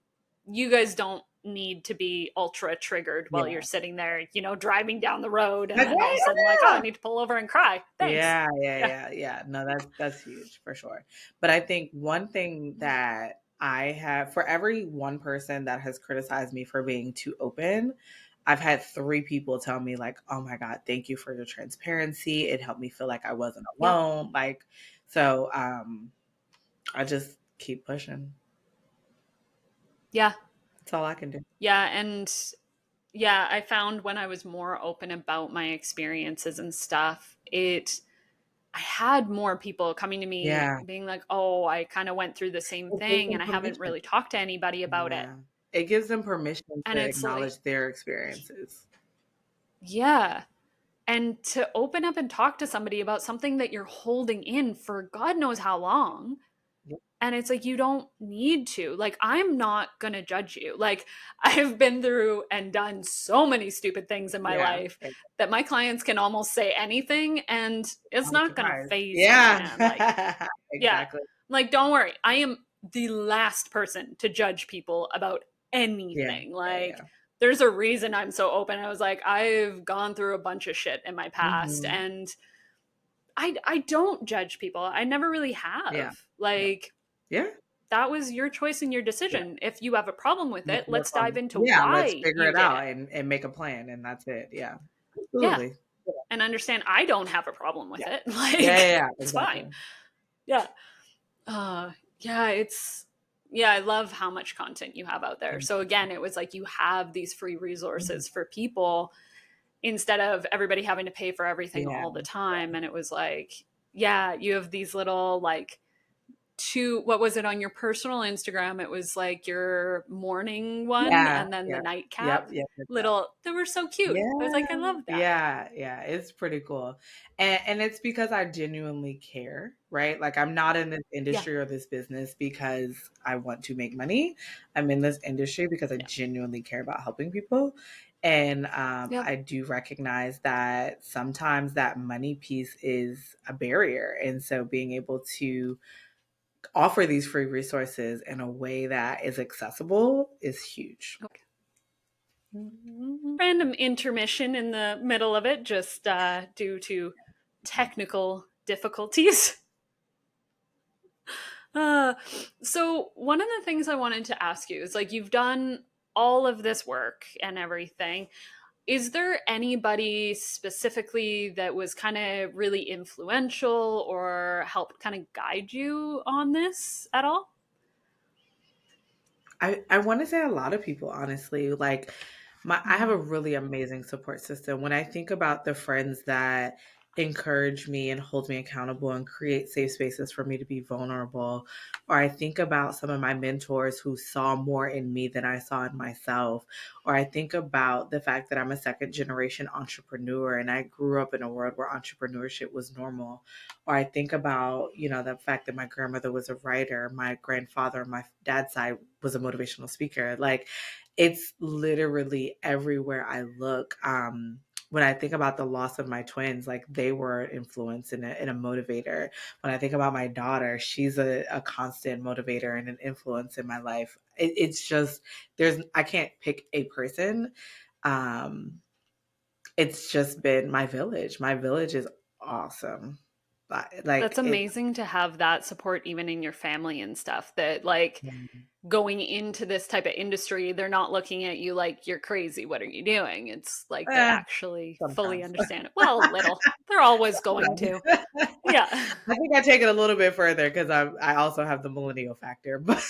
you guys don't need to be ultra triggered while Yeah. you're sitting there, driving down the road and Like, then all of a right? sudden like, oh, I Yeah. need to pull over and cry. Thanks. Yeah. Yeah. No, that's huge for sure. But I think one thing that I have, for every one person that has criticized me for being too open, I've had 3 people tell me like, "Oh my God, thank you for your transparency. It helped me feel like I wasn't Yep. alone." Like, so I just keep pushing. Yeah. That's all I can do. Yeah. And yeah, I found when I was more open about my experiences and stuff, I had more people coming to me Yeah. being like, oh, I kind of went through the same It gives thing them and I haven't permission. really talked to anybody about it. Yeah. It gives them permission And to it's like, acknowledge their experiences. yeah. and to open up and talk to somebody about something that you're holding in for God knows how long. Yep. And it's like, you don't need to. Like, I'm not going to judge you. Like, I've been through and done so many stupid things in my Yeah. life that my clients can almost say anything and it's I'm not going to surprised. phase me, man. Like, Yeah. yeah. Exactly. Like, don't worry. I am the last person to judge people about Yeah. anything. Yeah. Like, Yeah. there's a reason I'm so open. I was like, I've gone through a bunch of shit in my past Hmm. and I don't judge people. I never really Yeah. have. Yeah. Like, Yeah. that was your choice and your Yeah. decision. If you have a problem with Let's it, work let's dive on, into yeah, let's why figure you it did out it. and make a plan, and that's it. Yeah. Yeah. Absolutely. And understand I don't have a problem with Yeah. it. Yeah. Yeah. Like, Yeah. it's Exactly. fine. Yeah. Yeah, yeah, I love how much content you have out there. So again, it was like you have these free Mhm. resources for people instead of everybody having to pay for everything Yeah. all the time. And it was like, yeah, you have these little like two, what was it on your personal Instagram? It was like your morning one Yeah. and then the Yeah. nightcap Yep. Yep. Yep. Yep. little, they were so cute. Yeah, I was like, I love that. yeah, yeah. It's pretty cool. And it's because I genuinely care, right? Like I'm not in this Yeah. industry or this business because I want to make money. I'm in this industry because I Yeah. genuinely care about helping people. And Yep. I do recognize that sometimes that money piece is a barrier. And so being able to offer these free resources in a way that is accessible is huge. Okay. Random intermission in the middle of it, just due to technical difficulties. Uh, so one of the things I wanted to ask you is like you've done all of this work and everything. Is there anybody specifically that was kind of really influential or helped kind of guide you on this at all? I want to say a lot of people, honestly. Like I have a Mm-hmm. really amazing support system. When I think about the friends that encourage me and hold me accountable and create safe spaces for me to be vulnerable, or I think about some of my mentors who saw more in me than I saw in myself, or I think about the fact that I'm a second generation entrepreneur and I grew up in a world where entrepreneurship was normal, or I think about, the fact that my grandmother was a writer, my grandfather on my dad's side was a motivational speaker. Like it's literally everywhere I look. When I think about the loss of my twins, like they were an influence and a motivator. When I think about my daughter, she's a constant motivator and an influence in my life. It's just, I can't pick a person. Um, it's just been my village. My village is awesome. Like That's it, amazing to have that support even in your family and stuff that like going into this type of industry, they're not looking at you like you're crazy. What are you doing? It's like they eh, actually fully sometimes. understand it. Well, little. They're always going to. Yeah. I think I take it a little bit further because I also have the millennial factor, but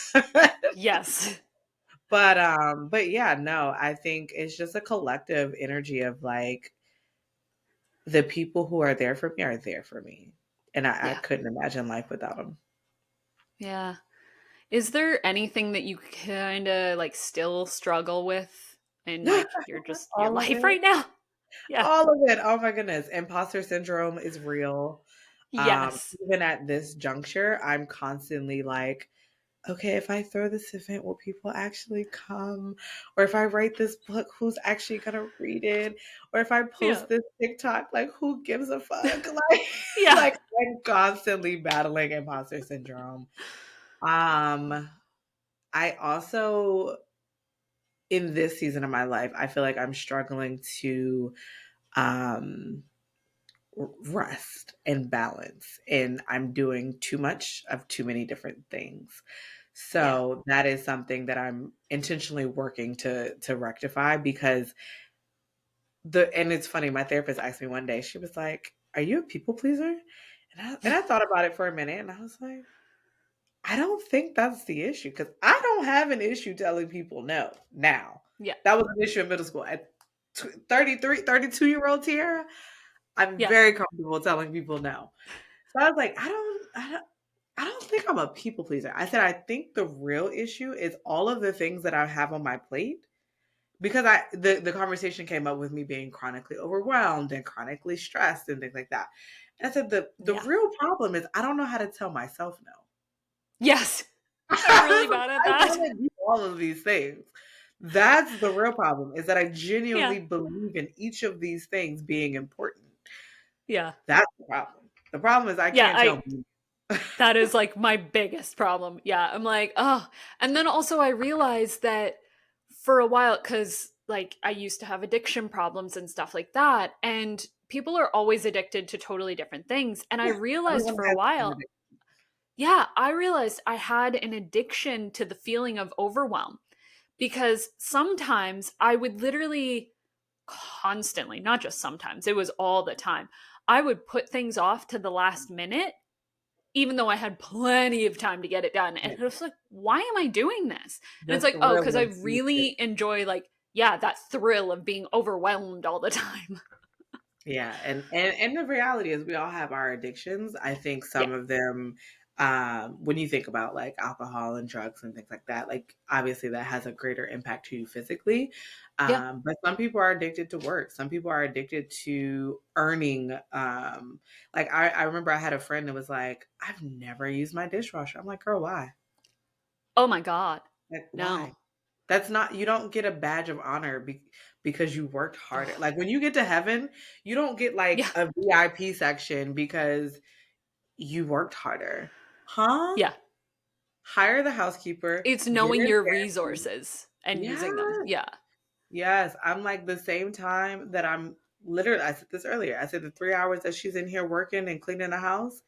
Yes. but yeah, no, I think it's just a collective energy of like the people who are there for me, and I Yeah. couldn't imagine life without them. Yeah. Is there anything that you kind of like still struggle with in like your All of life it, right now? Yeah. all of it. Oh my goodness, imposter syndrome is real. Yes. Even at this juncture, I'm constantly like, okay, if I throw this event, will people actually come? Or if I write this book, who's actually gonna read it? Or if I Yeah. post this TikTok, like who gives a fuck? Like, Yeah. like I'm constantly battling imposter syndrome. Um, I also in this season of my life, I feel like I'm struggling to um rest and balance, and I'm doing too much of too many different things. Yeah. So that is something that I'm intentionally working to rectify because and it's funny, my therapist asked me one day, she was like, "Are you a people pleaser?" And I thought about it for a minute and I was like, I don't think that's the issue because I don't have an issue telling people no now. Yeah. That was an issue in middle school. At 33, 32-year-old Tiara, I'm Yeah. very comfortable telling people no. So I was like, I don't think I'm a people pleaser. I said I think the real issue is all of the things that I have on my plate because the conversation came up with me being chronically overwhelmed and chronically stressed and things like that. And I said the Yeah. real problem is I don't know how to tell myself no. Yes. I'm really I bad at that. want to do all of these things. That's the real problem, is that I Yeah. genuinely believe in each of these things being important. Yeah. That's the problem. The problem is I Yeah, can't tell me. that is like my biggest problem. Yeah, I'm like, oh. And then also I realized that for a while, because like I used to have addiction problems and stuff like that, and people are always addicted to totally different things. And I Yeah, realized everyone for a has while, yeah, I realized I had an addiction to the feeling of overwhelm because sometimes I would literally constantly, not just sometimes, it was all the time. I would put things off to the last minute even though I had plenty of time to get it done. And yeah, it was like, why am I doing this? And the it's like, oh, because thrill I of seeing it. really enjoy, like, yeah, that thrill of being overwhelmed all the time. Yeah, and the reality is we all have our addictions. I think Yeah. some of them, when you think about like alcohol and drugs and things like that, like obviously that has a greater impact to you physically. Yeah. But some people are addicted to work. Some people are addicted to earning. Like I remember I had a friend that was like, I've never used my dishwasher. I'm like, girl, why? Oh my God. Like, why? No. That's not, you don't get a badge of honor because you worked harder. Oh, Like when you get to heaven, you don't get like yeah. a VIP section because you worked harder. Huh? Yeah. Hire the housekeeper, It's get knowing in your there. resources and Yeah. using them. Yeah. Yes. I'm like the same time that I'm literally, I said this earlier. I said the 3 hours that she's in here working and cleaning the house,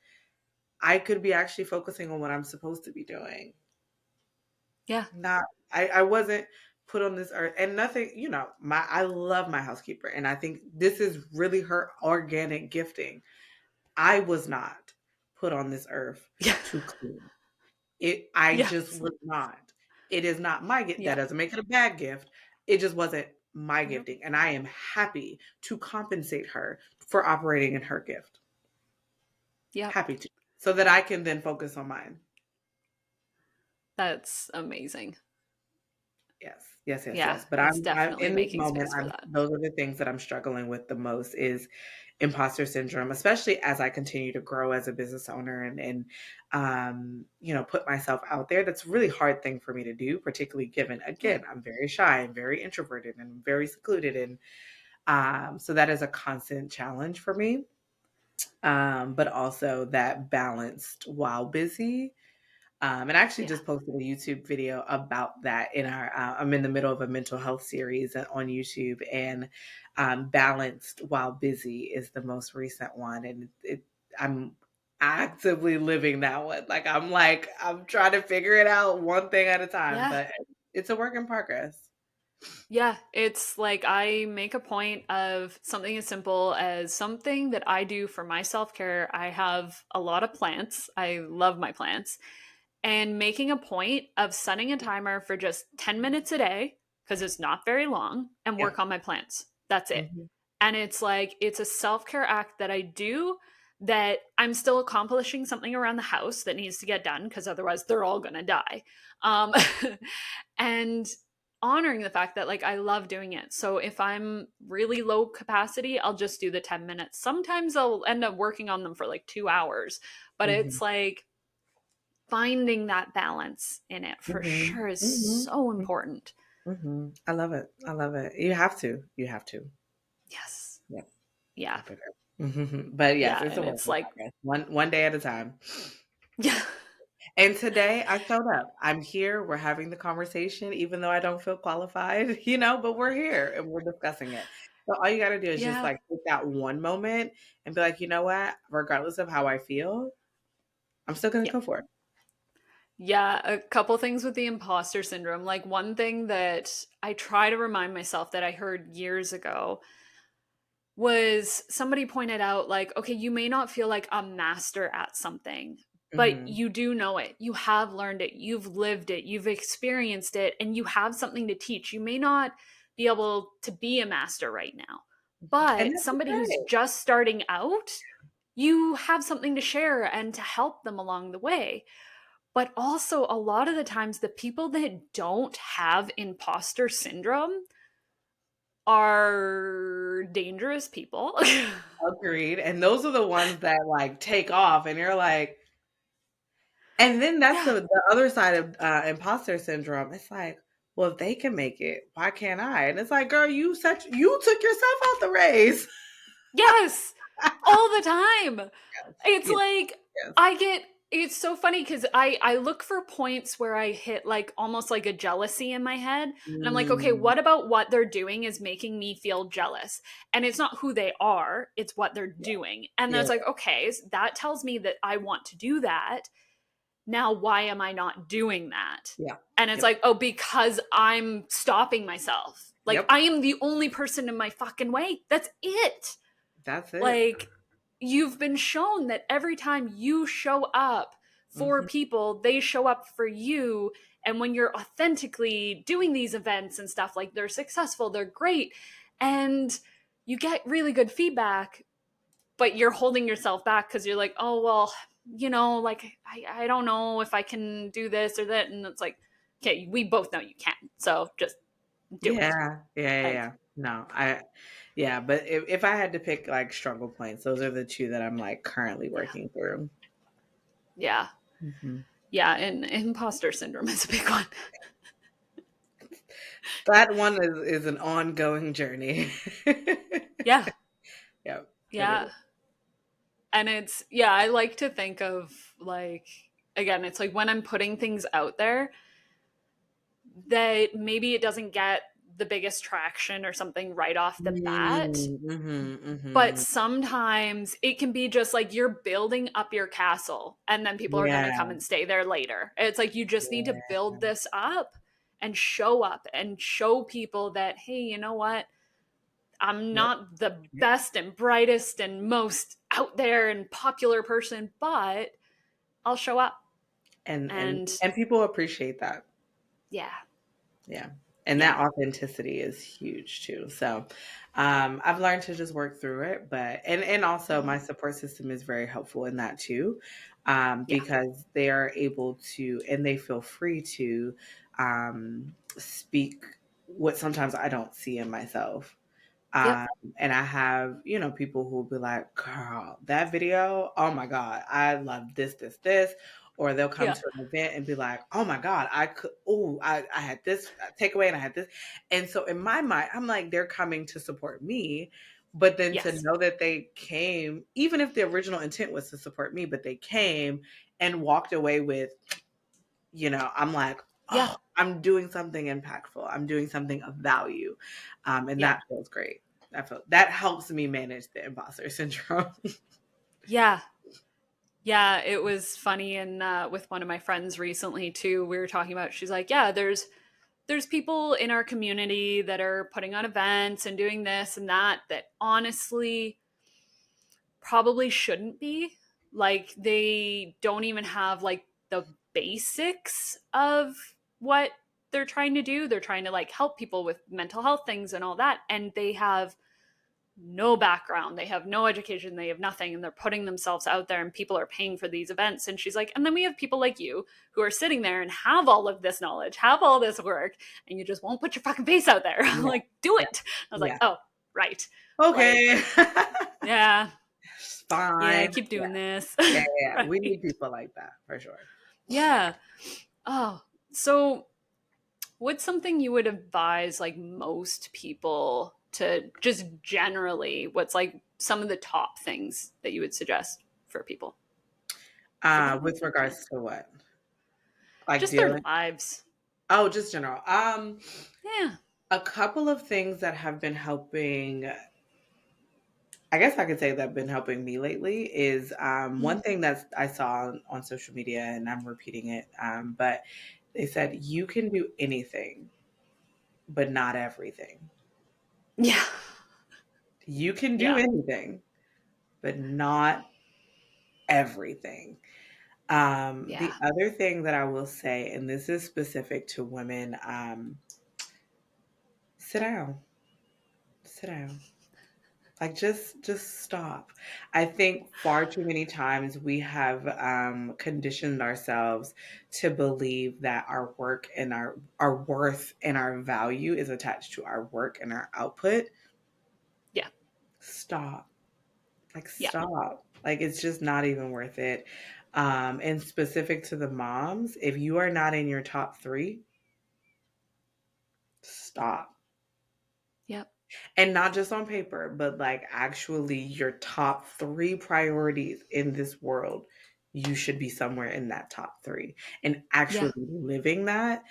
I could be actually focusing on what I'm supposed to be doing. Yeah. Not, I wasn't put on this earth and nothing, I love my housekeeper and I think this is really her organic gifting. I was not put on this earth Yeah. to clean. I just Yes. was not. It is not my gift. That Yeah. doesn't make it a bad gift. It just wasn't my Nope. gifting. And I am happy to compensate her for operating in her gift. Yep. Happy to. So that I can then focus on mine. That's amazing. Yes, yes, yes, Yeah. yes. But It's I'm definitely in this making moment. space for that. Those are the things that I'm struggling with the most is imposter syndrome, especially as I continue to grow as a business owner and put myself out there. That's a really hard thing for me to do, particularly given Yeah. again I'm very shy and very introverted and very secluded, and so that is a constant challenge for me. But also that balanced while busy and I actually Yeah. just posted a YouTube video about that in our, I'm in the middle of a mental health series on YouTube, and Balanced While Busy is the most recent one. And I'm actively living that one. I'm trying to figure it out one thing at a time, Yeah. but it's a work in progress. Yeah, it's like I make a point of something as simple as something that I do for my self care. I have a lot of plants. I love my plants. And making a point of setting a timer for just 10 minutes a day, because it's not very long, and Yeah. work on my plants. That's it. Hmm. And it's like, it's a self care act that I do that I'm still accomplishing something around the house that needs to get done, because otherwise they're all going to die. Um, and honoring the fact that like I love doing it. So if I'm really low capacity, I'll just do the 10 minutes. Sometimes I'll end up working on them for like 2 hours, but Hmm. it's like finding that balance in it for Hmm. sure is Hmm. so important. I love it. I love it. You have to. You have to. Yes. Yeah. Yeah. Keep it up. But yes, Yeah, it's a and work it's in like progress. One day at a time. yeah. And today I showed up. I'm here. We're having the conversation, even though I don't feel qualified, but we're here and we're discussing it. So all you got to do is just Yeah. like take that one moment and be like, you know what? Regardless of how I feel, I'm still going to Yeah. go for it. Yeah, a couple things with the imposter syndrome. Like one thing that I try to remind myself that I heard years ago was somebody pointed out like, okay, you may not feel like a master at something, but Hmm. you do know it. You have learned it. You've lived it. You've experienced it and you have something to teach. You may not be able to be a master right now, And but that's somebody who's okay. just starting out, you have something to share and to help them along the way. But also, a lot of the times, the people that don't have imposter syndrome are dangerous people. Agreed. And those are the ones that like take off and you're like, and then that's Yeah. the other side of imposter syndrome. It's like, well, if they can make it, why can't I? And it's like, girl, you took yourself out the race. Yes. All the time. It's Yes, like yes. it's so funny because I look for points where I hit like almost like a jealousy in my head. And I'm like, okay, Mm, what about what they're doing is making me feel jealous? And it's not who they are, it's what they're yeah, doing. And then yeah, it's like, okay, that tells me that I want to do that. Now, why am I not doing that? yeah. And it's Yep, like, oh, because I'm stopping myself. Like, yep. I am the only person in my fucking way. That's it. That's it. Like, you've been shown that every time you show up for Hmm. people, they show up for you. And when you're authentically doing these events and stuff, like they're successful, they're great, and you get really good feedback, but you're holding yourself back because you're like, oh, well, like I don't know if I can do this or that. And it's like, okay, we both know you can. So just do it. Yeah, yeah, yeah, Like, yeah. No, yeah, but if I had to pick like struggle points, those are the two that I'm like currently yeah, working through. yeah. Hmm. Yeah, and imposter syndrome is a big one. That one is an ongoing journey. Yeah, Yeah, it yeah. is. And yeah, I like to think of like, again, it's like when I'm putting things out there that maybe it doesn't get the biggest traction or something right off the bat. Mm-hmm, But mm-hmm. sometimes it can be just like you're building up your castle and then people are going to Yeah, come and stay there later. It's like you just need to yeah, build this up and show people that, hey, you know what? I'm yep, not the yep. best and brightest and most out there and popular person, but I'll show up. And And people appreciate that. yeah, Yeah. And that yeah, authenticity is huge too. So I've learned to just work through it, but and also mhm, my support system is very helpful in that too, yeah, because they are able to and they feel free to speak what sometimes I don't see in myself. yep, Um, and I have, people who will be like, girl, that video, oh my God, I love this, this, this. Or they'll come yeah, to an event and be like, oh my God, I had this takeaway and I had this. And so in my mind, I'm like, they're coming to support me. But then to yes, know that they came, even if the original intent was to support me, but they came and walked away with, I'm like, yeah, oh, I'm doing something impactful. I'm doing something of value. And yeah, that feels great. That helps me manage the imposter syndrome. yeah. Yeah, it was funny and with one of my friends recently too. We were talking about. She's like, "Yeah, there's people in our community that are putting on events and doing this and that honestly probably shouldn't be. Like they don't even have like the basics of what they're trying to do. They're trying to like help people with mental health things and all that, and they have no background, they have no education, they have nothing, and they're putting themselves out there and people are paying for these events." And she's like, and then we have people like you who are sitting there and have all of this knowledge, have all this work, and you just won't put your fucking face out there. Yeah, Like, do yeah, it. I was like, yeah. oh, right. Like, Okay. yeah, yeah, Fine. keep Yeah, doing this. yeah, yeah. We need Right. people like that for sure. Yeah. Oh, so what's something you would advise like most people to just generally, what's like some of the top things that you would suggest for people? For people With who can. regards to what? Like Just their dealing? lives. Oh, just general. Yeah. A couple of things that have been helping I guess I could say that have been helping me lately is Mhm. one thing that I saw on social media, and I'm repeating it, but they said you can do anything, but not everything. Yeah. You can do Yeah. anything, but not everything. Yeah. The other thing that I will say, and this is specific to women, sit down, sit down. Like just stop. I think far too many times we have conditioned ourselves to believe that our work and our worth and our value is attached to our work and our output. Yeah. Stop. Like Yeah. stop. Like it's just not even worth it. And specific to the moms, if you are not in your top three, stop. Yep. And not just on paper, but like actually your top three priorities in this world, you should be somewhere in that top three and Yeah. actually living that,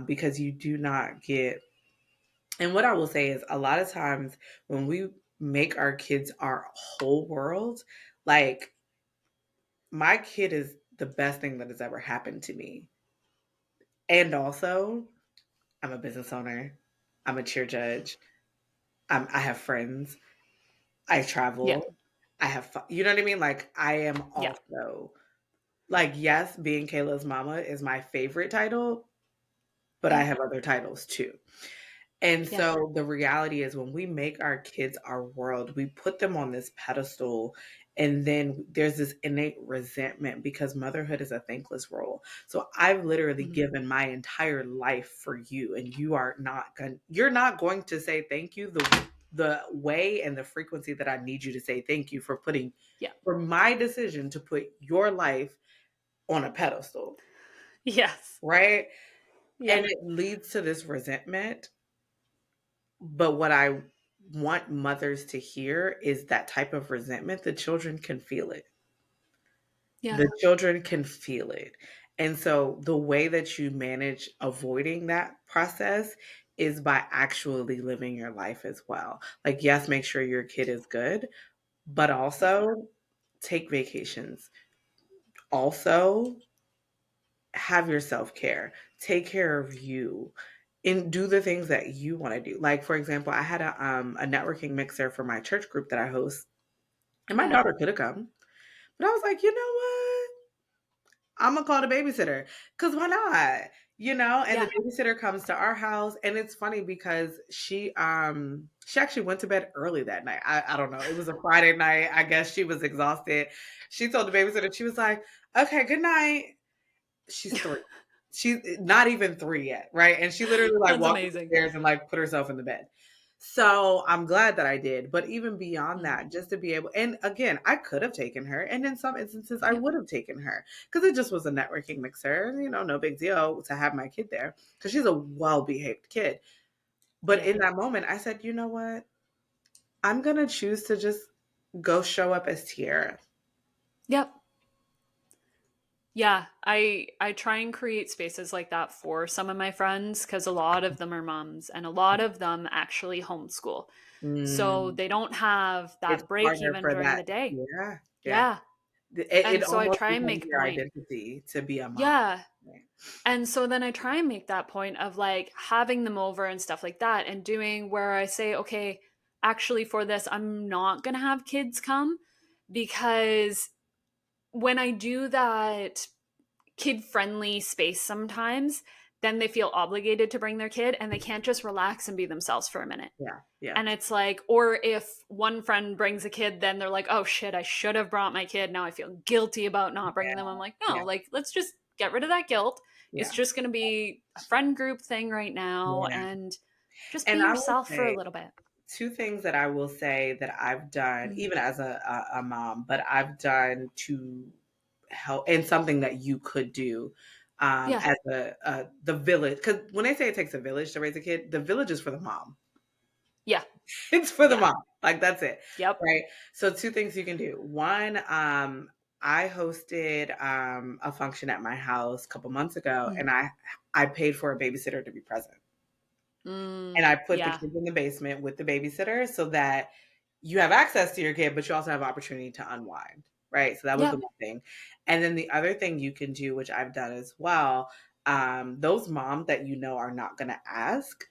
because you do not get. And what I will say is a lot of times when we make our kids our whole world, like my kid is the best thing that has ever happened to me. And also, I'm a business owner, I'm a cheer judge, I have friends, I Yeah. travel, I have fun. You know what I mean? Like I am Yeah. also like yes, being Kayla's mama is my favorite title, but I Yeah. have other titles too. And Yeah. so the reality is when we make our kids our world, we put them on this pedestal and then there's this innate resentment because motherhood is a thankless role. So I've literally Mhm. given my entire life for you and you're not going to say thank you the way and the frequency that I need you to say thank you for putting Yeah. for my decision to put your life on a pedestal, Yes. right? Yeah. And it leads to this resentment. But what I want mothers to hear is that type of resentment. The children can feel it. Yeah. The children can feel it. And so the way that you manage avoiding that process is by actually living your life as well. Like, yes, make sure your kid is good, but also take vacations. Also, have your self care, take care of you, and do the things that you want to do. Like for example, I had a networking mixer for my church group that I host, and my Yeah. daughter could have come, but I was like, you know what? I'm gonna call the babysitter because why not? You know, and the Yeah. babysitter comes to our house, and it's funny because she actually went to bed early that night. I don't know. It was a Friday night. I guess she was exhausted. She told the babysitter, she was like, "Okay, good night." She's 3. She's not even 3 yet, right? And she literally, like, That's walked up the amazing. stairs and, like, put herself in the bed. So, I'm glad that I did, but even beyond Mm. that, just to be able and again, I could have taken her, and in some instances, I Yep. would have taken her because it just was a networking mixer, you know, no big deal to have my kid there because she's a well-behaved kid. But Yeah. in that moment, I said, "You know what? I'm gonna choose to just go show up as Tiara." Yep. Yeah, I try and create spaces like that for some of my friends because a lot of them are moms and a lot of them actually homeschool. So Mm, they don't have it's that break harder even for during that. the day. Yeah, yeah. Yeah. It And so I almost try and becomes make a your point. identity to be a mom. Yeah. Right. And so then I try and make that point of like having them over and stuff like that and doing where I say, okay, actually for this, I'm not going to have kids come because when I do that kid friendly space sometimes, then they feel obligated to bring their kid and they can't just relax and be themselves for a minute. Yeah, yeah, And it's like, or if one friend brings a kid, then they're like, oh shit, I should have brought my kid. Now I feel guilty about not bringing them. I'm like, no, yeah, like, let's just get rid of that guilt. It's yeah, just going to be a friend group thing right now yeah. and just be And I will yourself for a say little bit. 2 things that I will say that I've done, Mm. even as a mom, but I've done to help and something that you could do, Yeah. as the village. Because when they say it takes a village to raise a kid, the village is for the mom. Yeah. It's for the Yeah. mom. Like that's it. Yep. Right. So 2 things you can do. One, I hosted a function at my house a couple months ago Mm. and I paid for a babysitter to be present. And Mm. I put the Yeah. kids in the basement with the babysitter so that you have access to your kid, but you also have opportunity to unwind. Right. So that was the Yep. one thing. And then the other thing you can do, which I've done as well, those moms that you know are not gonna ask,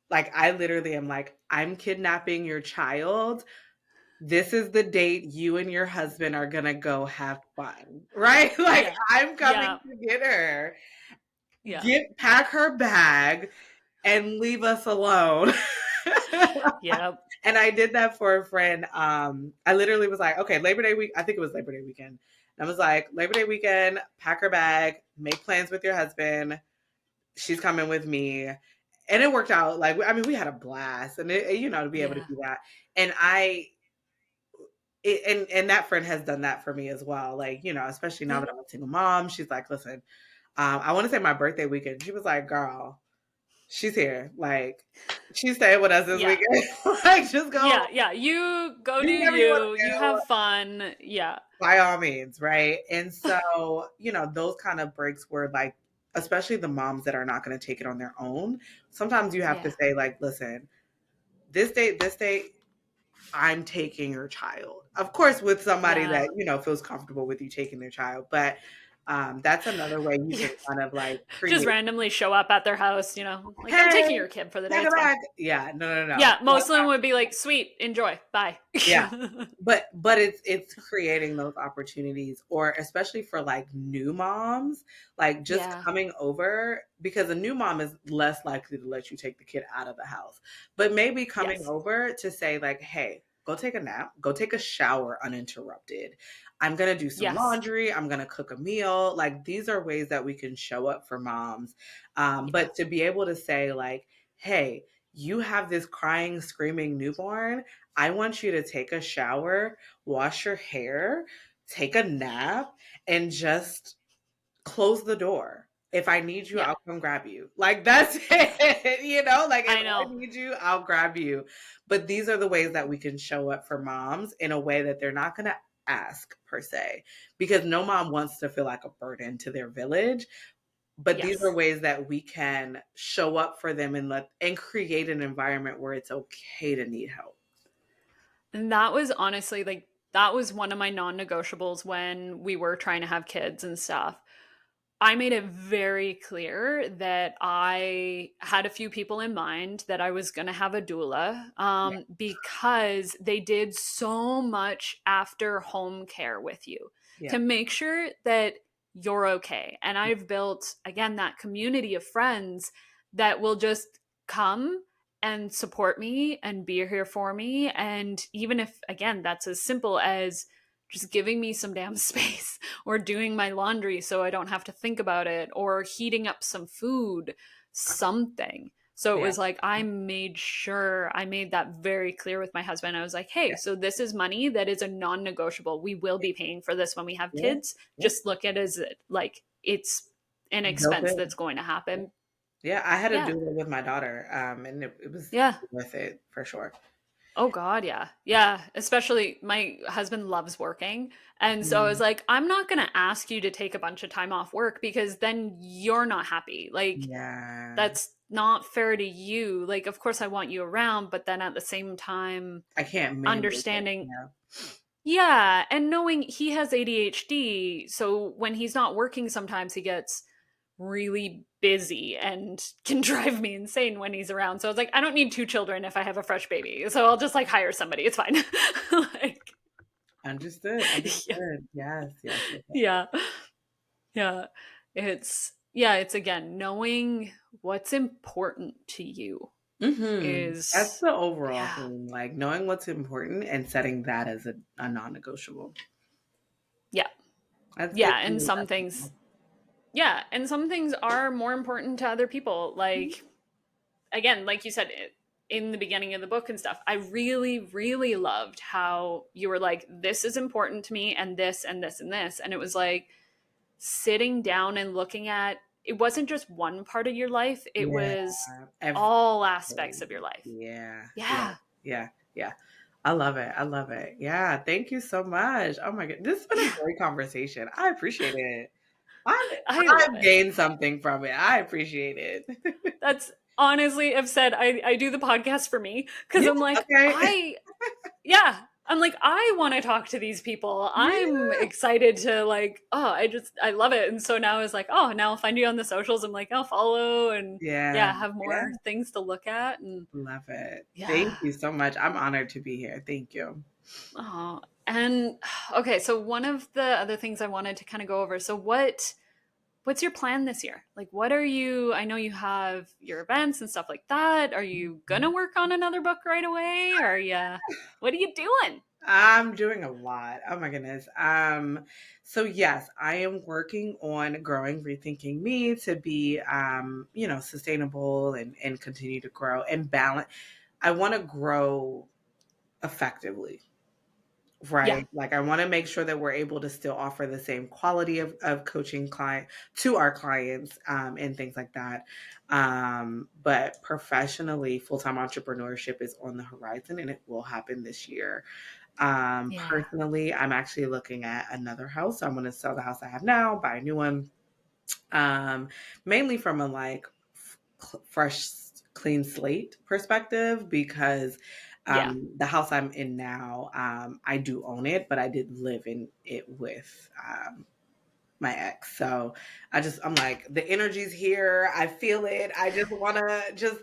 like I literally am like, I'm kidnapping your child. This is the date you and your husband are gonna go have fun. Right? Like Yeah. I'm coming Yeah. to get her. Yeah. Pack her bag and leave us alone. Yep. And I did that for a friend. I literally was like, okay, Labor Day week. I think it was Labor Day weekend. And I was like, Labor Day weekend, pack her bag, make plans with your husband. She's coming with me. And it worked out. Like, I mean, we had a blast, and to be able to Yeah. do that. And and that friend has done that for me as well. Like, especially now Yeah. that I'm a single mom, she's like, listen, I want to say my birthday weekend. She was like, girl, she's here. Like, she's staying with us this Yeah. weekend. Like, just go Yeah. Yeah. You go do do whatever you want you. to You do have fun. Yeah. by all means, right? And so, those kind of breaks where, like, especially the moms that are not going to take it on their own, sometimes you have to Yeah. say, like, listen, this day, I'm taking your child. Of course, with somebody Yeah. that, feels comfortable with you taking their child. But that's another way you Yeah. can kind of like Just create, randomly show up at their house, like, I'm hey, taking your kid for the day. pack a It's fine. bag. Yeah, no. Yeah. Most of them would be like, sweet, enjoy. Bye. Yeah. But it's creating those opportunities, or especially for like new moms, like just Yeah. coming over, because a new mom is less likely to let you take the kid out of the house. But maybe coming Yes. over to say like, hey, go take a nap, go take a shower uninterrupted. I'm gonna do some Yes. laundry, I'm gonna cook a meal. Like, these are ways that we can show up for moms. Yeah. But to be able to say like, hey, you have this crying, screaming newborn. I want you to take a shower, wash your hair, take a nap, and just close the door. If I need you, Yeah. I'll come grab you. Like, that's it. Like, if I I know. need you, I'll grab you. But these are the ways that we can show up for moms in a way that they're not going to ask per se, because no mom wants to feel like a burden to their village. But these are Yes. ways that we can show up for them and create an environment where it's okay to need help. And that was honestly like, that was one of my non negotiables when we were trying to have kids and stuff. I made it very clear that I had a few people in mind, that I was going to have a doula, Yeah. because they did so much after home care with you Yeah. to make sure that you're okay. And I've built, again, that community of friends that will just come and support me and be here for me. And even if, again, that's as simple as just giving me some damn space, or doing my laundry so I don't have to think about it, or heating up some food, something. So it Yeah. was like, I made sure I made that very clear with my husband. I was like, hey, Yeah. so this is money that is a non negotiable. We will be paying for this when we have Yeah. kids. Yeah. Just look at it as like it's an Built expense in. that's going to happen. Yeah, I had to Yeah. do it with my daughter, and it was Yeah. worth it for sure. Oh God, yeah. Yeah. Especially my husband loves working. And so I was Mm, like, I'm not gonna ask you to take a bunch of time off work because then you're not happy. Like, yeah, that's not fair to you. Like, of course I want you around, but then at the same time, I can't mandate it. understanding, Yeah, yeah, and knowing he has ADHD, so when he's not working, sometimes he gets really busy and can drive me insane when he's around. So I was like, I don't need two children if I have a fresh baby. So I'll just like hire somebody. It's fine. Like, understood. yeah, Understood. Yes, yes, yes, yes. yeah, yeah. It's again knowing what's important to you That's is, the overall yeah, thing. Like, knowing what's important and setting that as a non-negotiable. yeah, That's it. yeah. And some things, yeah, and some things are more important to other people. Like, again, like you said in the beginning of the book and stuff, I really, really loved how you were like, this is important to me, and this, and this, and this. And it was like sitting down and looking at, it wasn't just one part of your life, it Yeah, was every, all aspects of your life. yeah, yeah, Yeah. yeah, yeah. I love it. I love it. Yeah, thank you so much. Oh my god, this has been a Yeah. great conversation. I appreciate it. I I love I've it. gained something from it. I appreciate it. That's honestly, I've said I do the podcast for me because Yeah, I'm like, okay. yeah, I'm like, I want to talk to these people. I'm Yeah. excited to like, oh, I love it. And so now it's like, oh, now I'll find you on the socials. I'm like, I'll follow and Yeah. yeah, have Yeah. more things to look at. And Love it. yeah. Thank you so much. I'm honored to be here. Thank you. Oh, and okay. So one of the other things I wanted to kind of go over. So what what's your plan this year? Like, what are you, I know you have your events and stuff like that. Are you gonna work on another book right away? Or what are you doing? I'm doing a lot. Oh my goodness. So yes, I am working on growing Rethinking Me to be sustainable and continue to grow and balance. I want to grow effectively. Yeah. Right. Like I want to make sure that we're able to still offer the same quality of coaching client to our clients and things like that. But professionally, full-time entrepreneurship is on the horizon and it will happen this year. Yeah. Personally, I'm actually looking at another house. So I'm going to sell the house I have now, buy a new one. Mainly from a fresh, clean slate perspective because Yeah. the house I'm in now, I do own it, but I did live in it with my ex. So I'm like, the energy's here. I feel it. I just want to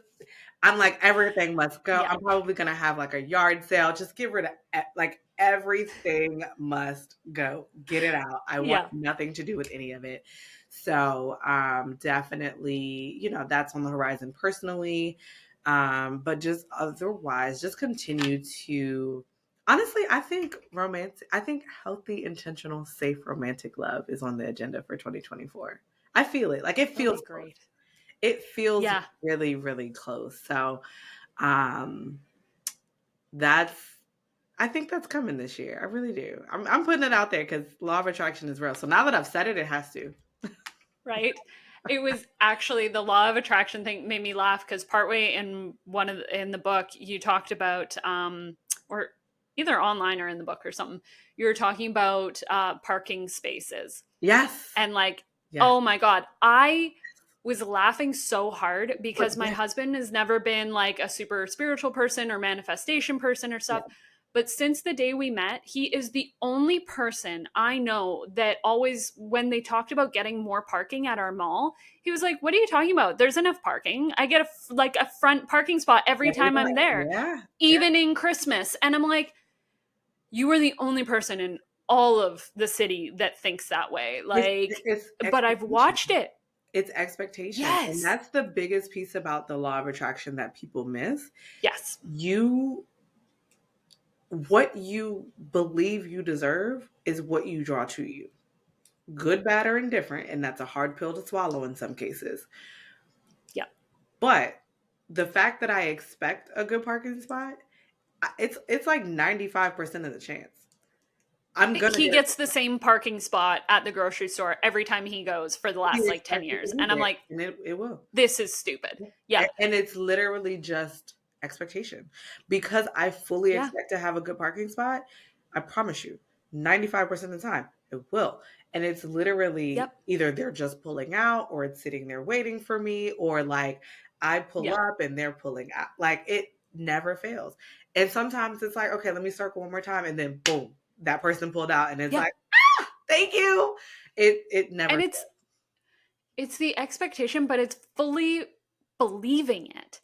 I'm like, everything must go. Yeah. I'm probably going to have like a yard sale. Just get rid of like everything must go. Get it out. I want Yeah. nothing to do with any of it. So, definitely, that's on the horizon personally. But just otherwise, just continue to honestly, I think healthy, intentional, safe romantic love is on the agenda for 2024. I feel it. Like it That'll be feels close. great. It feels Yeah. really, really close. So, um, that's, I think that's coming this year. I really do. I'm putting it out there because law of attraction is real. So now that I've said it, it has to. Right. It was actually the law of attraction thing made me laugh because partway in the book you talked about or either online or in the book or something, you were talking about parking spaces. Yes. And like, Yes. oh my God, I was laughing so hard But because my yeah, husband has never been like a super spiritual person or manifestation person or yeah. stuff. But since the day we met, he is the only person I know that always, when they talked about getting more parking at our mall, he was like, "What are you talking about? There's enough parking. I get like a front parking spot every time I'm there, Yeah. Yeah. even in Christmas." And I'm like, "You are the only person in all of the city that thinks that way." It's, Like, it's but I've expectation. watched it. It's expectation. And Yes. that's the biggest piece about the law of attraction that people miss. Yes. You, what you believe you deserve is what you draw to you. Good, bad, or indifferent. And that's a hard pill to swallow in some cases. Yeah. But the fact that I expect a good parking spot, it's like 95% of the chance. I'm gonna He get a gets the same parking spot at the grocery store every time he goes for the he last like 10 expects it years. to be And I'm there, like, and it will. this is stupid. Yeah. And it's literally just expectation. Because I fully Yeah. expect to have a good parking spot, I promise you, 95% of the time, it will. And it's literally Yep. either they're just pulling out or it's sitting there waiting for me, or like I pull Yep. up and they're pulling out. Like it never fails. And sometimes it's like, okay, let me circle one more time. And then boom, that person pulled out and it's Yeah. like, thank you. It never And fails. it's the expectation, but it's fully believing it.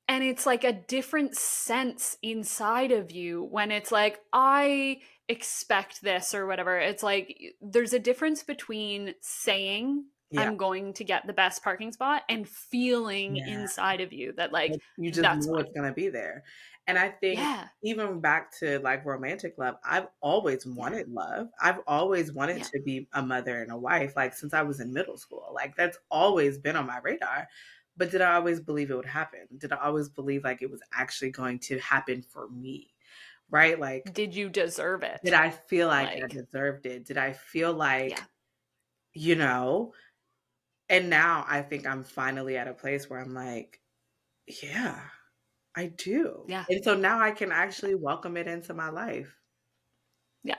And it's like a different sense inside of you when it's like, I expect this or whatever. It's like there's a difference between saying Yeah. I'm going to get the best parking spot and feeling Yeah. inside of you that like You just that's know mine. it's gonna be there. And I think Yeah. even back to like romantic love, I've always Yeah. wanted love. I've always wanted Yeah. to be a mother and a wife, like since I was in middle school. Like that's always been on my radar. But did I always believe it would happen? Did I always believe like it was actually going to happen for me? Right? Like, Did you deserve did it? I feel like I Like, deserved it? Did I feel like, yeah. you know? And now I think I'm finally at a place where I'm like, yeah. I do. Yeah. And so now I can actually welcome it into my life. Yeah.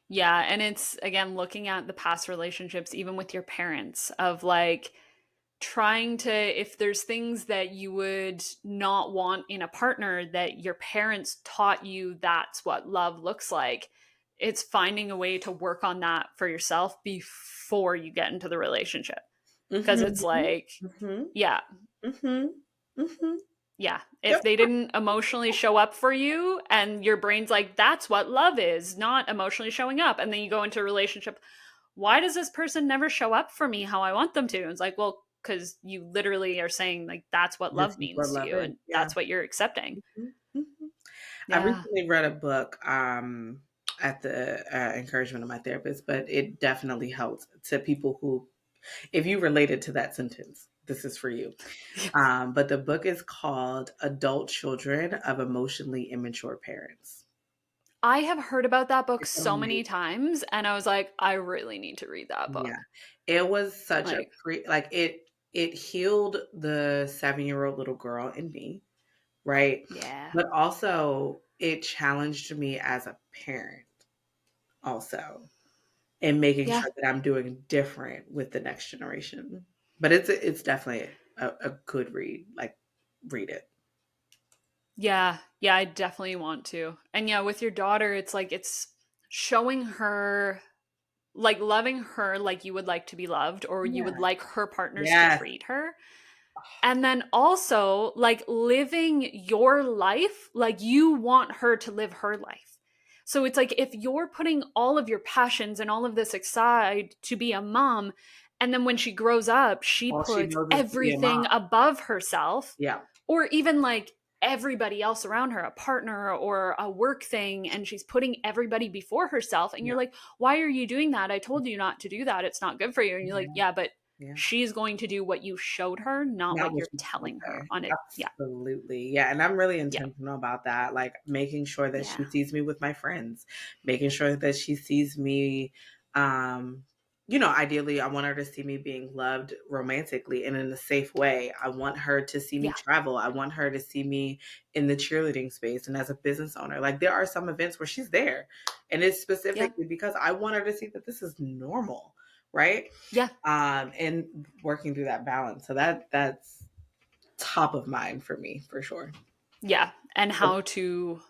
Yeah. And it's again looking at the past relationships, even with your parents, of like trying to, if there's things that you would not want in a partner that your parents taught you that's what love looks like, it's finding a way to work on that for yourself before you get into the relationship. Because it's Mhm. like, Mhm. yeah, Mhm. Mhm. yeah. If Yep. they didn't emotionally show up for you and your brain's like, that's what love is, not emotionally showing up. And then you go into a relationship, why does this person never show up for me how I want them to? And it's like, well, because you literally are saying like that's what This love is what means to love you is. and Yeah. that's what you're accepting. Mhm, mhm. I Yeah. recently read a book at the encouragement of my therapist, but it definitely helped to people who, if you related to that sentence, this is for you. But the book is called Adult Children of Emotionally Immature Parents. I have heard about that book It's so amazing. many times and I was like, I really need to read that Yeah. book. It was such a Like, it healed the 7-year-old little girl in me, right? yeah. But also it challenged me as a parent also in making Yeah. sure that I'm doing different with the next generation. But it's definitely a good read. Like, read it. Yeah. Yeah, I definitely want to. And yeah, with your daughter, it's like it's showing her like loving her like you would like to be loved or you would Yeah. like her partners to Yes. treat her. And then also like living your life like you want her to live her life. So it's like if you're putting all of your passions and all of this aside to be a mom, and then when she grows up, she All she puts knows is to be a mom. everything above herself, Yeah. or even like everybody else around her, a partner or a work thing, and she's putting everybody before herself. And Yeah. you're like, why are you doing that? I told you not to do that. It's not good for you. And you're like, Yeah. yeah, but Yeah. she's going to do what you showed her, not Not what what you're you told telling her her. on it. Yeah. Absolutely. Yeah. And I'm really Yeah. intentional about that. Like, making sure that Yeah. she sees me with my friends, making sure that she sees me, um, ideally, I want her to see me being loved romantically and in a safe way. I want her to see me Yeah. travel. I want her to see me in the cheerleading space and as a business owner. Like, there are some events where she's there, and it's Yeah. specifically because I want her to see that this is normal, right? Yeah. And working through that balance. So that's top of mind for me, for sure. Yeah. And how to,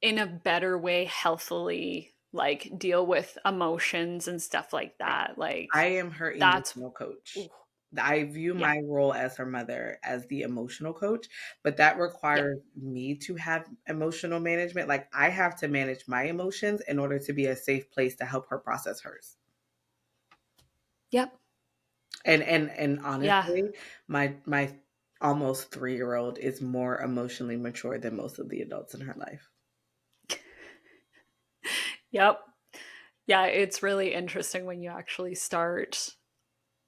in a better way, healthfully like deal with emotions and stuff like that. I Like, am her that's, emotional ooh, coach. I view yeah. my role as her mother as the emotional coach, but that Yeah. requires me to have emotional management. Like, I have to manage my emotions in order to be a safe place to help her process hers. Yep. And Yeah. honestly, my almost 3-year-old is more emotionally mature than most of the adults in her life. Yep. Yeah. It's really interesting when you actually start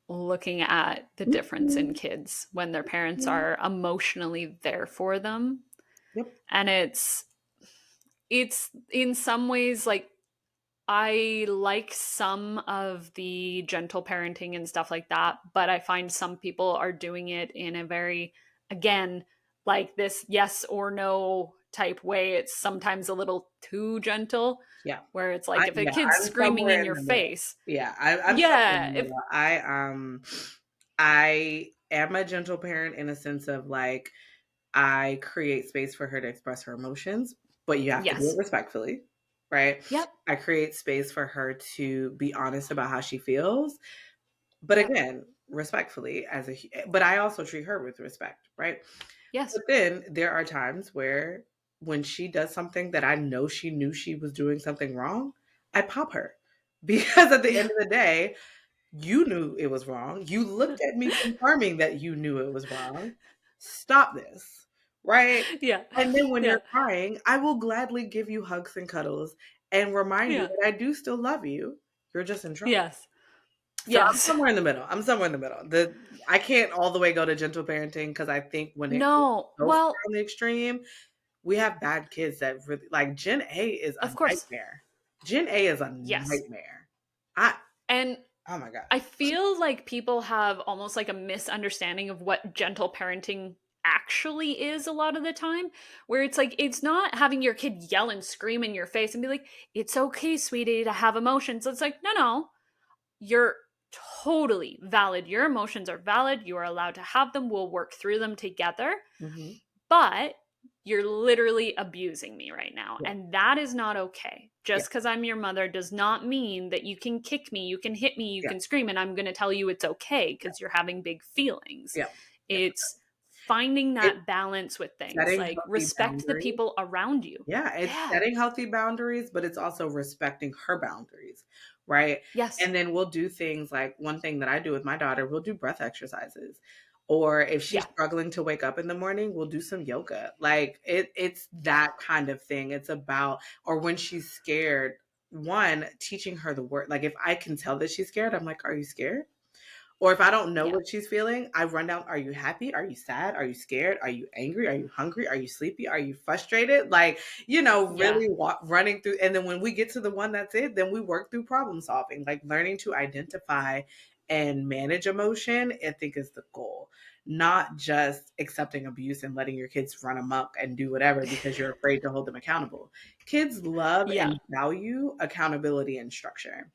looking at the difference in Mhm. kids when their parents Mhm. are emotionally there for them. Yep. And it's in some ways like I like some of the gentle parenting and stuff like that, but I find some people are doing it in a very, again, like this yes or no type way. It's sometimes a little too gentle, Yeah. where it's like if a Yeah, kid's I'm screaming somewhere in in your the middle. face, Yeah, I'm somewhere in yeah, the if middle. I am a gentle parent in a sense of, like, I create space for her to express her emotions, but you have to do it yes, respectfully, right? yep, I create space for her to be honest about how she feels, but yep, again, respectfully, but I also treat her with respect, right? yes, But then there are times where, when she does something that I know she knew she was doing something wrong, I pop her. Because at the yeah, end of the day, you knew it was wrong. You looked at me confirming that you knew it was wrong. Stop this, right? yeah, And then when you're yeah, crying, I will gladly give you hugs and cuddles and remind you yeah, that I do still love you. You're just in trouble. yes, So I'm yes. somewhere in the middle. I'm somewhere in the middle. I can't all the way go to gentle parenting because I think when it goes No, so far well, on the extreme, we have bad kids that really, like, Gen A is a of course, nightmare. Gen A is a yes, nightmare. I and Oh my gosh. I feel like people have almost like a misunderstanding of what gentle parenting actually is a lot of the time, where it's like, it's not having your kid yell and scream in your face and be like, it's okay, sweetie, to have emotions. It's like, no, no, you're totally valid. Your emotions are valid. You are allowed to have them. We'll work through them together. Mhm. But you're literally abusing me right now. Yeah, And that is not okay. yeah, Just because I'm your mother does not mean that you can kick me, you can hit me, you yeah, can scream, and I'm going to tell you it's okay because you're having big feelings. yeah, yeah. It's finding It's that balance with things, setting like healthy respect the boundaries. people around you. Yeah, it's Yeah. setting healthy boundaries, but it's also respecting her boundaries, right? Yes. And then we'll do things like, one thing that I do with my daughter, we'll do breath exercises. Or if she's Yeah. struggling to wake up in the morning, we'll do some yoga. Like it's that kind of thing. It's about, or when she's scared, one, teaching her the word. Like if I can tell that she's scared, I'm like, are you scared? Or if I don't know Yeah. what she's feeling, I run down, are you happy? Are you sad? Are you scared? Are you angry? Are you hungry? Are you sleepy? Are you frustrated? Like, Yeah. really running through. And then when we get to the one that's it, then we work through problem solving, like learning to identify and manage emotion, I think is the goal. Not just accepting abuse and letting your kids run amok and do whatever because you're afraid to hold them accountable. Kids love Yeah. and value accountability and structure.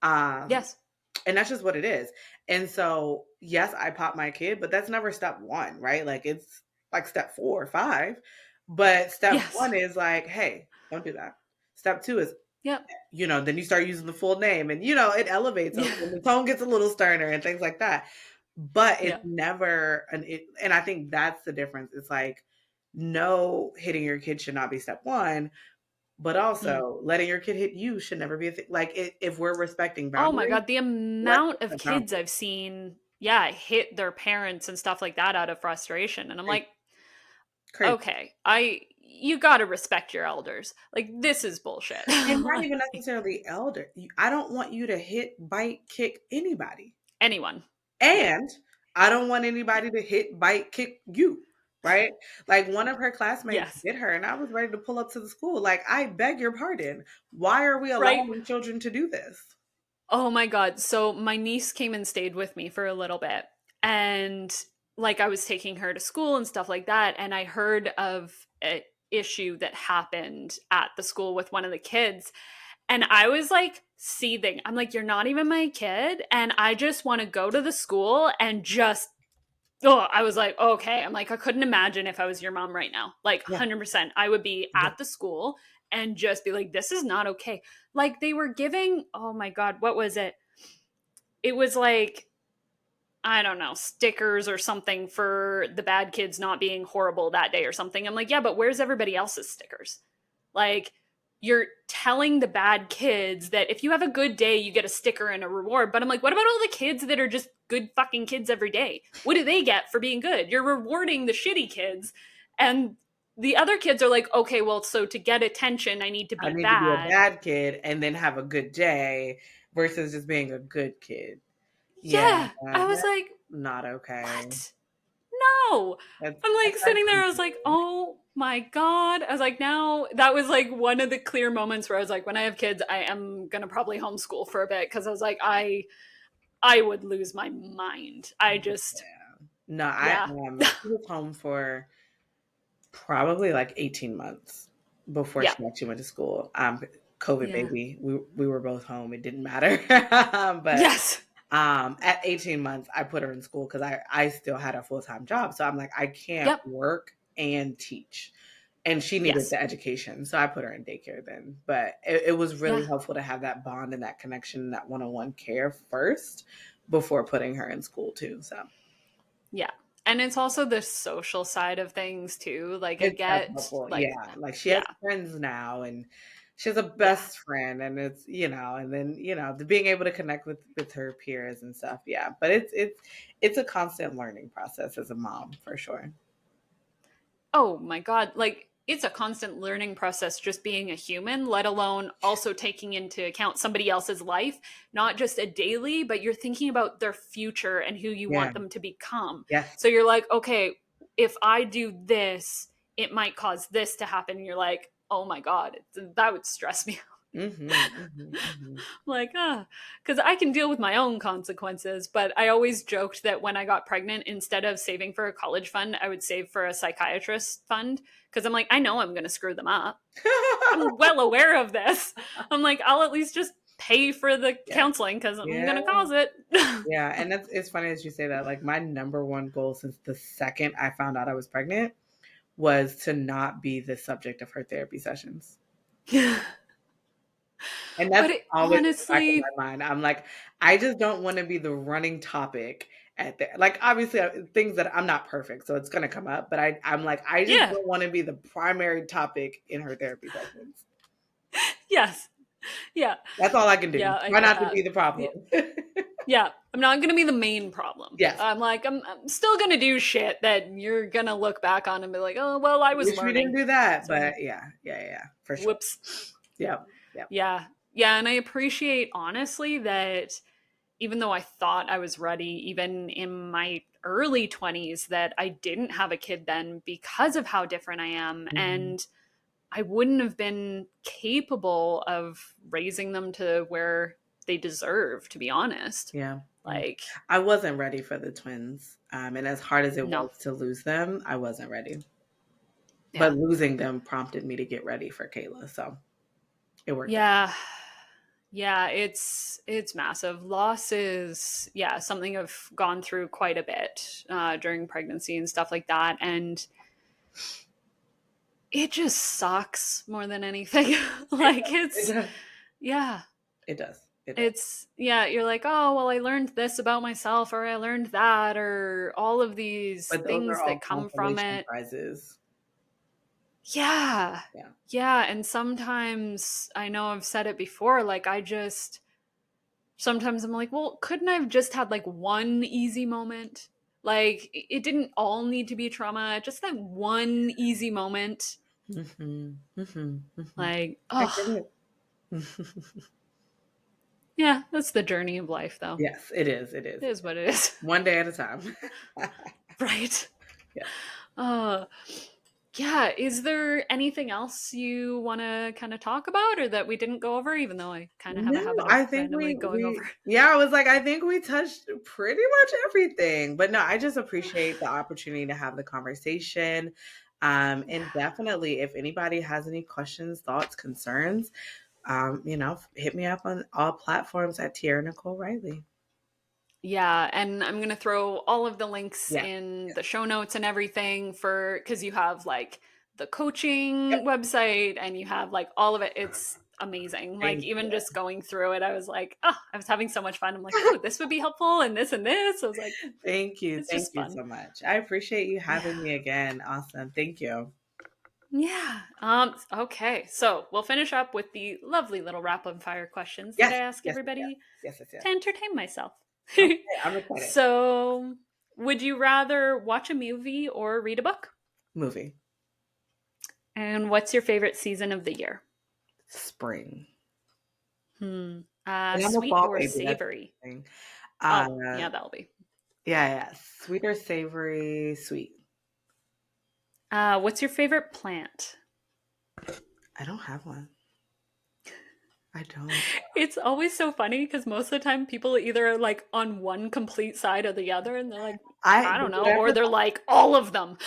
Um, Yes. and that's just what it is. And so, yes, I pop my kid, but that's never step one, right? Like it's like step 4 or 5. But step Yes. one is like, hey, don't do that. Step two is, Yep. then you start using the full name and, it elevates them Yeah. and the tone gets a little sterner and things like that. But it's Yeah. never and I think that's the difference. It's like, no, hitting your kid should not be step one, but Mm. also letting your kid hit you should never be a thing. Like if we're respecting Oh my boundaries, God, the let's amount of set kids boundaries. I've seen, yeah, hit their parents and stuff like that out of frustration. And I'm Crazy. like, Crazy. okay, you got to respect your elders. Like, this is bullshit. And not even Like, necessarily elder. I don't want you to hit, bite, kick anybody. anyone. Yeah. And I don't want anybody to hit, bite, kick you. Right? Like one of her classmates Yes. did her, and I was ready to pull up to the school. Like, I beg your pardon. Why are we Right. allowing children to do this? Oh my God. So my niece came and stayed with me for a little bit. And like I was taking her to school and stuff like that. And I heard of an issue that happened at the school with one of the kids. And I was like seething. I'm like, you're not even my kid. And I just want to go to the school and just, oh, I was like, okay. I'm like, I couldn't imagine if I was your mom right now. Like, Yeah. 100%. I would be Yeah. at the school and just be like, this is not okay. Like, they were giving, oh my God, what was it? It was like, I don't know, stickers or something for the bad kids not being horrible that day or something. I'm like, yeah, but where's everybody else's stickers? Like, you're telling the bad kids that if you have a good day, you get a sticker and a reward. But I'm like, what about all the kids that are just good fucking kids every day? What do they get for being good? You're rewarding the shitty kids. And the other kids are like, okay, well, so to get attention, I need to I be need to be a bad. bad kid and then have a good day versus just being a good kid. Yeah, Yeah. I was that's like, not okay. what? No. I'm like That's sitting there, I was like, unforgiving. oh my God. I was like, now that was like one of the clear moments where I was like, when I have kids, I am gonna probably homeschool for a bit because I was like, I would lose my mind. I just, Yeah. No, yeah. she was home for probably like 18 months before Yeah. she actually went to school. COVID Yeah. baby. We were both home. It didn't matter. But Yes. at 18 months, I put her in school because I still had a full-time job. So I'm like, I can't Yep. work and teach. And she needed Yes. the education. So I put her in daycare then. But it was really Yeah. helpful to have that bond and that connection and that one-on-one care first before putting her in school too. So Yeah. And it's also the social side of things too. Like I that's get helpful. like, Yeah. Like she has yeah. friends now and she has a Yeah. best friend and it's, and then, the being able to connect with her peers and stuff. Yeah. But it's a constant learning process as a mom for sure. Oh my God. Like, it's a constant learning process just being a human, let alone also taking into account somebody else's life, not just a daily, but you're thinking about their future and who you Yeah. want them to become. Yes. So you're like, okay, if I do this, it might cause this to happen. And you're like, oh my God, that would stress me. Mm-hmm, mm-hmm, mm-hmm. Like, because I can deal with my own consequences, but I always joked that when I got pregnant, instead of saving for a college fund, I would save for a psychiatrist fund because I'm like, I know I'm going to screw them up. I'm well aware of this. I'm like, I'll at least just pay for the Yeah. counseling because I'm Yeah. going to cause it. Yeah. And it's funny as you say that. Like my number one goal since the second I found out I was pregnant was to not be the subject of her therapy sessions. And that's But it, always in the back of honestly, my mind. I'm like, I just don't want to be the running topic like obviously things that I'm not perfect, so it's gonna come up. But I'm like, I just yeah, don't want to be the primary topic in her therapy sessions. yes. Yeah. That's all I can do. Yeah, I Try get not to that. be the problem. Yeah, I'm not going to be the main problem. Yes. I'm still going to do shit that you're going to look back on and be like, oh, well, I was Wish we didn't learning. do that, So, but yeah, for sure. whoops. Yep, yep. Yeah. Yeah. And I appreciate, honestly, that even though I thought I was ready, even in my early 20s, that I didn't have a kid then because of how different I am. Mhm. And I wouldn't have been capable of raising them to where they deserve, to be honest. Yeah, yeah. Like, I wasn't ready for the twins. And as hard as it no. was to lose them, I wasn't ready. But Yeah. losing them prompted me to get ready for Kayla. So it worked out. Yeah. Yeah, it's massive. Loss is, yeah, something I've gone through quite a bit during pregnancy and stuff like that. And it just sucks more than anything. Like It it's, does. yeah, It does. It does. it's, yeah, you're like, oh, well, I learned this about myself, or I learned that, or all of these But those are things that all come from consolation it. prizes. Yeah. Yeah. Yeah. And sometimes I know I've said it before, like I just, sometimes I'm like, well, couldn't I have just had like one easy moment? Like it didn't all need to be trauma, just that one easy moment. Mm-hmm. Mm-hmm. Mm-hmm. Like, I oh, get it. yeah, that's the journey of life, though. Yes, it is. It is. It is what it is. One day at a time. Right. Yeah. Uh, yeah. Is there anything else you want to kind of talk about or that we didn't go over, even though I kind of have a No, habit of I think randomly going over? yeah, I was like, I think we touched pretty much everything. But no, I just appreciate the opportunity to have the conversation. Yeah. And definitely if anybody has any questions, thoughts, concerns, hit me up on all platforms at Tiara Nicole Riley. Yeah, and I'm gonna throw all of the links Yeah. in Yeah. the show notes and everything for because you have like the Yep. coaching website and you have like all of it. It's amazing. Like Thank even you. just going through it, I was like, oh, I was having so much fun. I'm like, oh, this would be helpful and this and this. I was like, Thank you. it's Thank just you fun. so much. I appreciate you Yeah. having me again. Awesome. Thank you. Yeah. Okay. So we'll finish up with the lovely little rapid fire questions that I Yes. ask Yes. Yes. everybody Yes. Yes. to Yes. entertain myself. Okay. I'm excited. So, would you rather watch a movie or read a book? Movie. And what's your favorite season of the year? Spring. And I'm a Sweet fall or baby. That's savory? the thing. Oh, Uh, yeah, that'll be. yeah. Sweet or savory? Sweet. What's your favorite plant? I don't have one. I don't. It's always so funny because most of the time people either are like on one complete side or the other, and they're like, I don't know, or they're like all of them.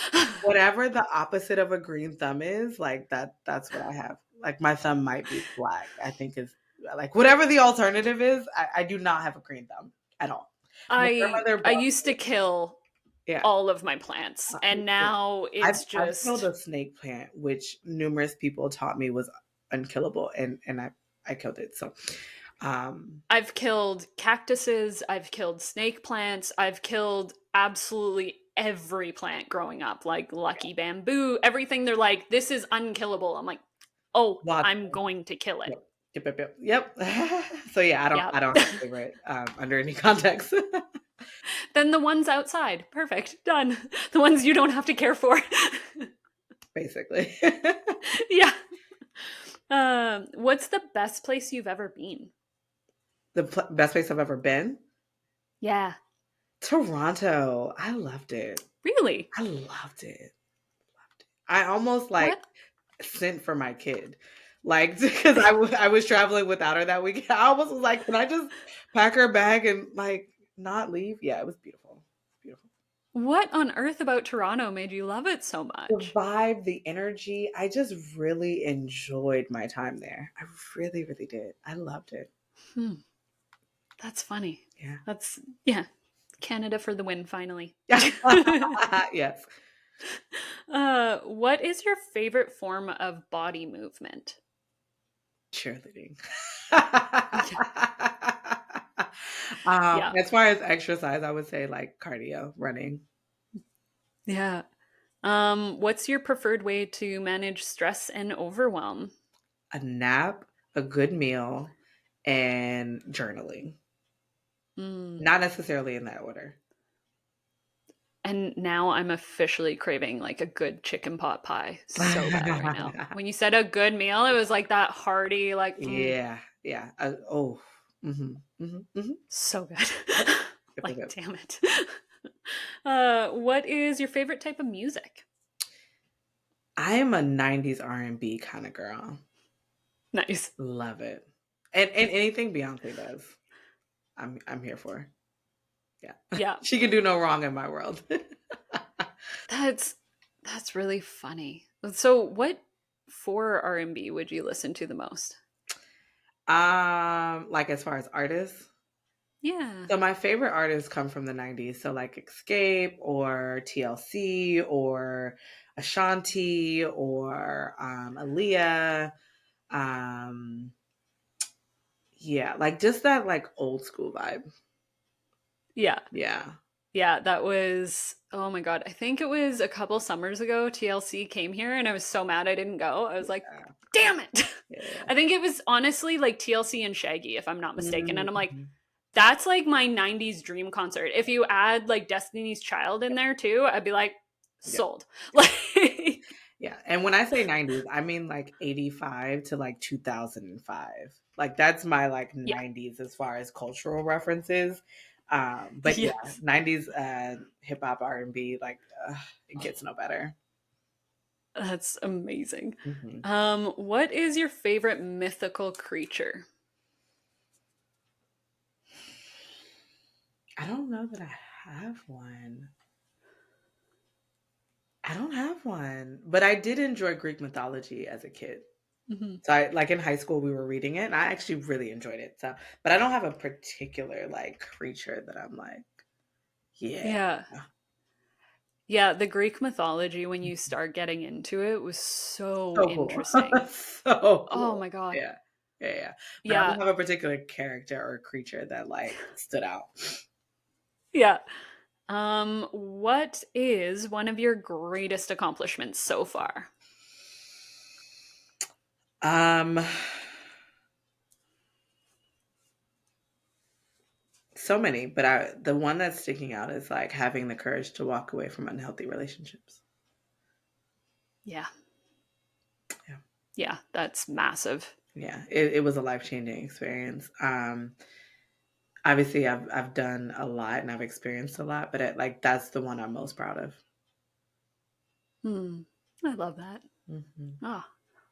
Whatever the opposite of a green thumb is, like that's what I have. Like my thumb might be black. I think is like whatever the alternative is, I do not have a green thumb at all. My grandmother I bought used to kill yeah. all of my plants, Me and too. now I've it's I've killed just a snake plant, which numerous people taught me was unkillable, and I killed it. So, I've killed cactuses, I've killed snake plants, I've killed absolutely every plant growing up, like lucky bamboo, everything. They're like, this is unkillable. I'm like, oh, lots. I'm going to kill it. Yep. Yep. So yeah, Yeah. I don't have a favorite under any context. Then the ones outside. Perfect. Done. The ones you don't have to care for. Basically. Yeah. What's the best place you've ever been? The best place I've ever been? Yeah. Toronto. I loved it. Really? I loved it. I almost like What? sent for my kid. Like because I was traveling without her that weekend. I almost was like, can I just pack her bag and like not leave? Yeah, it was beautiful. Beautiful. What on earth about Toronto made you love it so The much? vibe, the energy, I just really enjoyed my time there. I really, really did. I loved it. Hmm. That's funny. Yeah. That's, yeah. Canada for the win, finally. Yes. What is your favorite form of body movement? Cheerleading. Yeah. Yeah. As far as exercise, I would say like cardio, running. Yeah. What's your preferred way to manage stress and overwhelm? A nap, a good meal, and journaling. Not necessarily in that order. And now I'm officially craving like a good chicken pot pie so bad right now. When you said a good meal, it was like that hearty, like, Yeah. so good. Like, Yep. damn it. What is your favorite type of music? I am a 90s R&B kind of girl. Nice. Love it. And anything Beyonce does, I'm here for. Yeah. Yeah. She can do no wrong in my world. That's really funny. So what for R&B would you listen to the most? Like as far as artists? Yeah. So my favorite artists come from the 90s. So like Escape or TLC or Ashanti or Aaliyah. Yeah, like just that like old school vibe. Yeah. Yeah. Yeah, that was, oh my God. I think it was a couple summers ago, TLC came here and I was so mad I didn't go. I was like, Yeah. damn it. Yeah. I think it was honestly like TLC and Shaggy, if I'm not mistaken. And I'm like, Mm-hmm. that's like my 90s dream concert. If you add like Destiny's Child in there too, I'd be like, sold. Like, yeah. And when I say 90s, I mean like 85 to like 2005. Like that's my like 90s as far as cultural references. But yeah, yes. 90s hip hop R&B, like it gets no better. That's amazing. Mm-hmm. What is your favorite mythical creature? I don't know that I have one. I don't have one, but I did enjoy Greek mythology as a kid. Mm-hmm. So I like in high school we were reading it and I actually really enjoyed it. So, but I don't have a particular like creature that I'm like, yeah. Yeah. Yeah, the Greek mythology, when you start getting into it, was so So cool. interesting. So Oh cool. my God. Yeah. But I Yeah. don't have a particular character or creature that like stood out. Yeah. What is one of your greatest accomplishments so far? So many, but the one that's sticking out is like having the courage to walk away from unhealthy relationships. Yeah. Yeah. Yeah, that's massive. Yeah, it was a life-changing experience. Obviously I've done a lot and I've experienced a lot, but like that's the one I'm most proud of. I love that. Mm-hmm. Oh,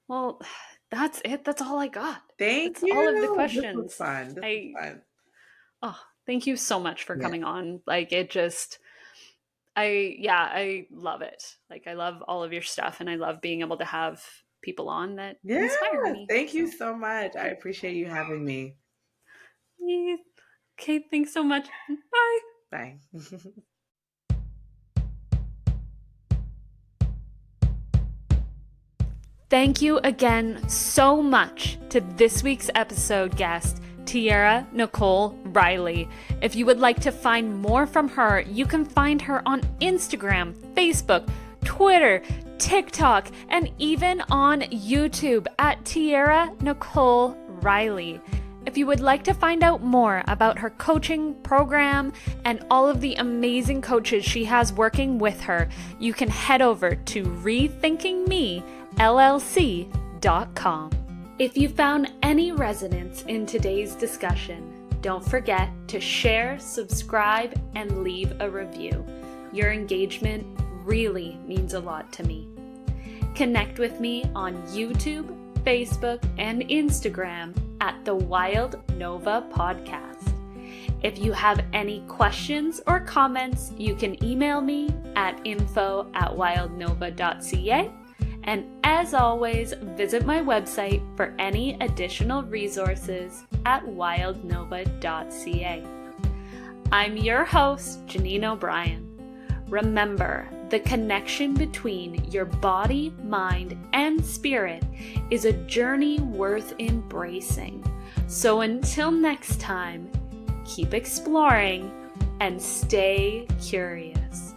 well, that's it. That's all I got. Thank That's all of the you. This was questions. fun. This was fun. Oh, thank you so much for Yeah. coming on. Like it just, I love it. Like I love all of your stuff and I love being able to have people on that inspire me. Thank you so much. I appreciate you having me. Yeah. Okay, thanks so much. Bye. Bye. Thank you again so much to this week's episode guest, Tiara Nicole Riley. If you would like to find more from her, you can find her on Instagram, Facebook, Twitter, TikTok, and even on YouTube at Tiara Nicole Riley. If you would like to find out more about her coaching program and all of the amazing coaches she has working with her, you can head over to rethinkingmellc.com. If you found any resonance in today's discussion, don't forget to share, subscribe, and leave a review. Your engagement really means a lot to me. Connect with me on YouTube, Facebook, and Instagram at the Wild Nova Podcast. If you have any questions or comments, you can email me at info@wildnova.ca. And as always, visit my website for any additional resources at wildnova.ca. I'm your host, Janine O'Brien. Remember, the connection between your body, mind, and spirit is a journey worth embracing. So until next time, keep exploring and stay curious.